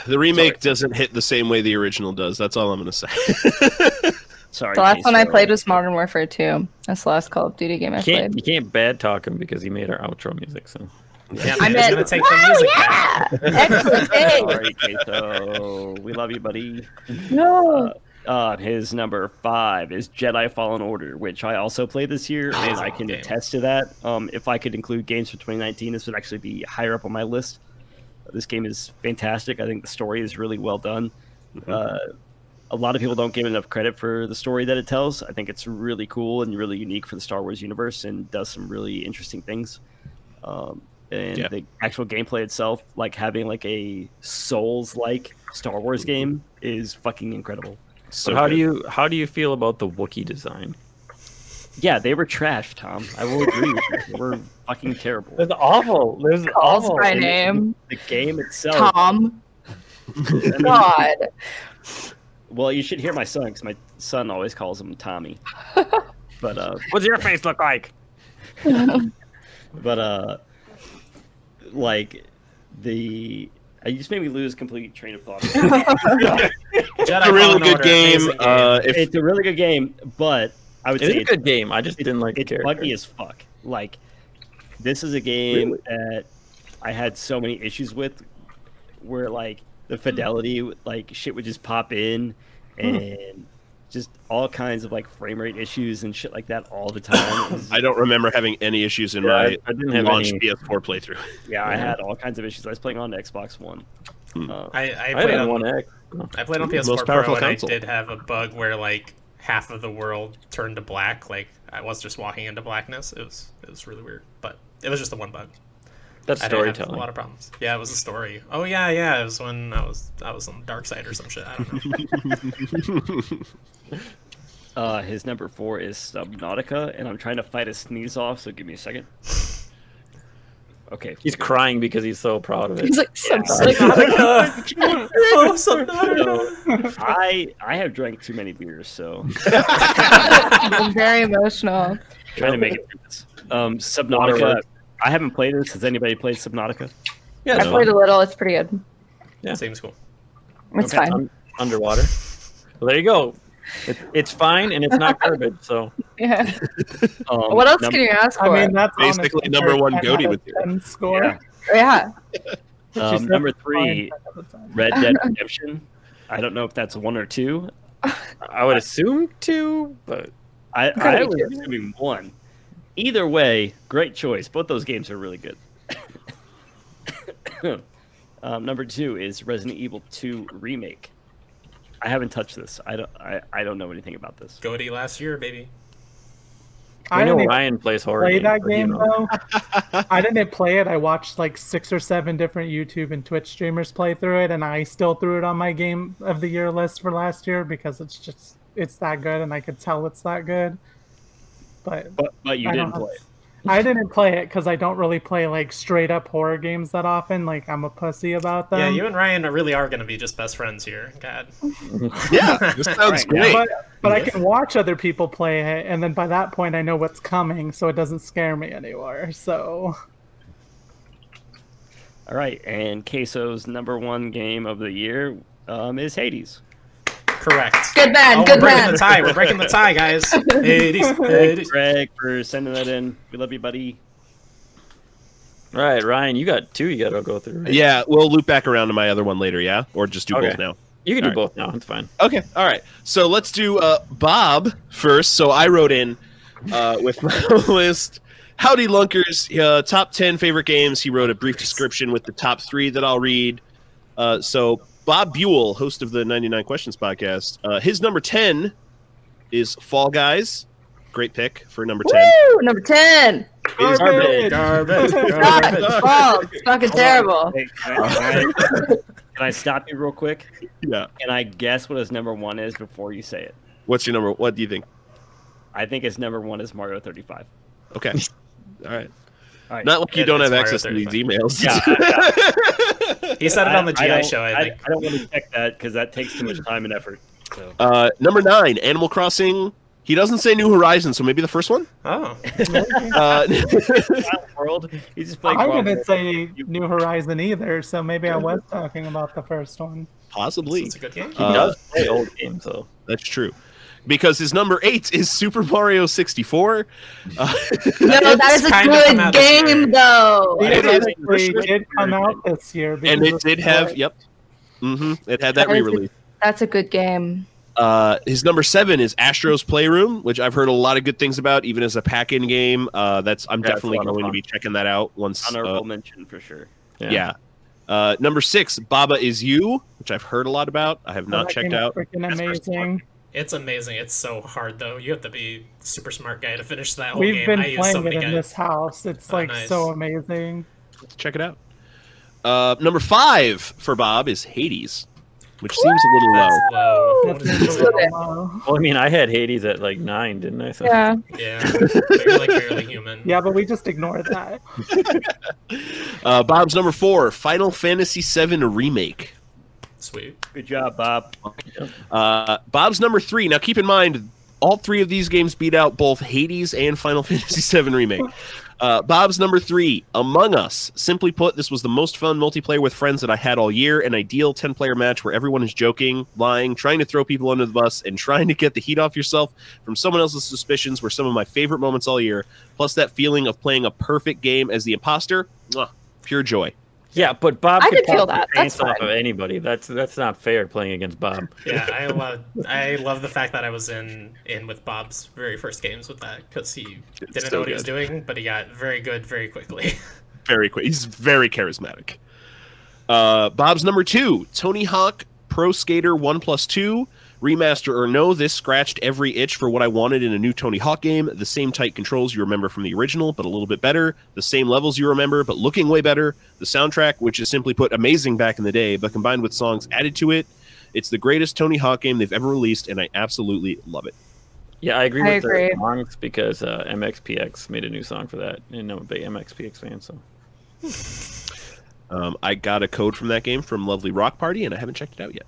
The remake doesn't hit the same way the original does. That's all I'm going to say. Sorry. The last one I Queso. played was Modern Warfare 2. That's the last Call of Duty game I You played. can't bad talk him because he made our outro music. So Yeah, I man, meant, gonna take the music back. Excellent game. Sorry, Queso. We love you, buddy. No. His number 5 is Jedi Fallen Order, which I also played this year, and I can game. attest to that. If I could include games from 2019, this would actually be higher up on my list. This game is fantastic. I think the story is really well done. A lot of people don't give enough credit for the story that it tells. I think it's really cool and really unique for the Star Wars universe and does some really interesting things. The actual gameplay itself, like having like a Souls-like Star Wars game, is fucking incredible. So how good. do you feel about the Wookiee design? Yeah, they were trash, Tom. I will agree with you. They were fucking terrible. It's awful. There's Calls awful. by name. The game itself. Tom. I mean, God. well, you should hear my son, because my son always calls him Tommy. But What's your face look like? like the. You just made me lose complete train of thought. Jedi It's a really Fallen good Order, game. amazing game. It's a really good game, but I would It's say a good game. I just didn't like the it's character. buggy as fuck. Like, this is a game that I had so many issues with, where like the fidelity, like shit would just pop in, and just all kinds of like frame rate issues and shit like that all the time. It was- I don't remember having any issues in Yeah, my I didn't have launch any. PS4 playthrough. yeah, I had all kinds of issues. I was playing on the Xbox One. I I played had on one X. I played on PS4 Most Pro, powerful and console. I did have a bug where like half of the world turned to black. Like I was just walking into blackness. It was really weird, but it was just the one bug. That's I didn't have a storytelling. lot of problems. Yeah, it was a story. Oh yeah. It was when I was on the dark side or some shit. I don't know. His number 4 is Subnautica, and I'm trying to fight a sneeze off, so give me a second. Okay. He's crying because he's so proud of it. He's like, so Oh, Subnautica. So, I have drank too many beers, so I'm very emotional. trying to make it through this. Subnautica. I haven't played this. Has anybody played Subnautica? Yeah, I played a little. It's pretty good. Yeah. Seems cool. It's fine. Underwater. Well, there you go. It's fine, and it's not garbage. So Yeah. What else can you ask for? I mean, that's Basically honestly number one 10 goatee out with of you. 10 score. Yeah. Number 3, 10 out of 10. Red Dead Redemption. I don't know if that's 1 or 2. I would assume 2, but I Gotta be was two. assuming 1. Either way, great choice. Both those games are really good. Number 2 is Resident Evil 2 Remake. I haven't touched this. I don't know anything about this. Goatee last year, baby. I I know didn't even Ryan plays horror. play games, that but, you game know. though. I didn't play it. I watched like 6 or 7 different YouTube and Twitch streamers play through it, and I still threw it on my game of the year list for last year because it's that good, and I could tell it's that good. But you I didn't don't know. play it. I didn't play it because I don't really play like straight up horror games that often. Like I'm a pussy about them. Yeah, you and Ryan really are going to be just best friends here. God. Yeah, this sounds Right, great. But I can watch other people play it, and then by that point I know what's coming, so it doesn't scare me anymore. So All right, and Queso's number 1 game of the year is Hades. Correct. Good man. Oh, Good we're breaking man. the tie. We're breaking the tie, guys. Hades. Thanks, Greg, for sending that in. We love you, buddy. All right, Ryan, you got 2. You got to go through. Right? Yeah, we'll loop back around to my other one later, yeah? Or just do Okay. both now? You can do All right. both now. It's fine. Okay, all right. So let's do Bob first. So I wrote in with my list. Howdy, Lunkers. Top 10 favorite games. He wrote a brief description with the top 3 that I'll read. So Bob Buell, host of the 99 Questions podcast, his number 10 is Fall Guys. Great pick for number 10. Woo! Number 10. Garbage. Garbage. Oh, it's fucking terrible. Hey, can I stop you real quick? Yeah. Can I guess what his number 1 is before you say it? What's your number? What do you think? I think his number 1 is Mario 35. Okay. All right. All right. Not like you don't It's have Mario access to these 35. emails. Yeah, He said it on the GI don't- show, I think. I don't want to check that because that takes too much time and effort. So. Number 9, Animal Crossing. He doesn't say New Horizons, so maybe the first one? Oh. World. He's just playing. I Wild didn't World. say New Horizon either, so maybe I was talking about the first one. Possibly. It's a good game. He does play old games, though. That's true. Because his number 8 is Super Mario 64. No, that is a kind of come out good this year. game, though. It is. Theoretically, did come out this year. And because it of did have, Split. yep. It had that That is a- re-release. That's a good game. His number 7 is Astro's Playroom, which I've heard a lot of good things about, even as a pack-in game. I'm it's definitely a lot of going to fun. be checking that out once. Honorable mention for sure. Yeah. Number 6, Baba Is You, which I've heard a lot about. I have not That checked game is out. Freaking That's first amazing. It's amazing. It's so hard, though. You have to be a super smart guy to finish that whole We've game. been I use playing so it many in guys. this house. It's Oh, like nice. so amazing. Let's check it out. Number 5 for Bob is Hades, which seems a little low. That's low. What That's is a it? little low. Well, I mean, I had Hades at like 9, didn't I? So. Yeah. Yeah. You're like barely human. Yeah, but we just ignored that. Bob's number 4, Final Fantasy VII Remake. Sweet. Good job, Bob. Bob's number 3. Now, keep in mind, all 3 of these games beat out both Hades and Final Fantasy VII Remake. Bob's number 3, Among Us. Simply put, this was the most fun multiplayer with friends that I had all year. An ideal 10-player match where everyone is joking, lying, trying to throw people under the bus, and trying to get the heat off yourself from someone else's suspicions were some of my favorite moments all year. Plus that feeling of playing a perfect game as the imposter. Mwah, pure joy. Yeah, but Bob I could could feel pop the that. That's pants off fine. of anybody. That's not fair playing against Bob. Yeah, I love the fact that I was in with Bob's very first games with that because he didn't so know what he was good. doing, but he got very good very quickly. Very quick. He's very charismatic. Bob's number 2, Tony Hawk Pro Skater 1+2. Remaster or no, this scratched every itch for what I wanted in a new Tony Hawk game. The same tight controls you remember from the original, but a little bit better. The same levels you remember, but looking way better. The soundtrack, which is simply put amazing back in the day, but combined with songs added to it. It's the greatest Tony Hawk game they've ever released, and I absolutely love it. Yeah, I agree I with agree. the songs because MXPX made a new song for that, and I'm a big MXPX fan. So I got a code from that game from Lovely Rock Party, and I haven't checked it out yet.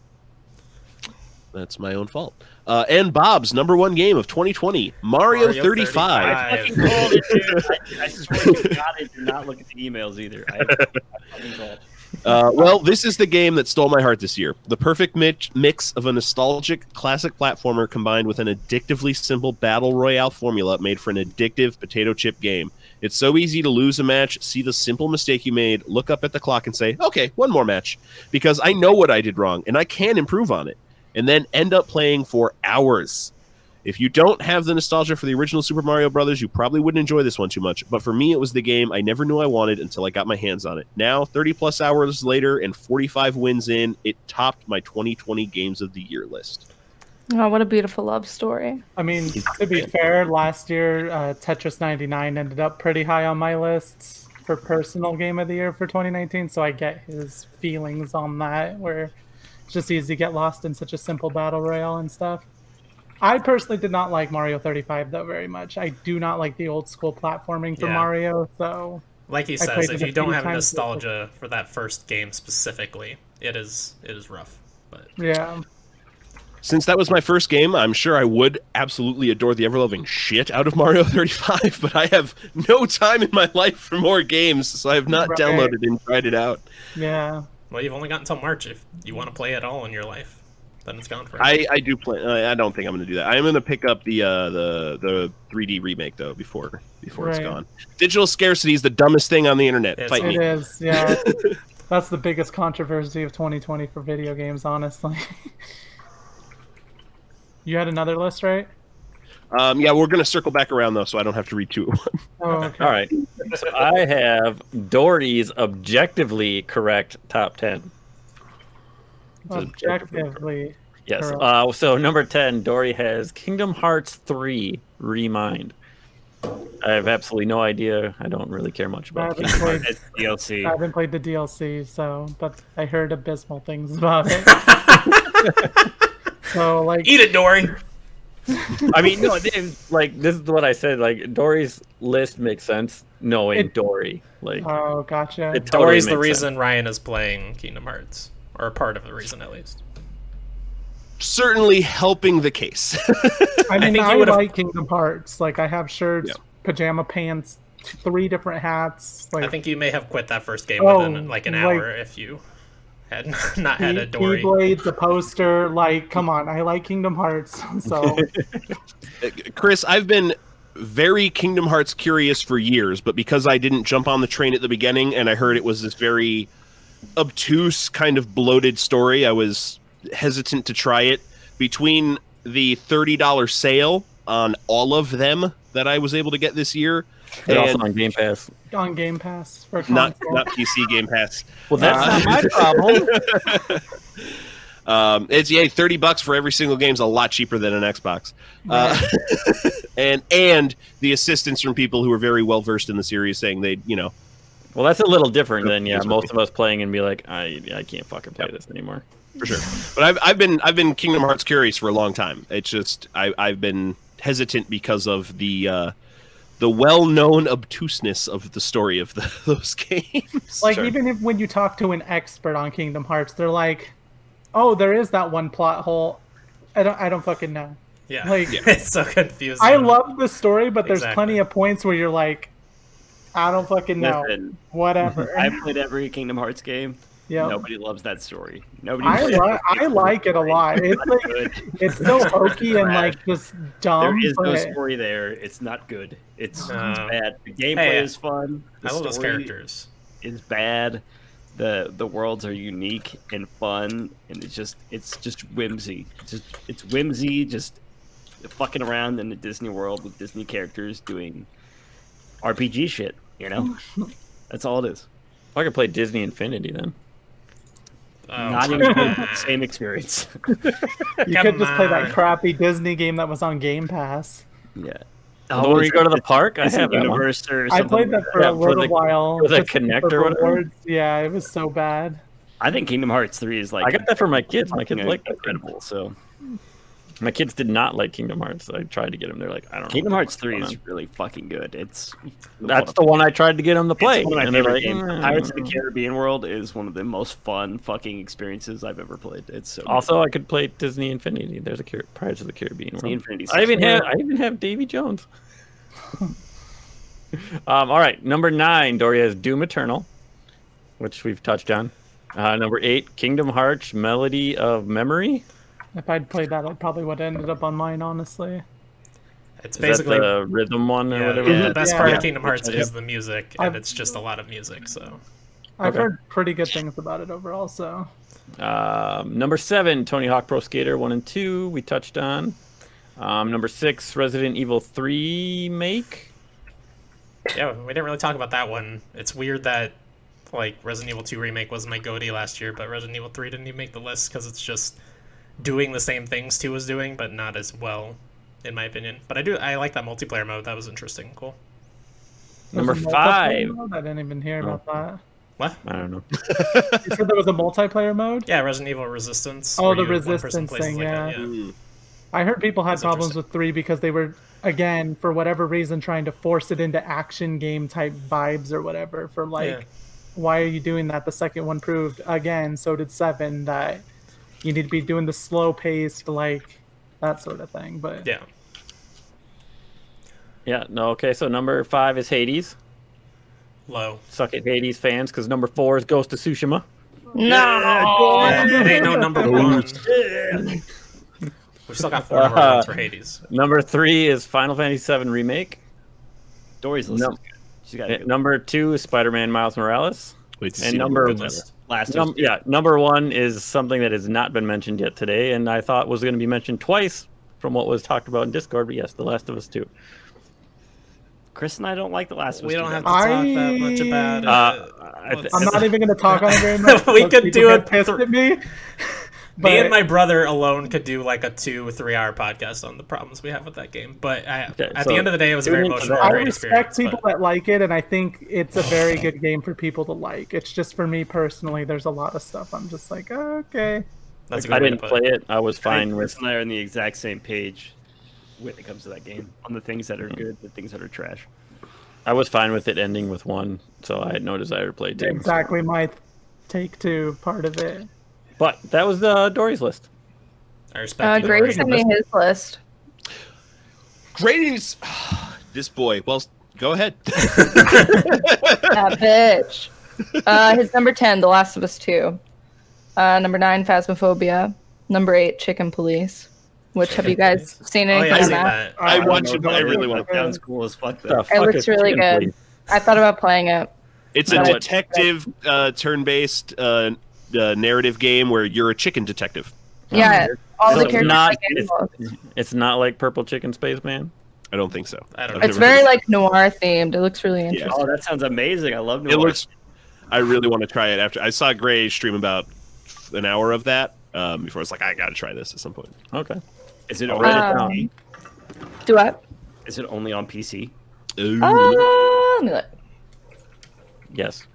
That's my own fault. And Bob's #1 game of 2020, Mario 35. I fucking called it, dude. I swear to God, I did not look at the emails either. I fucking called. Well, this is the game that stole my heart this year. The perfect mix of a nostalgic classic platformer combined with an addictively simple battle royale formula made for an addictive potato chip game. It's so easy to lose a match, see the simple mistake you made, look up at the clock and say, okay, one more match. Because I know what I did wrong, and I can improve on it. And then end up playing for hours. If you don't have the nostalgia for the original Super Mario Brothers, you probably wouldn't enjoy this one too much. But for me, it was the game I never knew I wanted until I got my hands on it. Now, 30-plus hours later and 45 wins in, it topped my 2020 Games of the Year list. Oh, what a beautiful love story. I mean, to be fair, last year, Tetris 99 ended up pretty high on my lists for personal Game of the Year for 2019, so I get his feelings on that, where it's just easy to get lost in such a simple battle royale and stuff. I personally did not like Mario 35, though, very much. I do not like the old school platforming for Mario, so... Like he says, if you don't have nostalgia for that first game specifically, it is rough. But yeah. Since that was my first game, I'm sure I would absolutely adore the ever-loving shit out of Mario 35, but I have no time in my life for more games, so I have not downloaded and tried it out. Yeah. Well, you've only got until March if you want to play it all in your life. Then it's gone forever. I do play. I don't think I'm going to do that. I am going to pick up the 3D remake though before it's gone. Digital scarcity is the dumbest thing on the internet. Fight me. It is. Yeah. That's the biggest controversy of 2020 for video games, honestly. You had another list, right? Yeah, we're going to circle back around though, so I don't have to read two at once. Oh, okay. All right. So I have Dory's objectively correct top 10. Objectively. Yes. So number 10, Dory has Kingdom Hearts 3 Remind. I have absolutely no idea. I don't really care much about Kingdom Hearts. It's DLC. I haven't played the DLC, but I heard abysmal things about it. So like, eat it, Dory. I mean, no, like this is what I said. Like Dory's list makes sense knowing Dory. Like, oh, gotcha. It totally Dory's the makes reason sense. Ryan is playing Kingdom Hearts, or a part of the reason at least. Certainly helping the case. I mean, I like Kingdom Hearts. Like, I have shirts, pajama pants, 3 different hats. Like, I think you may have quit that first game within like an hour if you had not had a Dory. Keyblades, a poster. Like, come on, I like Kingdom Hearts. So, Chris, I've been very Kingdom Hearts curious for years, but because I didn't jump on the train at the beginning and I heard it was this very obtuse kind of bloated story, I was hesitant to try it. Between the $30 sale on all of them that I was able to get this year, and also on Game Pass. On Game Pass for not PC Game Pass. Well, that's not my problem. It's $30 for every single game is a lot cheaper than an Xbox. And the assistance from people who are very well versed in the series saying they, Well, that's a little different than most of us playing and be like, I can't fucking play this anymore. For sure. But I've been Kingdom Hearts curious for a long time. It's just I've been hesitant because of the well-known obtuseness of the story of those games. Like, even when you talk to an expert on Kingdom Hearts, they're like, "Oh, there is that one plot hole. I don't fucking know." Yeah, like it's so confusing. I love the story, but there's plenty of points where you're like, "I don't fucking know." Listen, whatever. I've played every Kingdom Hearts game. Yeah. Nobody loves that story. I like it a lot. It's like, it's so hokey and like just dumb. There is no story there. It's not good. It's bad. The gameplay is fun. I love those characters. Is bad. The worlds are unique and fun, and it's just whimsy. It's whimsy, just fucking around in the Disney world with Disney characters doing RPG shit. That's all it is. I could play Disney Infinity then. Not even the same experience. You could just play that crappy Disney game that was on Game Pass. Yeah. Where you go to the park? I have Universe or I played that for a little while. For the Connect or whatever? Yeah, it was so bad. I think Kingdom Hearts 3 is like... I got that for my kids. My kids like that. Incredible, so... My kids did not like Kingdom Hearts. I tried to get them. They're like, I don't know. Kingdom Hearts 3 is really fucking good. That's the one I tried to get them to play. It's one of my and they're favorite like, games. "Mm." Pirates of the Caribbean World is one of the most fun fucking experiences I've ever played. It's so Also, I could play Disney Infinity. There's a Pirates of the Caribbean Disney World. Infinity. I even have Davy Jones. All right, number 9, Dory has Doom Eternal, which we've touched on. Number 8, Kingdom Hearts Melody of Memory. If I'd played that, I probably would have ended up on mine, honestly. It's Is basically that the rhythm one or whatever. The best part Yeah. of Kingdom Hearts Yeah. is the music, and it's just a lot of music. So I've Okay. heard pretty good things about it overall, so. Number 7, Tony Hawk Pro Skater 1 and 2. We touched on. Number 6, Resident Evil 3 Remake. yeah, we didn't really talk about that one. It's weird that like Resident Evil 2 Remake was my goatee last year, but Resident Evil 3 didn't even make the list because it's just doing the same things 2 was doing, but not as well, in my opinion. But I like that multiplayer mode. That was interesting. Cool. Number There's a multiplayer 5. mode? I didn't even hear about that. What? I don't know. You said there was a multiplayer mode? Yeah, Resident Evil Resistance. Oh, where the one person Resistance plays as, thing, like, yeah. Mm. I heard people had That's problems with 3 because they were, again, for whatever reason, trying to force it into action game type vibes or whatever. For like, Yeah. why are you doing that? The second one proved, again, so did 7, that you need to be doing the slow paced, like, that sort of thing. But Yeah. Yeah, no, okay, so number 5 is Hades. Low. Suck it, Hades fans, because number 4 is Ghost of Tsushima. No. It ain't no number one. We've still got 4 number ones for Hades. Number 3 is Final Fantasy VII Remake. Dory's list No. is good. She's got a good Number 2 is Spider-Man Miles Morales. Wait to And see number- what Good goes list. last. Number 1 is something that has not been mentioned yet today, and I thought was going to be mentioned twice from what was talked about in Discord, but yes, The Last of Us 2. Chris and I don't like The Last of Us. We don't too have to much. talk that much about it. I'm not even going to talk on it very much. We because could people do get it pissed at me. Me and But- my brother alone could do like a 2-3 hour podcast on the problems we have with that game. But at so the end of the day, it was a very tune into emotional, that. I great respect experience. people But that like it, and I think it's a very good game for people to like. It's just for me personally, there's a lot of stuff I'm just like, oh, okay. that's a good I way to didn't put play it. it. I was fine Chris with. and I are on the exact same page when it comes to that game. On the things that are good, the things that are trash. I was fine with it ending with 1, so I had no desire to play 2. Exactly my take two part of it. But that was Dory's list. I respect you. Grace Lori. sent me his list. Grady's this boy. Well, go ahead. That bitch. His number 10, The Last of Us 2. Number 9, Phasmophobia. Number 8, Chicken Police. Which have you guys seen Oh anything yeah, I've on seen that? that. I don't watched know. it. I really want. Sounds cool as fuck The though. fuck looks is really Chicken good. Police? I thought about playing it. It's a But- detective turn-based narrative game where you're a chicken detective. Yeah, all So the it's characters not- like animals. It's not like Purple Chicken Spaceman. I don't think so. I don't I've know. It's never very heard like noir themed. It looks really interesting. Oh, that sounds amazing. I love of it. It noir. looks. I really want to try it after I saw Gray stream about an hour of that. Before I was like, I got to try this at some point. Okay. Is it I'll only write it on down. PC? Do what? Is it only on PC? Ooh. Let me look. Yes.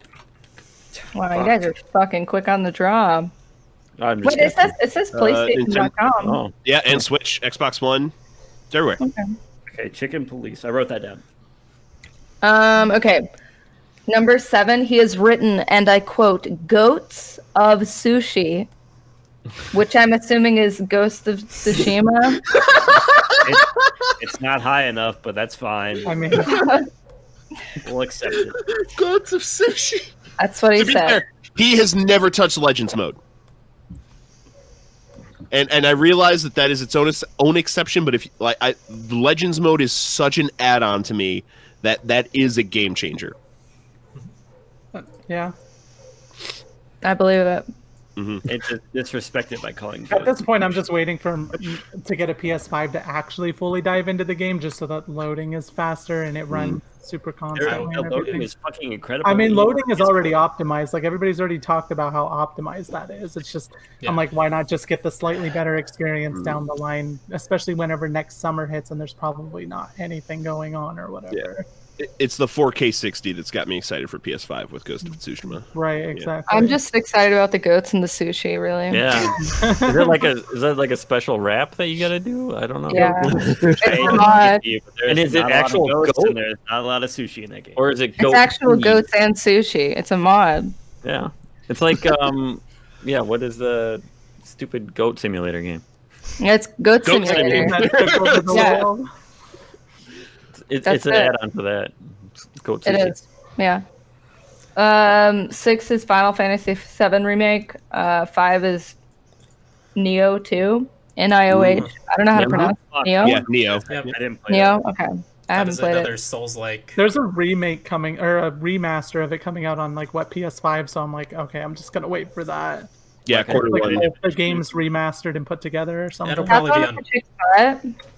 Wow, you guys are fucking quick on the draw. I'm just Wait, it says PlayStation.com. Oh, Yeah, and Switch, Xbox One, it's everywhere. Okay, Chicken Police. I wrote that down. Okay. Number 7, he has written, and I quote, "Goats of Sushi," which I'm assuming is Ghost of Tsushima. It's not high enough, but that's fine. I mean, We'll accept it. Gods of sushi. That's what he To be said. fair, he has never touched Legends mode. And I realize that is its own exception, but if Legends mode is such an add-on to me that is a game changer. yeah. I believe it. It's just disrespected by calling At goats. this point, I'm just waiting for him to get a PS5 to actually fully dive into the game, just so that loading is faster and it runs super Their constantly. and loading everything. is fucking incredible. I mean, loading is already optimized. Like everybody's already talked about how optimized that is. It's just, Yeah. I'm like, why not just get the slightly better experience down the line, especially whenever next summer hits and there's probably not anything going on or whatever. It's the 4K 60 that's got me excited for PS5 with Ghost of Tsushima. Right, exactly. I'm just excited about the goats and the sushi, really. Yeah. Is that like a special wrap that you gotta do? I don't know. Yeah. It's mod. And is it actual goat? There's not a lot of sushi in that game. Or is it goat? It's actual meat? goats and sushi. It's a mod. Yeah. It's like yeah, what is the stupid goat simulator game? Yeah, it's goat Goat simulator. Simulator. Yeah. It's That's an it. add-on to that. Goat It sushi. is. Yeah. 6 is Final Fantasy VII Remake. 5 is Neo 2. N-I-O-H. I don't know how to Neo? pronounce it. Neo? Yeah, Neo. I didn't play Neo? Okay. I That haven't is played another it. Souls-like. There's a remake coming, or a remaster of it coming out on like PS5. So I'm like, okay, I'm just gonna wait for that. Yeah, quarter Like one. the game's remastered and put together or something. That'll That's probably on be the on. chick's butt,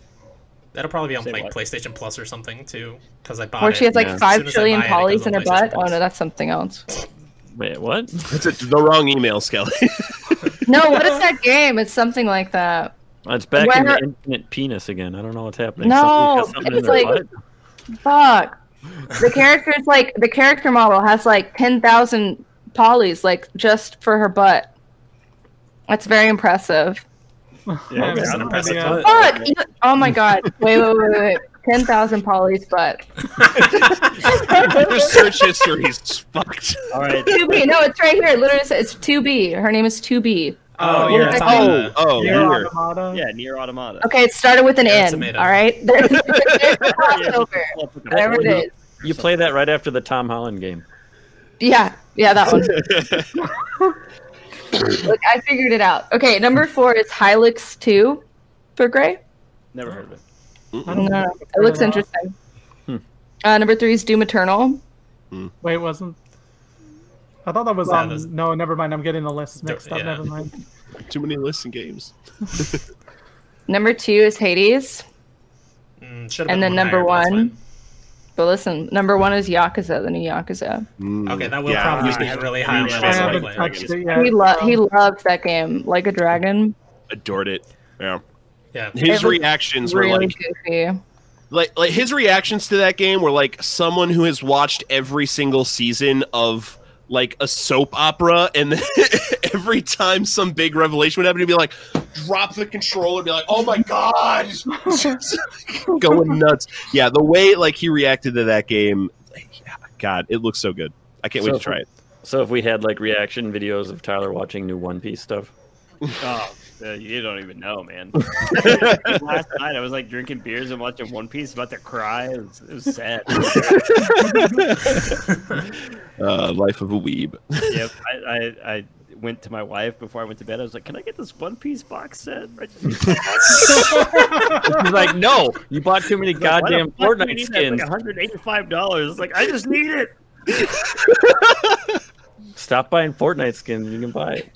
That'll probably be on Say like what? PlayStation Plus or something too, because I bought where it. she has like Yeah. As 5 soon as I trillion buy it, it goes polys in on her butt. PlayStation Oh Plus. no, that's something else. Wait, what? That's the wrong email, Skelly. No, what is that game? It's something like that. It's back in Where- the infinite penis again. I don't know what's happening. No, Somebody's got something in it's their like- butt. Fuck. The character model has like 10,000 polys, like just for her butt. That's very impressive. Yeah, it's it's an not impressive idea. butt. Fuck! Oh my god. Wait. 10,000 polys butt. Your search history is fucked. All right. 2B. No, it's right here. It literally says it's 2B. Her name is 2B. Oh, yeah, yeah. it's Oh, Nier Nier. Automata. Yeah, Nier Automata. Okay, it started with an Yeah, it's N. a All right? There's a crossover. Whatever it is. You play that right after the Tom Holland game. Yeah, that one. Look, I figured it out. Okay, number 4 is Hylix 2 for Gray. Never heard of it. I don't No, think it looks I've heard of interesting. Number 3 is Doom Eternal. that. Wait, it wasn't. I thought that was Yeah, on. there's- No, never mind. I'm getting the lists mixed up. Yeah. Never mind. Too many lists and games. Number 2 is Hades. Should've And been then number higher, but it's 1. But listen, number 1 is Yakuza, the new Yakuza. fine. Okay, that will Yeah, probably he's be a really high on huge my I fan list. of haven't Like touched Dragon. it yet. He loved that game, like a dragon. Adored it. Yeah. Yeah. His It was reactions were Really like goofy. like his reactions to that game were like someone who has watched every single season of like a soap opera, and then every time some big revelation would happen, he'd be like, drop the controller, be like, oh my god, going nuts. Yeah, the way like he reacted to that game, God, it looks so good. I can't wait to try it. So if we had like reaction videos of Tyler watching new One Piece stuff. Oh, you don't even know, man. Last night I was like drinking beers and watching One Piece, about to cry. It was sad. Life of a weeb. Yep. I went to my wife before I went to bed. I was like, "Can I get this One Piece box set?" He's like, no, you bought too many goddamn Fortnite skins. Like $185. It's like, I just need it. Stop buying Fortnite skins. You can buy it.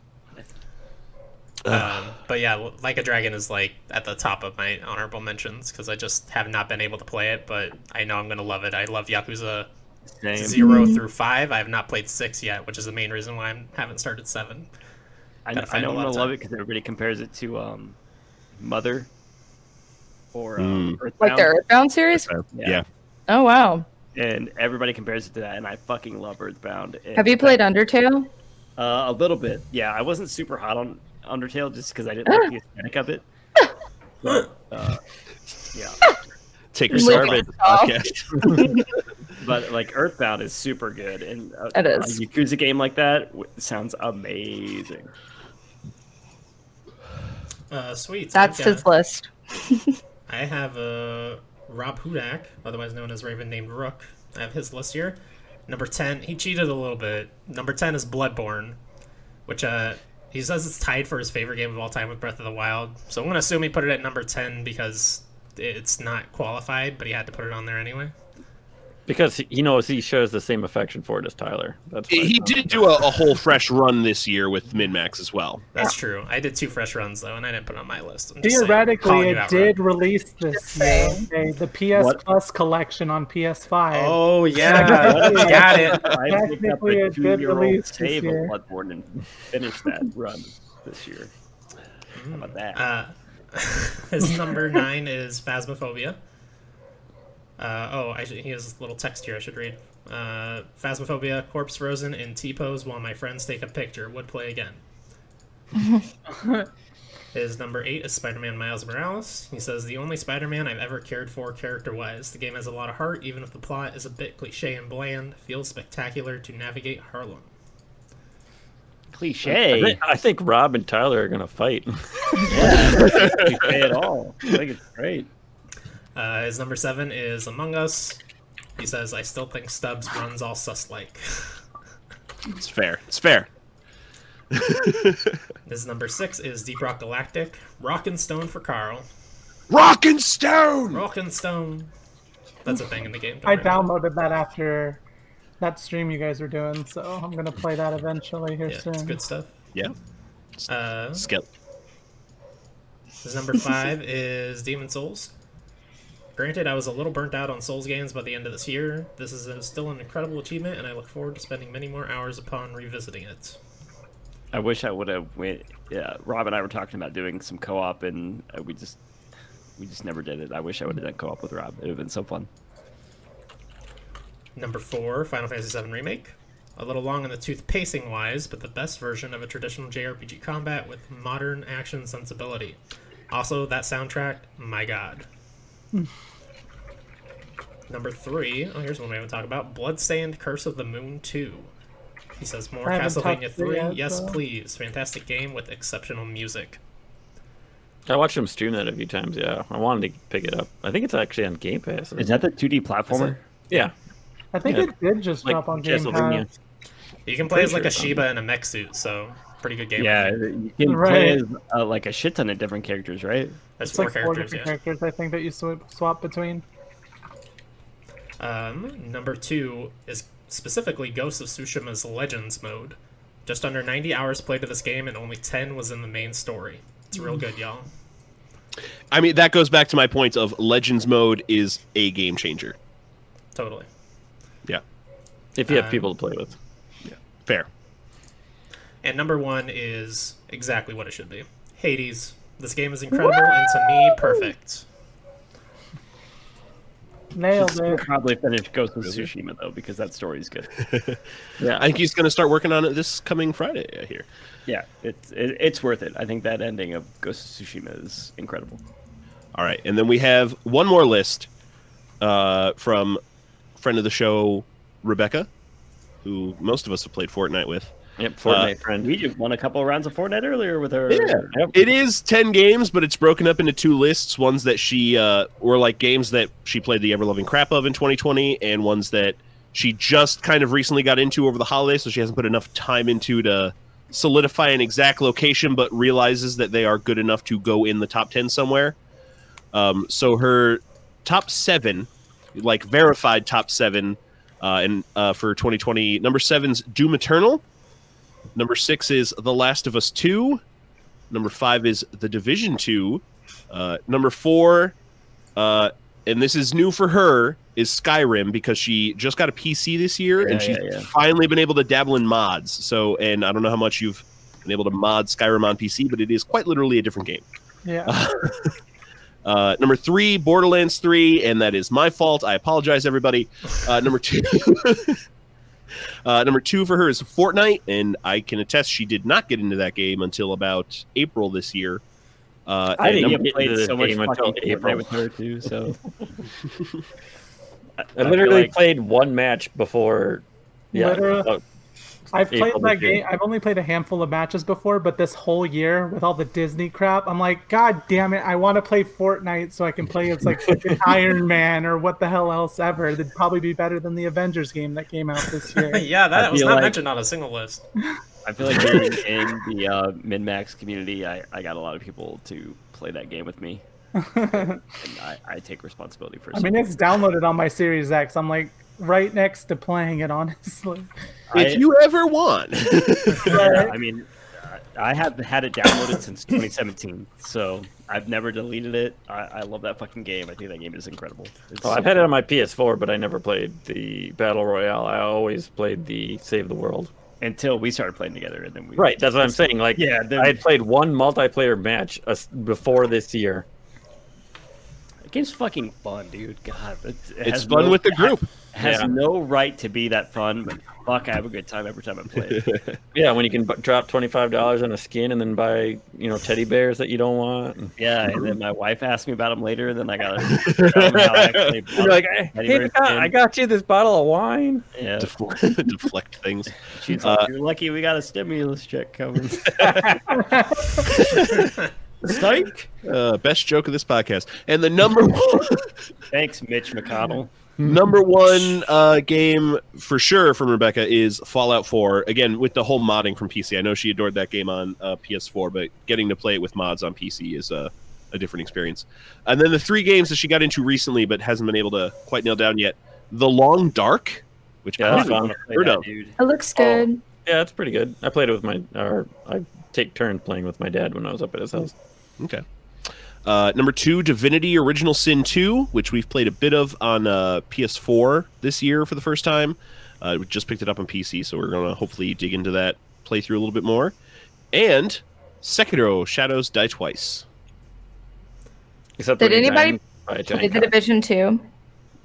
But yeah, Like a Dragon is like at the top of my honorable mentions because I just have not been able to play it, but I know I'm gonna love it. I love Yakuza Same. 0 through 5. I have not played 6 yet, which is the main reason why I haven't started 7. I Gotta know find a I'm lot gonna of love time. it because everybody compares it to Mother or Earthbound. Like the Earthbound series? Yeah. Oh, wow. And everybody compares it to that, and I fucking love Earthbound. And Have you played Undertale? A little bit, yeah. I wasn't super hot on Undertale just because I didn't like the aesthetic of it. But, yeah, Take your Living garbage off. podcast. but like Earthbound is super good, and It is. a Yakuza game like that sounds amazing. Sweet. That's his list. I have Rob Hudak, otherwise known as Raven Named Rook. I have his list here. Number 10, he cheated a little bit. Number 10 is Bloodborne, which he says it's tied for his favorite game of all time with Breath of the Wild. So I'm going to assume he put it at number 10 because it's not qualified, but he had to put it on there anyway. Because he knows he shares the same affection for it as Tyler. That's why He did do a whole fresh run this year with Min-Max as well. That's true. I did 2 fresh runs, though, and I didn't put it on my list. I'm just saying, Theoretically, calling you it out, did Rob. release this year. Okay, the PS What? Plus collection on PS5. Oh, yeah. Got it. I picked up Technically, a it did 2-year-old release this save of year. Bloodborne and finished that run this year. How about that? His number 9 is Phasmophobia. He has a little text here I should read. Phasmophobia, corpse frozen in T-pose while my friends take a picture. Would play again. His number 8 is Spider-Man Miles Morales. He says, the only Spider-Man I've ever cared for character-wise. The game has a lot of heart, even if the plot is a bit cliche and bland. Feels spectacular to navigate Harlem. Cliche? I think Rob and Tyler are going to fight. Yeah, not cliche at all. I think it's great. His number 7 is Among Us. He says, I still think Stubbs runs all sus-like. It's fair. It's fair. His number 6 is Deep Rock Galactic. Rockin' Stone for Carl. Rockin' Stone! Rockin' Stone. That's a thing in the game. I downloaded that after that stream you guys were doing, so I'm gonna play that eventually here soon. It's good stuff. Yeah. Skill. His number 5 is Demon Souls. Granted, I was a little burnt out on Souls games by the end of this year. This is still an incredible achievement, and I look forward to spending many more hours upon revisiting it. I wish I would have went. Yeah, Rob and I were talking about doing some co-op, and we just never did it. I wish I would have done co-op with Rob. It would have been so fun. Number 4, Final Fantasy VII Remake. A little long in the tooth pacing-wise, but the best version of a traditional JRPG combat with modern action sensibility. Also, that soundtrack, my god. Number 3, here's one we haven't talked about. Bloodstained Curse of the Moon 2. He says, more Castlevania 3, yet, yes please. Fantastic game with exceptional music. I watched him stream that a few times, yeah. I wanted to pick it up. I think it's actually on Game Pass. Is that the 2D platformer? Yeah. I think it did just Like drop on Game Castlevania. Pass. You can play as like a Shiba in a mech suit, so pretty good game. Yeah, you can play as like a shit ton of different characters, right? That's It's 4 like 4 characters, different yeah. characters I think that you swap between. Number 2 is specifically Ghost of Tsushima's Legends mode. Just under 90 hours played of this game, and only 10 was in the main story. It's real good, y'all. I mean, that goes back to my point of Legends mode is a game changer. Totally. Yeah. If you have people to play with. Yeah. Fair. And number 1 is exactly what it should be. Hades. This game is incredible, and to me, perfect. Nailed We'll it. probably finish Ghost of Tsushima though, because that story's good. Yeah, I think he's going to start working on it this coming Friday here. Yeah, it's worth it. I think that ending of Ghost of Tsushima is incredible. All right, and then we have one more list from friend of the show, Rebecca, who most of us have played Fortnite with. Yep, Fortnite friend. We just won a couple of rounds of Fortnite earlier with her. Yeah, Yep. it is 10 games, but it's broken up into 2 lists. Ones that she were like games that she played the ever-loving crap of in 2020, and ones that she just kind of recently got into over the holidays, so she hasn't put enough time into to solidify an exact location, but realizes that they are good enough to go in the top 10 somewhere. So her top 7, like verified top 7, and for 2020, number 7's Doom Eternal. Number 6 is The Last of Us 2. Number 5 is The Division 2. Number 4, and this is new for her, is Skyrim, because she just got a PC this year, and she's finally been able to dabble in mods. So, and I don't know how much you've been able to mod Skyrim on PC, but it is quite literally a different game. Yeah. Number 3, Borderlands 3, and that is my fault. I apologize, everybody. Number 2... number 2 for her is Fortnite, and I can attest she did not get into that game until about April this year. I think you played so much game until fucking Fortnite with her too, so... I literally played one match before. Yeah, Literally. I've played April that this year. game. I've only played a handful of matches before, but this whole year with all the Disney crap, I'm like, God damn it! I want to play Fortnite so I can play as like fucking Iron Man or what the hell else ever. That'd probably be better than the Avengers game that came out this year. Yeah, that was feel not like- mentioned on a single list. I feel like being in the min-max community, I got a lot of people to play that game with me. And I take responsibility for it. I mean, it's downloaded on my Series X. I'm like right next to playing it, honestly. If you ever want. Yeah, I mean, I have had it downloaded since 2017, so I've never deleted it. I love that fucking game. I think that game is incredible. It's I've had it on my PS4, but I never played the Battle Royale. I always played the Save the World. until we started playing together, and then we Right, that's what I'm saying. Like, Yeah, then- I had played one multiplayer match before this year. The game's fucking fun, dude. God, It's fun with the group. Has no right to be that fun, but fuck, I have a good time every time I play it. Yeah, when you can drop $25 on a skin and then buy, teddy bears that you don't want. Yeah, and then my wife asked me about them later, then I gotta tell them how I actually You're like, hey, I got you this bottle of wine. Yeah. Deflect things. She's like, you're lucky we got a stimulus check coming. Psych. Best joke of this podcast. And the number one... Thanks, Mitch McConnell. Number one game for sure from Rebecca is Fallout 4. Again, with the whole modding from PC. I know she adored that game on PS4, but getting to play it with mods on PC is a different experience. And then the 3 games that she got into recently but hasn't been able to quite nail down yet. The Long Dark, which I haven't heard of. It looks good. Yeah, it's pretty good. I played it with I take turns playing with my dad when I was up at his house. Okay. Number 2, Divinity Original Sin 2, which we've played a bit of on PS4 this year for the first time. We just picked it up on PC, so we're going to hopefully dig into that playthrough a little bit more. And Sekiro Shadows Die Twice. Except Did anybody play The Division 2?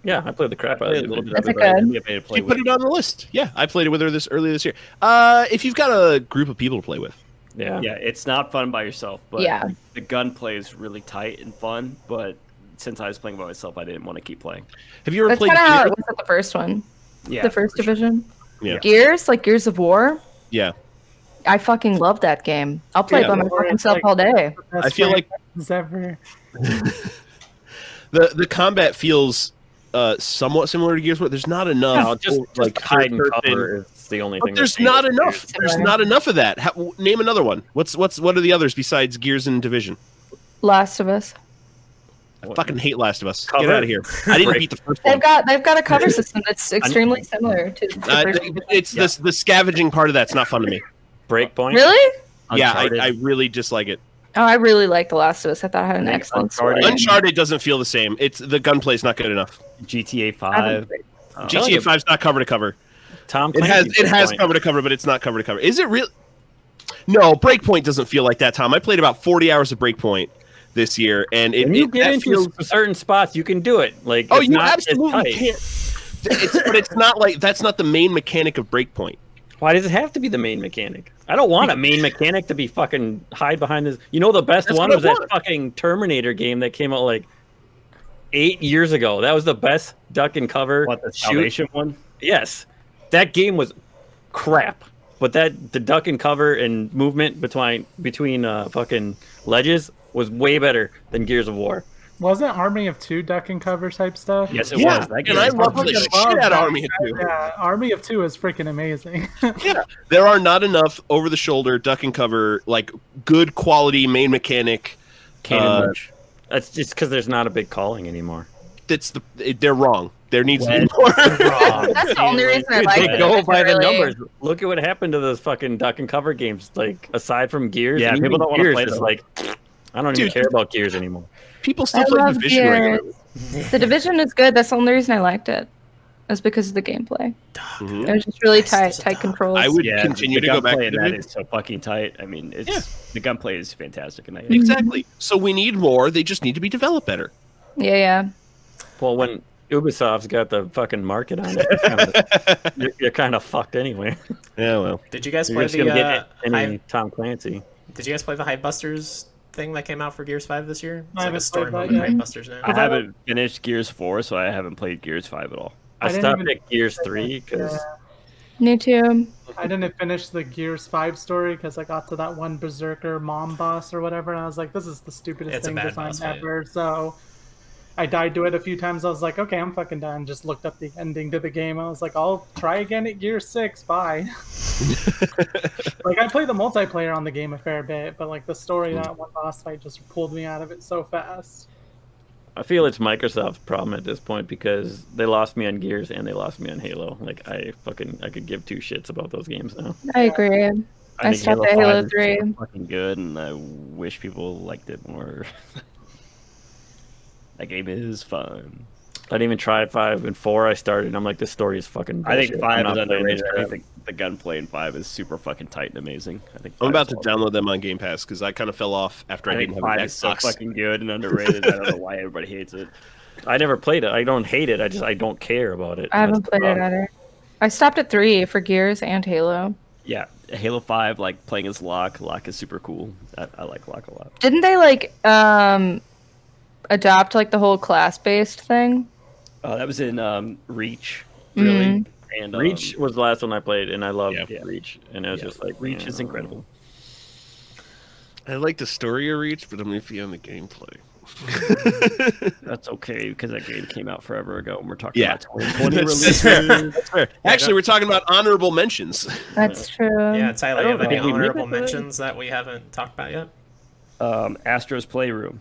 Yeah, I played the crap out of it. A little bit. That's good. You put it on the list. Yeah, I played it with her earlier this year. If you've got a group of people to play with. Yeah, it's not fun by yourself, but the gunplay is really tight and fun. But since I was playing by myself, I didn't want to keep playing. Have you ever played? That's kind of how it was at the first one. Yeah, the first Division. Yeah, Gears, like Gears of War. Yeah, I fucking love that game. I'll play it by my fucking self all day. I feel like ever. the combat feels somewhat similar to Gears, but there's not enough. No, just like hide and cover is the only thing. There's not enough. There's not enough of that. Name another one. What are the others besides Gears and Division? Last of Us. I fucking hate Last of Us. Cover. Get out of here. I didn't beat the first one. They've got a cover system that's extremely similar to the first one. It's the scavenging part of that's not fun to me. Breakpoint. Really? Yeah, I really dislike it. Oh, I really like The Last of Us. I thought it had an excellent story. Uncharted doesn't feel the same. The gunplay's not good enough. GTA 5. GTA 5's not cover to cover. It has cover to cover, but it's not cover to cover. Is it real? No, Breakpoint doesn't feel like that, Tom. I played about 40 hours of Breakpoint this year, and when you get into certain spots, you can do it. Like, oh, you absolutely can't. But it's not like that's not the main mechanic of Breakpoint. Why does it have to be the main mechanic? I don't want a main mechanic to be fucking hide behind this. The best one was that fucking Terminator game that came out like 8 years ago. That was the best duck and cover. What, the Salvation one? Yes. That game was crap. But the duck and cover and movement between fucking ledges was way better than Gears of War. Wasn't Army of Two duck and cover type stuff? Yes, it was. And I love the shit out of Army of Two. Yeah, Army of Two is freaking amazing. Yeah, there are not enough over-the-shoulder duck and cover, like good quality main mechanic. That's just because there's not a big calling anymore. They're wrong. There needs to be more. That's the only reason I like it. They go by the numbers. Look at what happened to those fucking duck and cover games. Like, aside from Gears, yeah, people don't want to play this. Like, I don't even care about Gears anymore. People still play Division regularly. The Division is good. That's the only reason I liked it. That's because of the gameplay. It was just really tight controls. I would continue to go back to that. It's so fucking tight. I mean, the gunplay is fantastic. And exactly. So we need more. They just need to be developed better. Yeah. Well, when Ubisoft's got the fucking market on it, you're kind of fucked anyway. Yeah, well. Did you guys You're play the Tom Clancy? Did you guys play the Hivebusters thing that came out for Gears 5 this year? It's I like a story mode in Hivebusters now. I haven't finished Gears 4, so I haven't played Gears 5 at all. I stopped at Gears 3 because... Me too. I didn't finish the Gears 5 story because I got to that one Berserker mom boss or whatever, and I was like, this is the stupidest thing design ever, so... I died to it a few times. I was like, okay, I'm fucking done. Just looked up the ending to the game. I was like, I'll try again at Gear 6. Bye. Like, I played the multiplayer on the game a fair bit, but like the story, that one boss fight just pulled me out of it so fast. I feel it's Microsoft's problem at this point because they lost me on Gears and they lost me on Halo. Like, I could give two shits about those games now. I agree. I stopped at Halo 3. So fucking good, and I wish people liked it more. That game is fun. I didn't even try 5 and 4. I started, and I'm like, this story is fucking bullshit. I think 5 is underrated. I think the gunplay in 5 is super fucking tight and amazing. I think I'm about to 5 download them on Game Pass because I kind of fell off after I I think didn't have 5 an is so Xbox. fucking good and underrated. I don't know why everybody hates it. I never played it. I don't hate it. I don't care about it. I haven't That's the played it problem. either. I stopped at 3 for Gears and Halo. Yeah, Halo 5, like playing as Locke. Locke is super cool. I like Locke a lot. Didn't they like adopt like the whole class-based thing? That was in Reach, really. Mhm. And Reach was the last one I played, and I loved Yeah. Reach, and it was yeah, just like Reach is incredible. I like the story of Reach, but I'm iffy on the gameplay. That's okay because that game came out forever ago, and we're talking Yeah. about 2020 That's release. fair. That's fair. Actually, we're talking about honorable mentions. That's true. Yeah, Tyler, I you have don't any think we made honorable it, mentions that we haven't talked about yet? Astro's Playroom.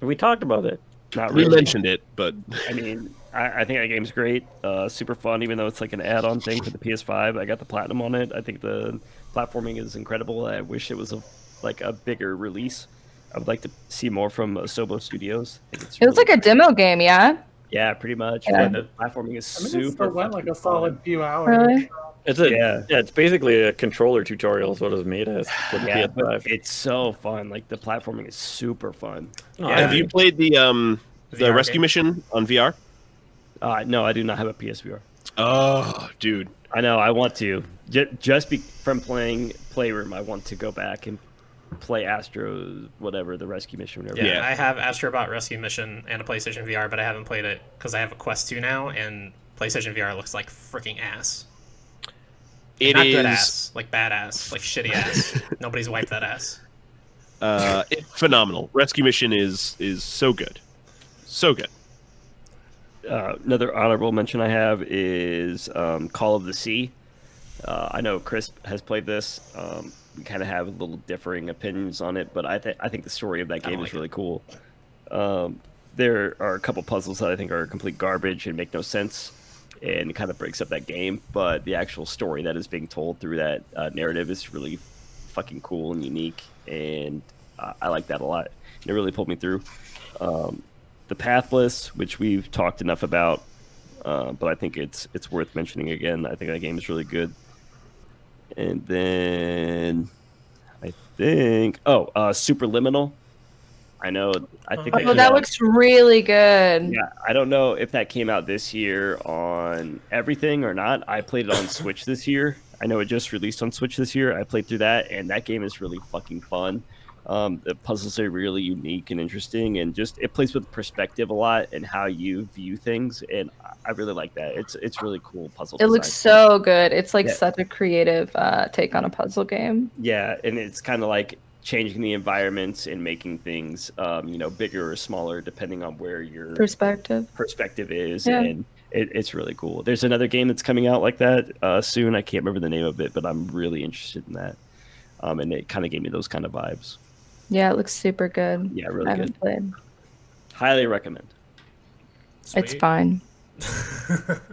We talked about it. Not We really. mentioned it, but I mean, I think that game's great. Super fun, even though it's like an add-on thing for the PS5. I got the platinum on it. I think the platforming is incredible. I wish it was a bigger release. I would like to see more from Asobo Studios. I think it's It was really like a demo game, yeah? yeah, pretty much. Yeah. The platforming is I mean, it super. still went like fucking a solid fun. few hours. Really? It's Yeah. it's basically a controller tutorial is what it was made as for the Yeah, PS5. but it's so fun. Like the platforming is super fun. Oh, Yeah. have you played the VR rescue game? mission on VR? No, I do not have a PSVR. Oh, dude. I know. I want to. From playing Playroom, I want to go back and play Astro, whatever the rescue mission. Whatever. Yeah, Yeah. I have Astrobot Rescue Mission and a PlayStation VR, but I haven't played it because I have a Quest 2 now, and PlayStation VR looks like freaking ass. It Not is good ass, like bad ass, like shitty ass. Nobody's wiped that ass. phenomenal. Rescue mission is so good, so good. Another honorable mention I have is Call of the Sea. I know Chris has played this. We kind of have a little differing opinions on it, but I think the story of that game like is really cool. There are a couple puzzles that I think are complete garbage and make no sense, and it kind of breaks up that game. But the actual story that is being told through that narrative is really fucking cool and unique, and I like that a lot. It really pulled me through. The Pathless, which we've talked enough about, but I think it's worth mentioning again. I think that game is really good. And then I think Superliminal. I know. I think Oh, that looks really good. yeah, I don't know if that came out this year on everything or not. I played it on Switch this year. I know it just released on Switch this year. I played through that, and that game is really fucking fun. The puzzles are really unique and interesting, and just it plays with perspective a lot and how you view things, and I really like that. It's really cool puzzle. It looks design. so good. It's like Yeah. such a creative take on a puzzle game. Yeah, and it's kind of like changing the environments and making things, bigger or smaller depending on where your Perspective. perspective is, Yeah. and it's really cool. There's another game that's coming out like that soon. I can't remember the name of it, but I'm really interested in that. And it kind of gave me those kind of vibes. Yeah, it looks super good. Yeah, I really good. haven't played. Highly recommend. It's Sweet. fine.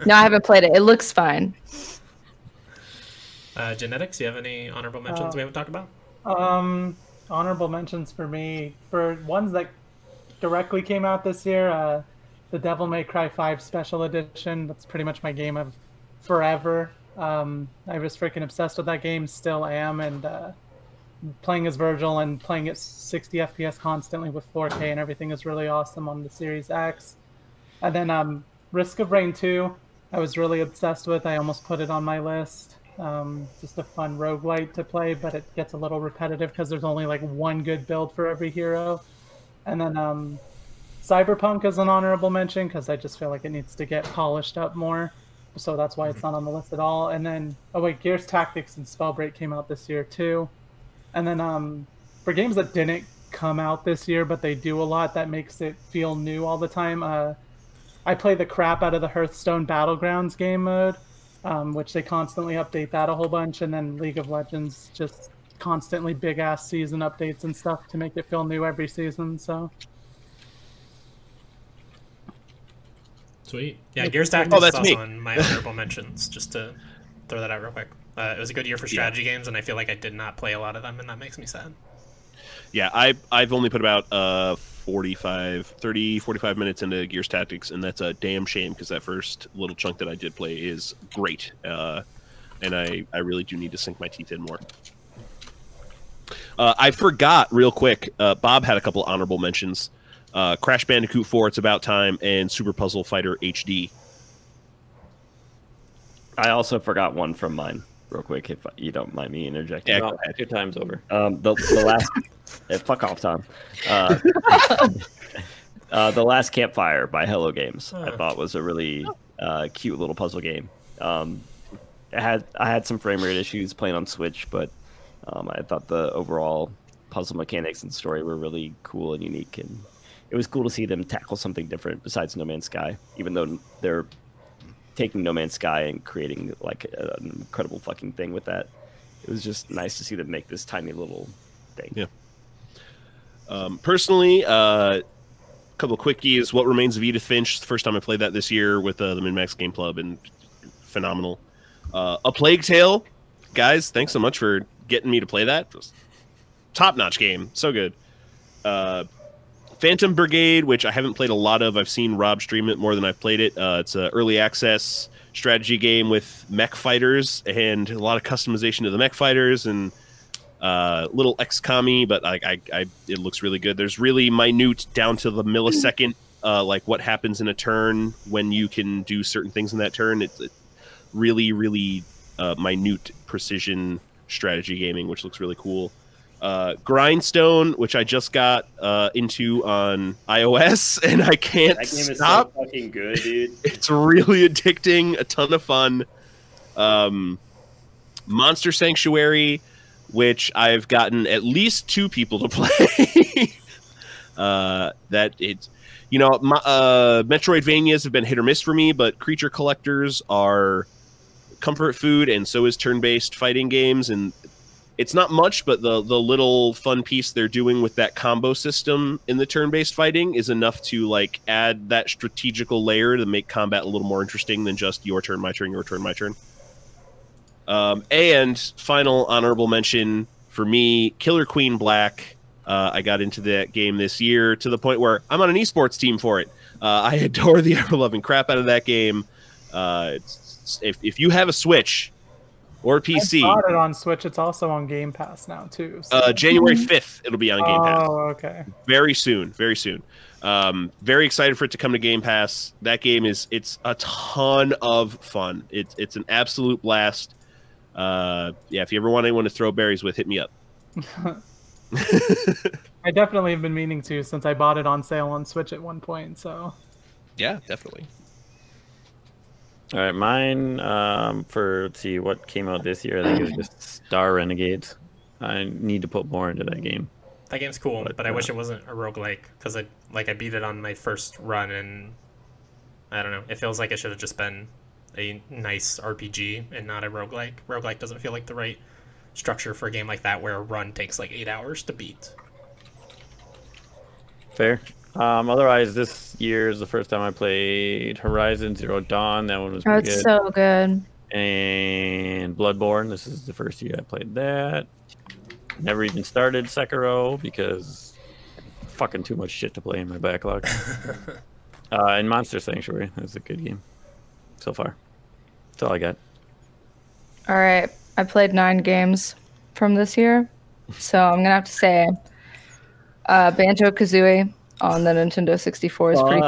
No, I haven't played it. It looks fine. Genetics, you have any honorable mentions we haven't talked about? Honorable mentions for me for ones that directly came out this year. The Devil May Cry 5 Special Edition. That's pretty much my game of forever. I was freaking obsessed with that game, still am, and playing as Virgil and playing at 60 FPS constantly with 4K and everything is really awesome on the Series X. And then Risk of Rain 2, I was really obsessed with. I almost put it on my list. Just a fun roguelite to play, but it gets a little repetitive because there's only like one good build for every hero. And then Cyberpunk is an honorable mention because I just feel like it needs to get polished up more. So that's why it's not on the list at all. And then, Gears Tactics and Spellbreak came out this year too. And then for games that didn't come out this year, but they do a lot, that makes it feel new all the time. I play the crap out of the Hearthstone Battlegrounds game mode, which they constantly update that a whole bunch. And then League of Legends, just constantly big-ass season updates and stuff to make it feel new every season, so... Sweet. Yeah, Gears Tactics that's is also me. in my honorable mentions, just to throw that out real quick. It was a good year for strategy games, and I feel like I did not play a lot of them, and that makes me sad. Yeah, I've only put about 45 minutes into Gears Tactics, and that's a damn shame because that first little chunk that I did play is great. and I really do need to sink my teeth in more. I forgot real quick. Bob had a couple honorable mentions. Crash Bandicoot 4, It's About Time, and Super Puzzle Fighter HD. I also forgot one from mine, real quick, if you don't mind me interjecting. Yeah, No, your time's over. The last... fuck off, Tom. The Last Campfire by Hello Games, I thought was a really cute little puzzle game. I had some frame rate issues playing on Switch, but I thought the overall puzzle mechanics and story were really cool and unique, and it was cool to see them tackle something different besides No Man's Sky, even though they're taking No Man's Sky and creating like an incredible fucking thing with that. It was just nice to see them make this tiny little thing. Yeah. Personally, a couple of quickies. What Remains of Edith Finch? The first time I played that this year with the Min-Max Game Club, and phenomenal. A Plague Tale, guys. Thanks so much for getting me to play that. Top-notch game, so good. Phantom Brigade, which I haven't played a lot of. I've seen Rob stream it more than I've played it. It's an early access strategy game with mech fighters and a lot of customization to the mech fighters and little XCOM-y, but it looks really good. There's really minute down to the millisecond, like what happens in a turn when you can do certain things in that turn. It's really, really minute precision strategy gaming, which looks really cool. Grindstone, which I just got into on iOS, and I can't That game stop. is so fucking good, dude. It's really addicting, a ton of fun. Monster Sanctuary, which I've gotten at least 2 people to play. That it's, Metroidvanias have been hit or miss for me, but creature collectors are comfort food, and so is turn-based fighting games, and it's not much, but the little fun piece they're doing with that combo system in the turn-based fighting is enough to like add that strategical layer to make combat a little more interesting than just your turn, my turn, your turn, my turn. And final honorable mention for me, Killer Queen Black. I got into that game this year to the point where I'm on an esports team for it. I adore the ever-loving crap out of that game. If you have a Switch or PC, I bought it on Switch. It's also on Game Pass now too. So. January 5th, it'll be on Game Pass. Oh, okay. Very soon, very soon. Very excited for it to come to Game Pass. That game it's a ton of fun. It's an absolute blast. If you ever want anyone to throw berries with, hit me up. I definitely have been meaning to since I bought it on sale on Switch at one point. So Yeah, definitely. All right, mine let's see what came out this year. I think it was just Star Renegades. I need to put more into that game. That game's cool, but I wish it wasn't a roguelike because I beat it on my first run, and I don't know. It feels like it should have just been a nice RPG and not a roguelike. Roguelike doesn't feel like the right structure for a game like that where a run takes like 8 hours to beat. Fair. Otherwise, this year is the first time I played Horizon Zero Dawn. That one was pretty good. It's so good. And Bloodborne. This is the first year I played that. Never even started Sekiro because fucking too much shit to play in my backlog. And Monster Sanctuary. That's a good game so far. That's all I got. All right. I played 9 games from this year. So I'm going to have to say Banjo-Kazooie on the Nintendo 64 is pretty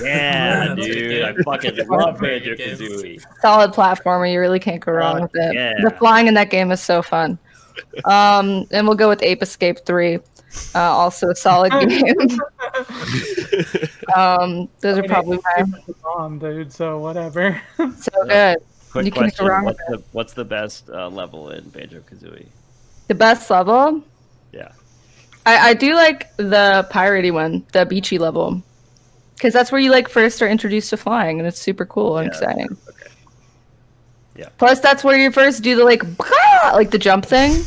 yeah, dude. I fucking love Banjo-Kazooie. solid platformer. You really can't go wrong with it. Yeah. The flying in that game is so fun. And we'll go with Ape Escape 3. Also a solid game. Those are probably my... dude, so whatever. So good. Quick You can't go question: wrong with it. what's the best level in Banjo-Kazooie? The best level? Yeah. I do like the piratey one, the beachy level. Because that's where you like first are introduced to flying, and it's super cool and exciting. Okay. Yeah. Plus, that's where you first do the like the jump thing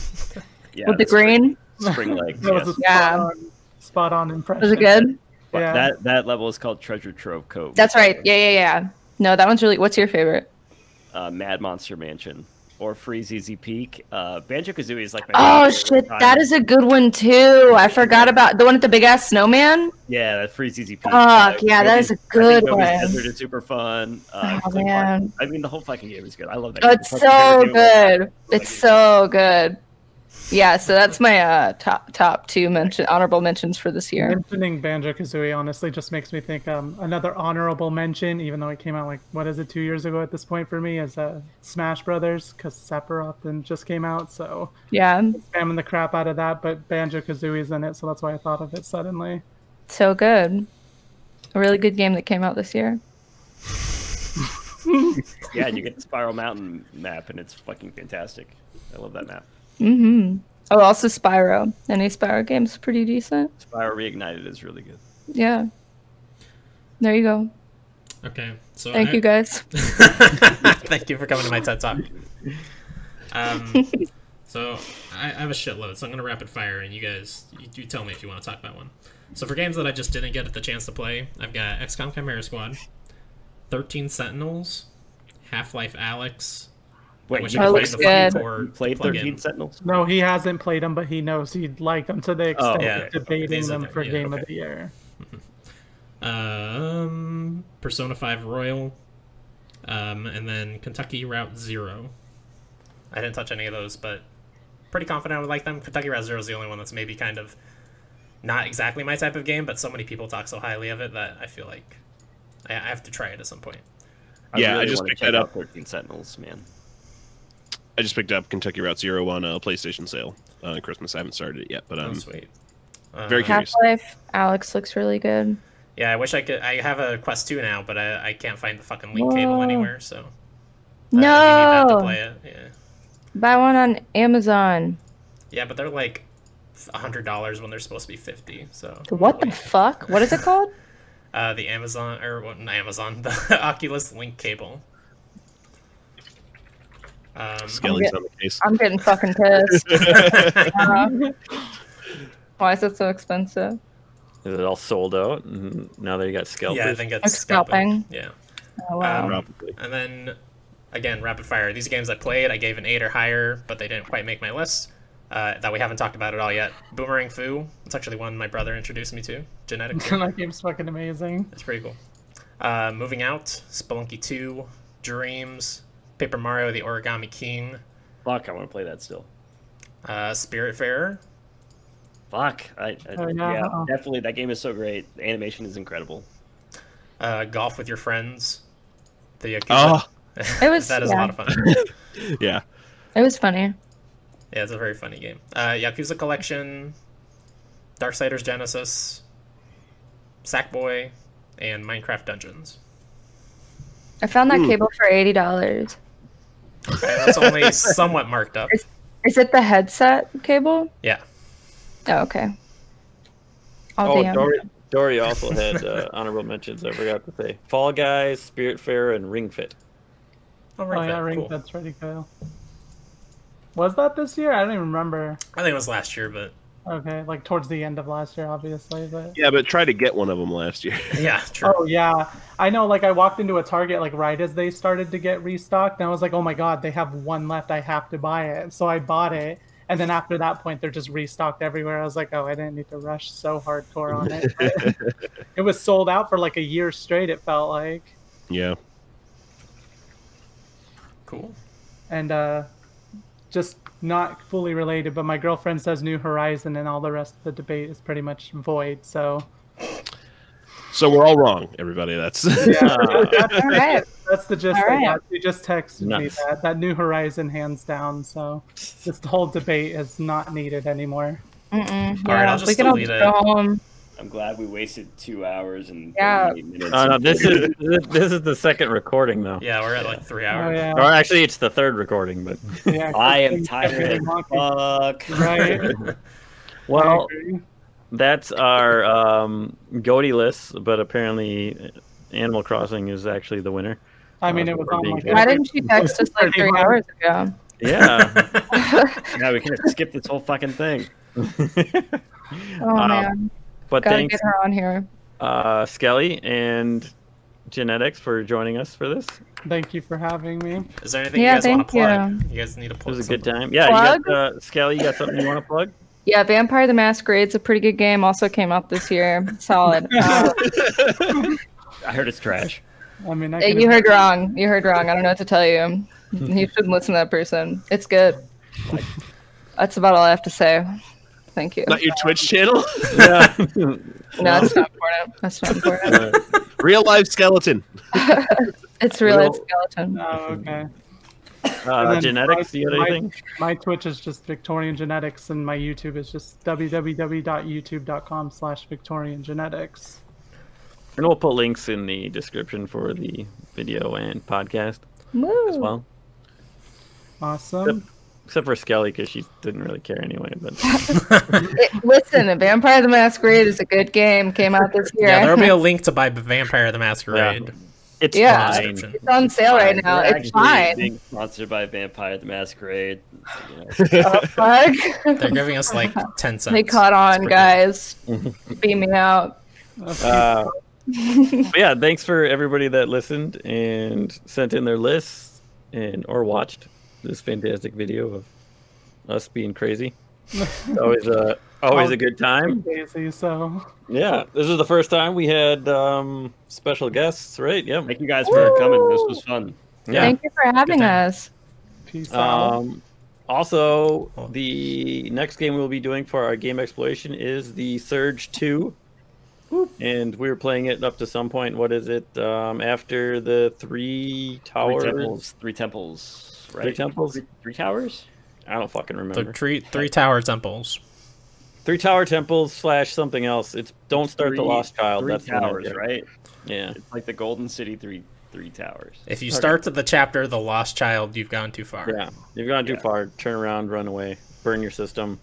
Yeah. with the green. spring leg. That was a Yeah. spot on impression. Was it good? Yeah. That level is called Treasure Trove Cove. That's right. Yeah. No, that one's really. What's your favorite? Mad Monster Mansion or Freeze Easy Peak. Banjo-Kazooie is like my Oh favorite shit, time. that is a good one too. I forgot about the one with the big ass snowman. Yeah, that Freeze Easy Peach. Fuck, yeah, that is a good one. Desert is super fun. Oh, man. I mean, the whole fucking game is good. I love that. Oh, game. it's so good. It's so good. Yeah, so that's my top two honorable mentions for this year. Mentioning Banjo-Kazooie honestly just makes me think another honorable mention, even though it came out like, what is it, 2 years ago at this point for me, is Smash Brothers, because Sephiroth then just came out, so yeah, spamming the crap out of that, but Banjo-Kazooie's in it, so that's why I thought of it suddenly. So good. A really good game that came out this year. Yeah, and you get the Spiral Mountain map, and it's fucking fantastic. I love that map. Mm-hmm. Oh, also Spyro. Any Spyro game's pretty decent. Spyro Reignited is really good. Yeah. There you go. Okay. So Thank you guys. Thank you for coming to my TED Talk. So I have a shitload, so I'm gonna rapid fire, and you guys, you tell me if you want to talk about one. So for games that I just didn't get the chance to play, I've got XCOM Chimera Squad, 13 Sentinels, Half-Life Alyx. Wait, which you I looks played good. before You played 13 Sentinels? No, he hasn't played them, but he knows he'd like them to the extent yeah. of debating These are them for yeah, Game okay. of the Year. Persona 5 Royal, and then Kentucky Route Zero. I didn't touch any of those, but pretty confident I would like them. Kentucky Route Zero is the only one that's maybe kind of not exactly my type of game, but so many people talk so highly of it that I feel like I have to try it at some point. Yeah, I just wanna picked check that out up. 13 Sentinels, man. I just picked up Kentucky Route Zero on a PlayStation sale on Christmas. I haven't started it yet, but Oh, I'm sweet. very curious. Half-Life. Alex looks really good. Yeah, I wish I could. I have a Quest 2 now, but I can't find the fucking link cable Whoa. anywhere, so you need that to No! play it. Yeah. Buy one on Amazon. Yeah, but they're like $100 when they're supposed to be 50. So What the fuck? What is it called? the Amazon or what? Not Amazon, the Oculus Link cable. Skelly's on the case. I'm getting fucking pissed. Why is it so expensive? Is it all sold out? And now that you got scalpers? Yeah, I think it's Like scalping? Yeah. Oh, wow. Probably. And then, again, rapid fire. These games I played, I gave an 8 or higher, but they didn't quite make my list. That we haven't talked about at all yet. Boomerang Fu. It's actually one my brother introduced me to. Genetics. That game's fucking amazing. It's pretty cool. Moving out. Spelunky 2. Dreams. Paper Mario: The Origami King. Fuck, I want to play that still. Spiritfarer. Fuck. Oh, Yeah, no. definitely. That game is so great. The animation is incredible. Golf with Your Friends. The Yakuza. Oh, It was- that is a yeah. lot of fun. yeah. It was funny. Yeah, it's a very funny game. Yakuza Collection, Darksiders Genesis, Sackboy, and Minecraft Dungeons. I found that cable for $80. And it's only somewhat marked up. Is it the headset cable? Yeah. Oh, okay. I'll Oh, DM. Dory also had honorable mentions. I forgot to say. Fall Guys, Spiritfarer, and Ring Fit. Oh, Oh yeah, Ring cool. Fit's pretty cool. Was that this year? I don't even remember. I think it was last year, but Okay, like towards the end of last year, obviously, but Yeah, but try to get one of them last year. yeah, true. oh yeah, I know. Like I walked into a Target like right as they started to get restocked, and I was like, oh my god, they have one left. I have to buy it. So I bought it, and then after that point, they're just restocked everywhere. I was like, oh, I didn't need to rush so hardcore on it. But it was sold out for like a year straight. It felt like, Yeah. Cool. and just not fully related, but my girlfriend says New Horizon, and all the rest of the debate is pretty much void. So So we're all wrong, everybody. That's yeah. All right. That's the gist. All I right. got. She just texted me Nice. that New Horizon hands down. So this whole debate is not needed anymore. Mm-mm. All right, Yeah, I'll just we can all delete just it. go home. I'm glad we wasted 2 hours and Yeah. 38 minutes. Oh no, this is the second recording though. Yeah, we're at like 3 Oh hours. yeah. Or actually, it's the third recording. But Yeah, I am things tired get as wonky. fuck. Right. well, I agree. that's our goatee list. But apparently, Animal Crossing is actually the winner. I mean, it was on like. Why didn't you text us like 3 hours ago? Yeah. Now we can skip this whole fucking thing. Oh man, But gotta thanks, get her on here. Skelly and Genetix, for joining us for this. Thank you for having me. Is there anything Yeah, you guys want to thank plug? You guys need to It plug was a good something. time. Yeah, Plug? you got Skelly. You got something you want to plug? Yeah, Vampire the Masquerade's a pretty good game. Also came out this year. Solid. I heard it's trash. I mean, You heard wrong. You heard wrong. I don't know what to tell you. You shouldn't listen to that person. It's good. That's about all I have to say. Thank you. Not your Twitch channel? Yeah. No, it's not important. That's not important. Real life skeleton. It's real life skeleton. Oh, okay. And then Genetics, you got anything? My Twitch is just VictorianGenetix, and my YouTube is just www.youtube.com/VictorianGenetix. And we'll put links in the description for the video and podcast Woo. as well. Awesome. Except for Skelly, because she didn't really care anyway. But Listen, Vampire the Masquerade is a good game. Came out this year. Yeah, there'll be a link to buy Vampire the Masquerade. it's Yeah. fine. It's on sale right now. We're It's actually fine. being sponsored by Vampire the Masquerade. Fuck. They're giving us like 10 cents. They caught on, It's pretty guys. Beam me out. But yeah, thanks for everybody that listened and sent in their lists or watched this fantastic video of us being crazy. It's always a good time. Daisy, so Yeah, this is the first time we had special guests, right? Yeah. Thank you guys for coming. This was fun. Yeah. Thank you for having us. peace out. Also, the next game we'll be doing for our game exploration is the Surge 2. And we were playing it up to some point. What is it? After the three towers? Three temples, right? Three temples? Three towers? I don't fucking The remember. three tower temples. Three tower temples / something else. It's Don't Start the Lost Child. Three That's the one I towers, get. right? Yeah. It's like the Golden City three towers. If you start the chapter The Lost Child, you've gone too far. Yeah. You've gone too far. Turn around, run away, burn your system.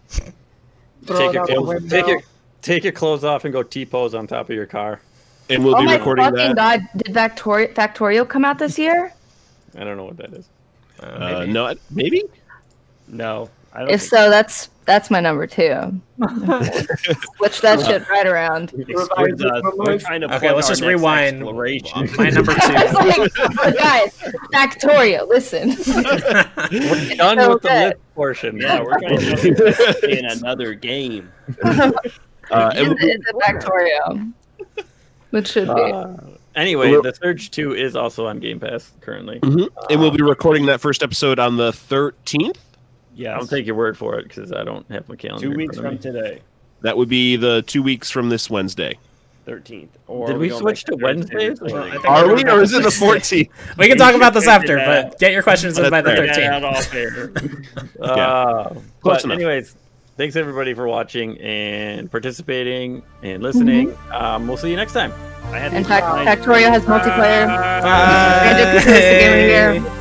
Throw Take it your out the clothes. window. Take your clothes off and go T-pose on top of your car. And we'll Oh be my recording fucking that. god! Did Factorio come out this year? I don't know what that is. Maybe. No, maybe? No, I don't. If so, that's my number 2. Switch that shit right around. We're trying to Okay, plug let's our just next rewind. exploration. My number 2. Guys, Factorio, listen. We're done So with the good. list portion. Yeah, we're going to in another game. And It's a Factorio. It should be. Anyway, the Surge 2 is also on Game Pass currently. and we'll be recording that first episode on the 13th. Yes. I'll take your word for it because I don't have my calendar. 2 in weeks front from of me. today, That would be the 2 weeks from this Wednesday. 13th. Or Did we don't switch make to Wednesdays? Thursday Or- recording. Are we, or is it the 14th? We can talk about this after, but get your questions in by the That's Yeah, 13th. not all fair. Close But enough. anyways, thanks everybody for watching and participating and listening. We'll see you next time. I had In to fact, find- Factorio has multiplayer. Bye. Random Conspiracy Game of the Year.